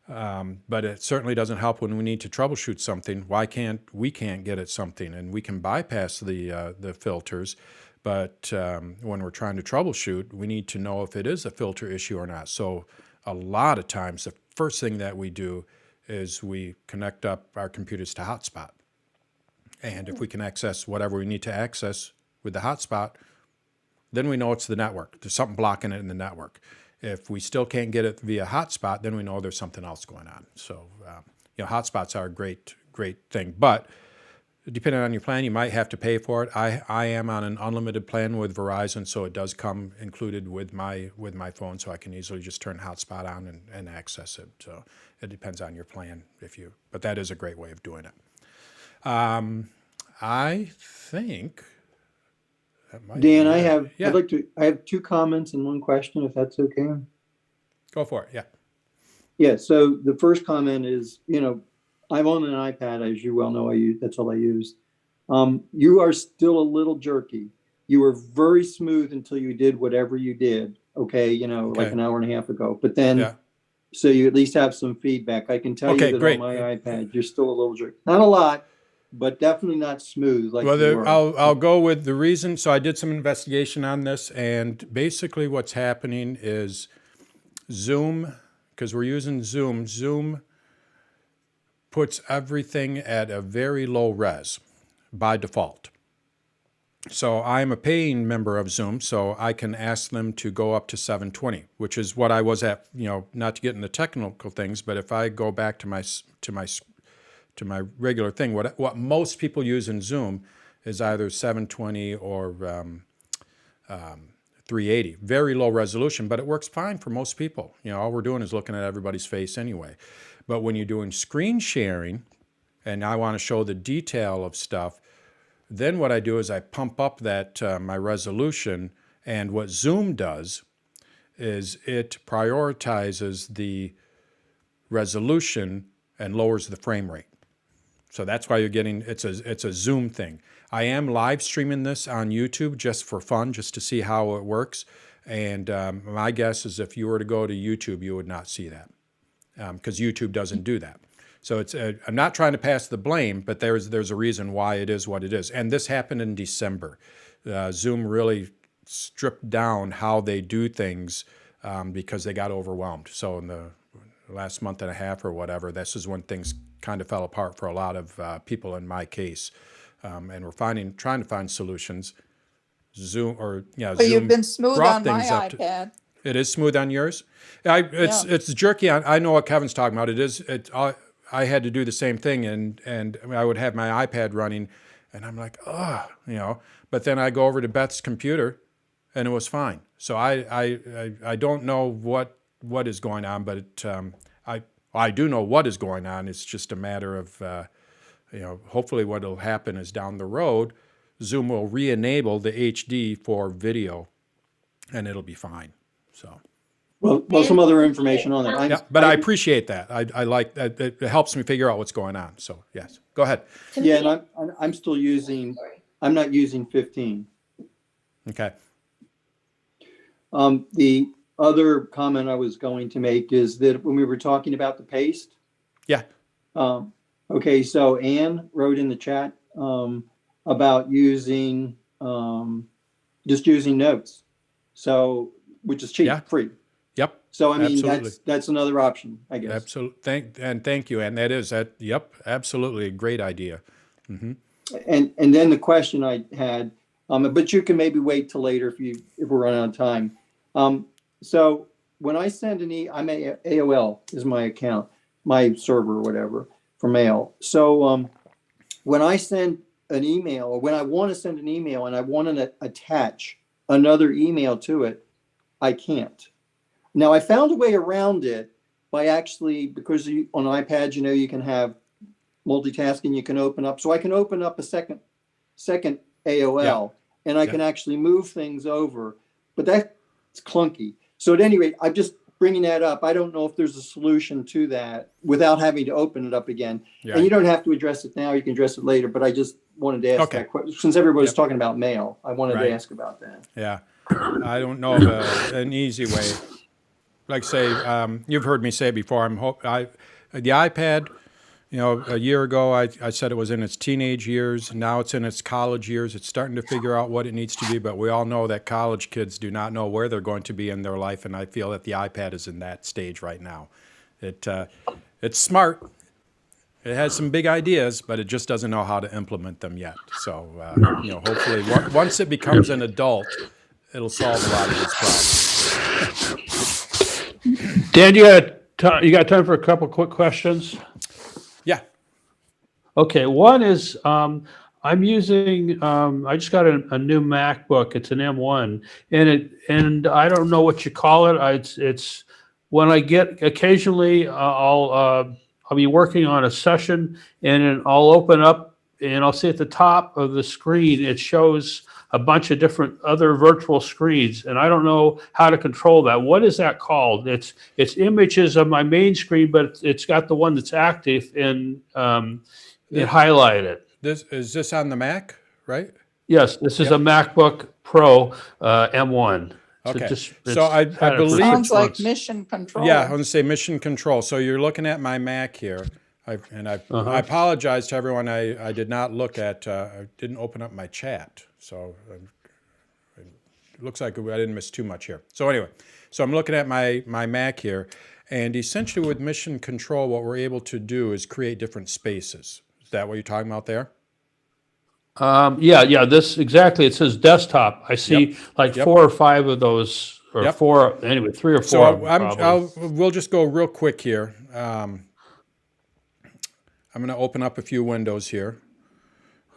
S1: But it certainly doesn't help when we need to troubleshoot something. We can't get at something, and we can bypass the filters. But when we're trying to troubleshoot, we need to know if it is a filter issue or not. So a lot of times, the first thing that we do is we connect up our computers to hotspot. And if we can access whatever we need to access with the hotspot, then we know it's the network. There's something blocking it in the network. If we still can't get it via hotspot, then we know there's something else going on. So, hotspots are a great thing. But depending on your plan, you might have to pay for it. I am on an unlimited plan with Verizon, so it does come included with my phone, so I can easily just turn hotspot on and access it. So it depends on your plan but that is a great way of doing it. I think that might
S7: Dan,
S1: be it.
S7: I have two comments and one question, if that's okay.
S1: Go for it. Yeah.
S7: Yeah. So the first comment is, I'm on an iPad, as you well know. That's all I use. You are still a little jerky. You were very smooth until you did whatever you did. Okay, like an hour and a half ago. But then, so you at least have some feedback. I can tell you that on my iPad, you're still a little jerky. Not a lot, but definitely not smooth like you were.
S1: I'll go with the reason. So I did some investigation on this, and basically what's happening is Zoom, because we're using Zoom puts everything at a very low res by default. So I'm a paying member of Zoom, so I can ask them to go up to 720, which is what I was at, not to get into technical things, but if I go back to my regular thing, what most people use in Zoom is either 720 or 380. Very low resolution, but it works fine for most people. All we're doing is looking at everybody's face anyway. But when you're doing screen sharing, and I want to show the detail of stuff, then what I do is I pump up that my resolution, and what Zoom does is it prioritizes the resolution and lowers the frame rate. So that's why you're getting, it's a Zoom thing. I am live streaming this on YouTube just for fun, just to see how it works. And my guess is if you were to go to YouTube, you would not see that, because YouTube doesn't do that. So I'm not trying to pass the blame, but there's a reason why it is what it is. And this happened in December. Zoom really stripped down how they do things because they got overwhelmed. So in the last month and a half or whatever, this is when things kind of fell apart for a lot of people in my case. And we're trying to find solutions. Zoom
S5: But
S1: Zoom
S5: you've been smooth
S1: brought
S5: on my
S1: things up
S5: iPad.
S1: It is smooth on yours? It's jerky. I know what Kevin's talking about. I had to do the same thing, and I would have my iPad running, and I'm like, But then I go over to Beth's computer, and it was fine. So I don't know what is going on, but I do know what is going on. It's just a matter of hopefully what will happen is down the road, Zoom will re-enable the HD for video, and it'll be fine. So.
S7: Well, some other information on that.
S1: But I appreciate that. I like that. It helps me figure out what's going on. So yes, go ahead.
S7: Yeah, and I'm still using. I'm not using 15.
S1: Okay.
S7: The other comment I was going to make is that when we were talking about the paste.
S1: Yeah.
S7: Okay, so Anne wrote in the chat about using just using notes, so which is cheap, free.
S1: Yep.
S7: So I mean that's another option, I guess.
S1: Absolutely. Thank you. And yep, absolutely a great idea. Mm-hmm.
S7: And then the question I had, but you can maybe wait till later if we're running out of time. So when I send I'm AOL is my account, my server or whatever for mail. So when I send an email, or when I want to send an email and I want to attach another email to it, I can't. Now I found a way around it by actually, because on iPads, you can have multitasking, you can open up. So I can open up a second AOL and I can actually move things over, but that's clunky. So at any rate, I'm just bringing that up. I don't know if there's a solution to that without having to open it up again. Yeah. And you don't have to address it now. You can address it later, but I just wanted to ask that question. Since everybody's talking about mail, I wanted to ask about that.
S1: Yeah. I don't know of an easy way. Like say, you've heard me say before, the iPad, a year ago, I said it was in its teenage years. Now it's in its college years. It's starting to figure out what it needs to be, but we all know that college kids do not know where they're going to be in their life, and I feel that the iPad is in that stage right now. It's smart. It has some big ideas, but it just doesn't know how to implement them yet. So, hopefully, once it becomes an adult, it'll solve a lot of its problems.
S3: Dan, you got time for a couple quick questions?
S1: Yeah.
S3: Okay. One is I'm using. I just got a new MacBook. It's an M1, and I don't know what you call it. It's when I get occasionally I'll be working on a session, and then I'll open up and I'll see at the top of the screen it shows a bunch of different other virtual screens, and I don't know how to control that. What is that called? It's images of my main screen, but it's got the one that's active and it highlighted.
S1: Is this on the Mac, right?
S3: Yes, this is a MacBook Pro M1.
S1: Okay, so I believe
S5: sounds like mission control.
S1: Yeah, I want to say mission control. So you're looking at my Mac here. I apologize to everyone. I did not look at. I didn't open up my chat. So it looks like I didn't miss too much here. So anyway, so I'm looking at my Mac here, and essentially with mission control, what we're able to do is create different spaces. Is that what you're talking about there?
S3: Yeah, this, exactly. It says desktop. I see like
S1: Yep.
S3: 4 or 5 of those, or
S1: Yep.
S3: 4, anyway, 3 or 4
S1: So
S3: of them probably.
S1: we'll just go real quick here. I'm going to open up a few windows here.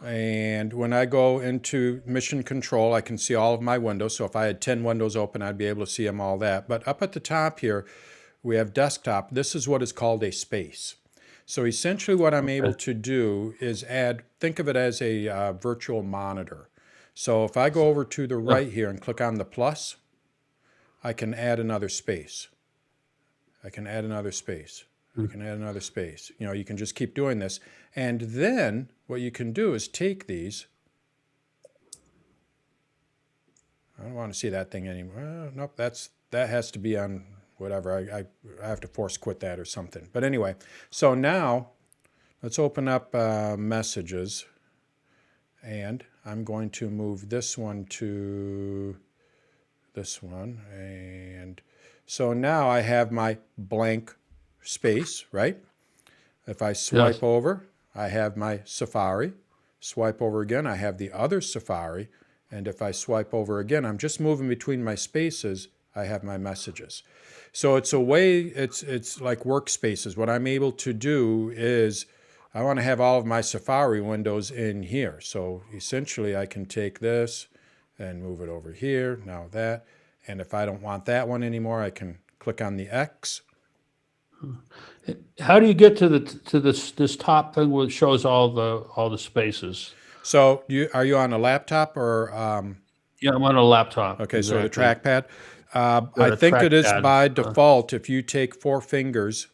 S1: And when I go into mission control, I can see all of my windows. So if I had 10 windows open, I'd be able to see them all that. But up at the top here, we have desktop. This is what is called a space. So essentially what I'm able to do is add, think of it as a virtual monitor. So if I go over to the right here and click on the plus, I can add another space. I can add another space. You can add another space. You know, you can just keep doing this. And then what you can do is take these. I don't want to see that thing anymore. Nope, that has to be on whatever. I have to force quit that or something. But anyway, so now let's open up messages. And I'm going to move this one to this one. And so now I have my blank space, right? If I swipe over, I have my Safari. Swipe over again, I have the other Safari. And if I swipe over again, I'm just moving between my spaces, I have my messages. So it's a way, it's like workspaces. What I'm able to do is, I want to have all of my Safari windows in here. So essentially I can take this and move it over here, now that. And if I don't want that one anymore, I can click on the X.
S3: How do you get to this top thing where it shows all the spaces?
S1: So are you on a laptop or?
S3: Yeah, I'm on a laptop.
S1: Okay,
S3: exactly.
S1: so the trackpad. I think it is
S3: trackpad.
S1: by default if you take 4 fingers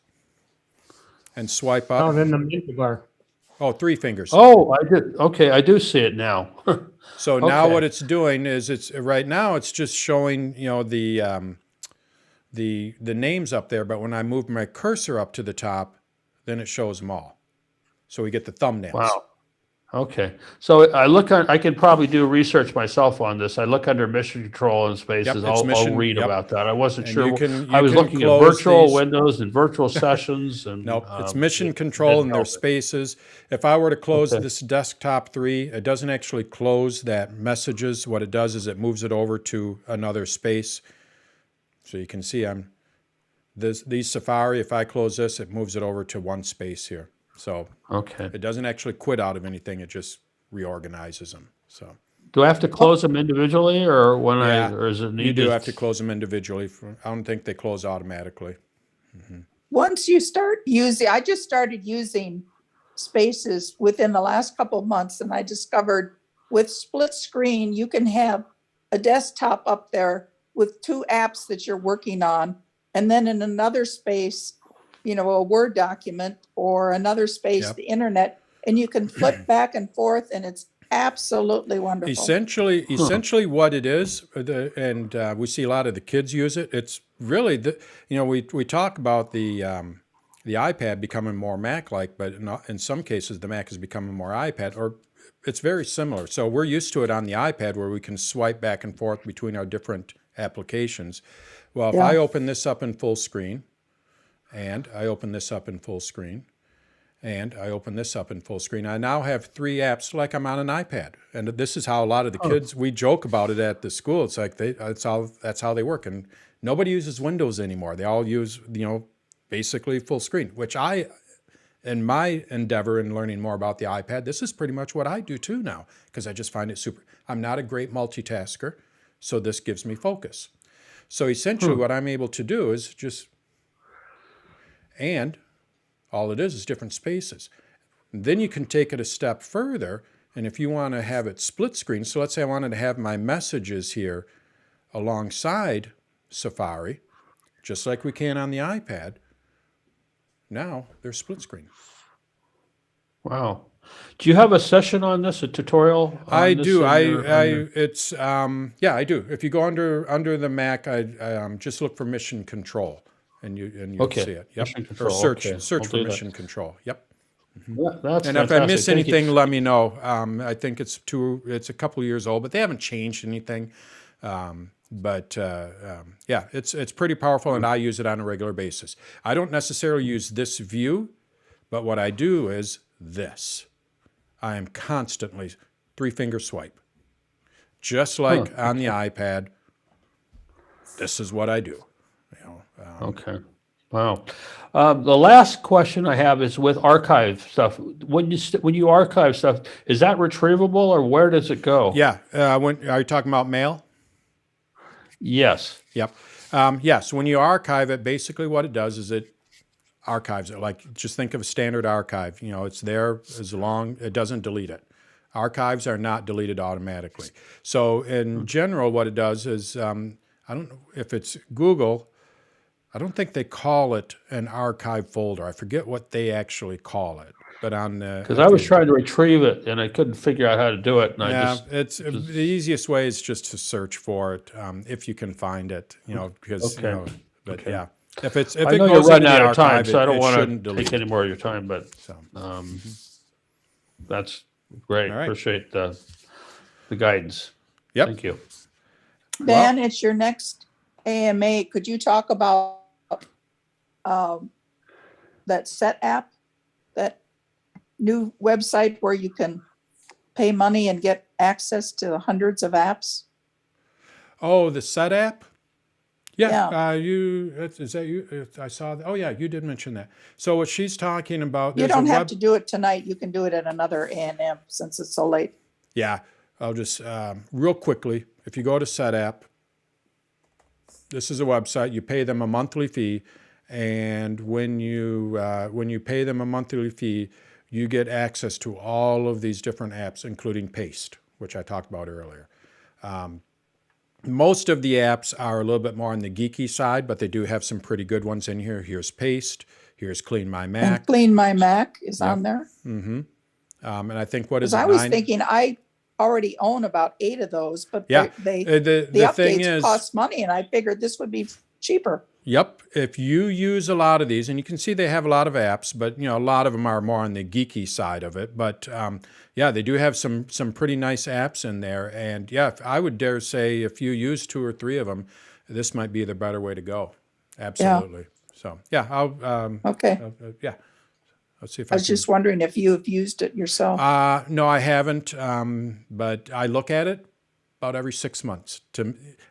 S1: and swipe up.
S13: Down in the menu bar.
S1: Oh, 3 fingers.
S3: Oh, I did. Okay, I do see it now.
S1: So now
S3: Okay.
S1: what it's doing is right now it's just showing, you know, the names up there, but when I move my cursor up to the top, then it shows them all. So we get the thumbnails.
S3: Wow. Okay. So I can probably do research myself on this. I look under mission control and spaces.
S1: Yep,
S3: I'll read about that. I wasn't
S1: And
S3: sure.
S1: you can
S3: I was looking at
S1: close
S3: virtual
S1: these.
S3: windows and virtual sessions and
S1: Nope, it's mission control and their spaces. If I were to close this desktop 3, it doesn't actually close that messages. What it does is it moves it over to another space. So you can see these Safari, if I close this, it moves it over to one space here. So it doesn't actually quit out of anything, it just reorganizes them. So
S3: do I have to close them individually or or is it needed?
S1: You do have to close them individually. I don't think they close automatically.
S5: Once you start using, I just started using spaces within the last couple of months, and I discovered with split screen, you can have a desktop up there with 2 apps that you're working on, and then in another space, you know, a Word document, or another space, the internet, and you can flip back and forth, and it's absolutely wonderful.
S1: Essentially what it is, and we see a lot of the kids use it, it's really, you know, we talk about the iPad becoming more Mac-like, but in some cases the Mac is becoming more iPad, or it's very similar. So we're used to it on the iPad where we can swipe back and forth between our different applications. Well, if I open this up in full screen, and I open this up in full screen, and I open this up in full screen, I now have 3 apps like I'm on an iPad. And this is how a lot of the kids, we joke about it at the school. It's like that's how they work. And nobody uses Windows anymore. They all use, you know, basically full screen, which in my endeavor in learning more about the iPad, this is pretty much what I do too now, because I just find it super. I'm not a great multitasker, so this gives me focus. So essentially what I'm able to do is just, and all it is different spaces. And then you can take it a step further, and if you want to have it split screen, so let's say I wanted to have my messages here alongside Safari, just like we can on the iPad, now they're split screen.
S3: Wow. Do you have a session on this, a tutorial?
S1: I do. It's I do. If you go under the Mac, I just look for mission control, and you'll see it. Yep.
S3: Mission control.
S1: Or search for mission control. Yep.
S3: That's
S1: and if I miss
S3: fantastic. Thank you.
S1: anything, let me know. I think it's a couple years old, but they haven't changed anything. It's pretty powerful, and I use it on a regular basis. I don't necessarily use this view, but what I do is this. I am constantly 3-finger swipe. Just like on the iPad, this is what I do. You know,
S3: Okay. Wow. The last question I have is with archive stuff. When you archive stuff, is that retrievable or where does it go?
S1: Yeah. When are you talking about mail?
S3: Yes.
S1: Yep. So when you archive it, basically what it does is it archives it. Like, just think of a standard archive. You know, it's there as long, it doesn't delete it. Archives are not deleted automatically. So in general, what it does is, I don't know if it's Google, I don't think they call it an archive folder. I forget what they actually call it. But on the,
S3: Because I was trying to retrieve it and I couldn't figure out how to do it. And
S1: the easiest way is just to search for it if you can find it. You know, because you know, but yeah, if it
S3: I know
S1: goes
S3: you're running
S1: into the
S3: out of time,
S1: archive,
S3: so I don't
S1: it
S3: want
S1: shouldn't
S3: to
S1: delete
S3: take any more of your time. But that's great.
S1: All right.
S3: Appreciate the guidance.
S1: Yep.
S3: Thank you.
S5: Dan, it's your next AMA. Could you talk about that Set app, that new website where you can pay money and get access to hundreds of apps?
S1: Oh, the Set app? Yeah.
S5: Yeah.
S1: Is that you? I saw that. Oh, yeah, you did mention that. So what she's talking about.
S5: You
S1: there's a
S5: don't have
S1: web-
S5: to do it tonight. You can do it at another A&M since it's so late.
S1: Yeah, I'll just, real quickly, if you go to Set app, this is a website, you pay them a monthly fee, and when you pay them a monthly fee, you get access to all of these different apps, including Paste, which I talked about earlier. Most of the apps are a little bit more on the geeky side, but they do have some pretty good ones in here. Here's Paste, here's Clean My Mac.
S5: And Clean My Mac is on there.
S1: Mm-hmm. And I think, what is
S5: Because
S1: it?
S5: I was thinking I already own about 8 of those, but
S1: Yeah.
S5: the
S1: The thing
S5: updates
S1: is,
S5: cost money, and I figured this would be cheaper.
S1: Yep. If you use a lot of these, and you can see they have a lot of apps, but you know, a lot of them are more on the geeky side of it. But yeah, they do have some pretty nice apps in there. And yeah, I would dare say if you use 2 or 3 of them, this might be the better way to go. Absolutely. So yeah, I'll
S5: Okay.
S1: yeah. Let's see if
S5: I was just wondering if you have used it yourself.
S1: No, I haven't. But I look at it about every 6 months.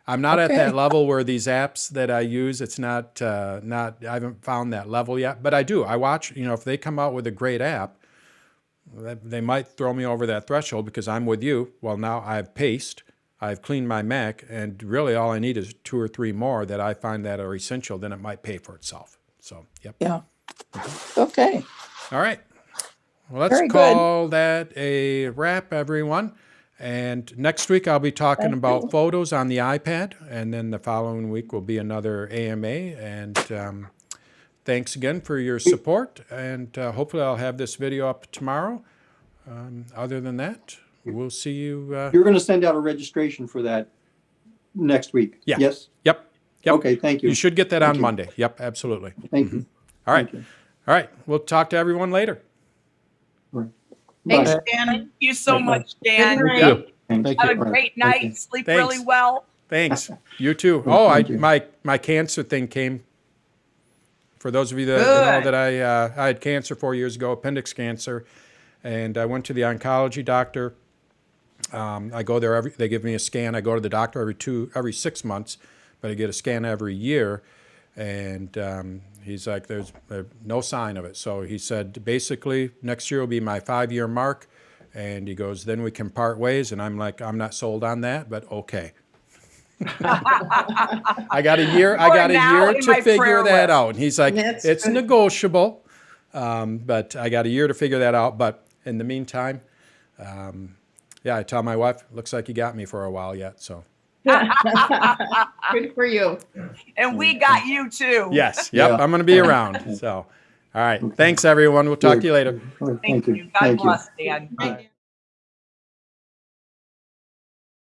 S1: I'm not at
S5: Okay.
S1: that level where these apps that I use, it's not, I haven't found that level yet, but I do. I watch, you know, if they come out with a great app, they might throw me over that threshold because I'm with you. Well, now I've Paste, I've Cleaned My Mac, and really all I need is 2 or 3 more that I find that are essential, then it might pay for itself. So, yep.
S5: Yeah. Okay.
S1: All right. Well, let's
S5: Very good.
S1: call that a wrap, everyone. And next week I'll be talking
S5: Thank
S1: about
S5: you.
S1: photos on the iPad, and then the following week will be another AMA. And thanks again for your support, and hopefully I'll have this video up tomorrow. Other than that, we'll see you.
S7: You're going to send out a registration for that next week?
S1: Yeah.
S7: Yes?
S1: Yep.
S7: Okay, thank you.
S1: You should get that on
S7: you.
S1: Monday. Yep, absolutely.
S7: Thank you.
S1: All right.
S7: Thank you.
S1: All right. We'll talk to everyone later.
S11: Thanks,
S7: Bye.
S11: Dan. Thank you so
S7: Bye.
S11: much, Dan.
S12: Good night.
S3: Yep.
S7: Thank
S11: Have a
S7: you.
S11: great
S7: Thank
S11: night.
S7: you.
S11: Sleep
S1: Thanks.
S11: really well.
S1: Thanks. You too. Oh,
S7: Thank you.
S1: my cancer thing came. For those of you that know
S11: Good.
S1: that I had cancer 4 years ago, appendix cancer, and I went to the oncology doctor. I go there they give me a scan. I go to the doctor every 6 months, but I get a scan every year. And he's like, there's no sign of it. So he said, basically, next year will be my 5-year mark. And he goes, then we can part ways. And I'm like, I'm not sold on that, but okay. I got a year. I got a
S11: now
S1: year
S11: in
S1: to
S11: my
S1: figure
S11: prayer
S1: that
S11: list.
S1: out. And he's like,
S12: That's
S1: it's
S12: good.
S1: negotiable, but I got a year to figure that out. But in the meantime, yeah, I tell my wife, looks like you got me for a while yet. So
S12: Good for you.
S11: And we got you too.
S1: yes, yep,
S7: Yeah.
S1: I'm going to be around. So, all right, thanks everyone. We'll talk to you later.
S7: All right,
S11: Thank you. God
S7: Thank you.
S11: bless, Dan.
S7: Bye.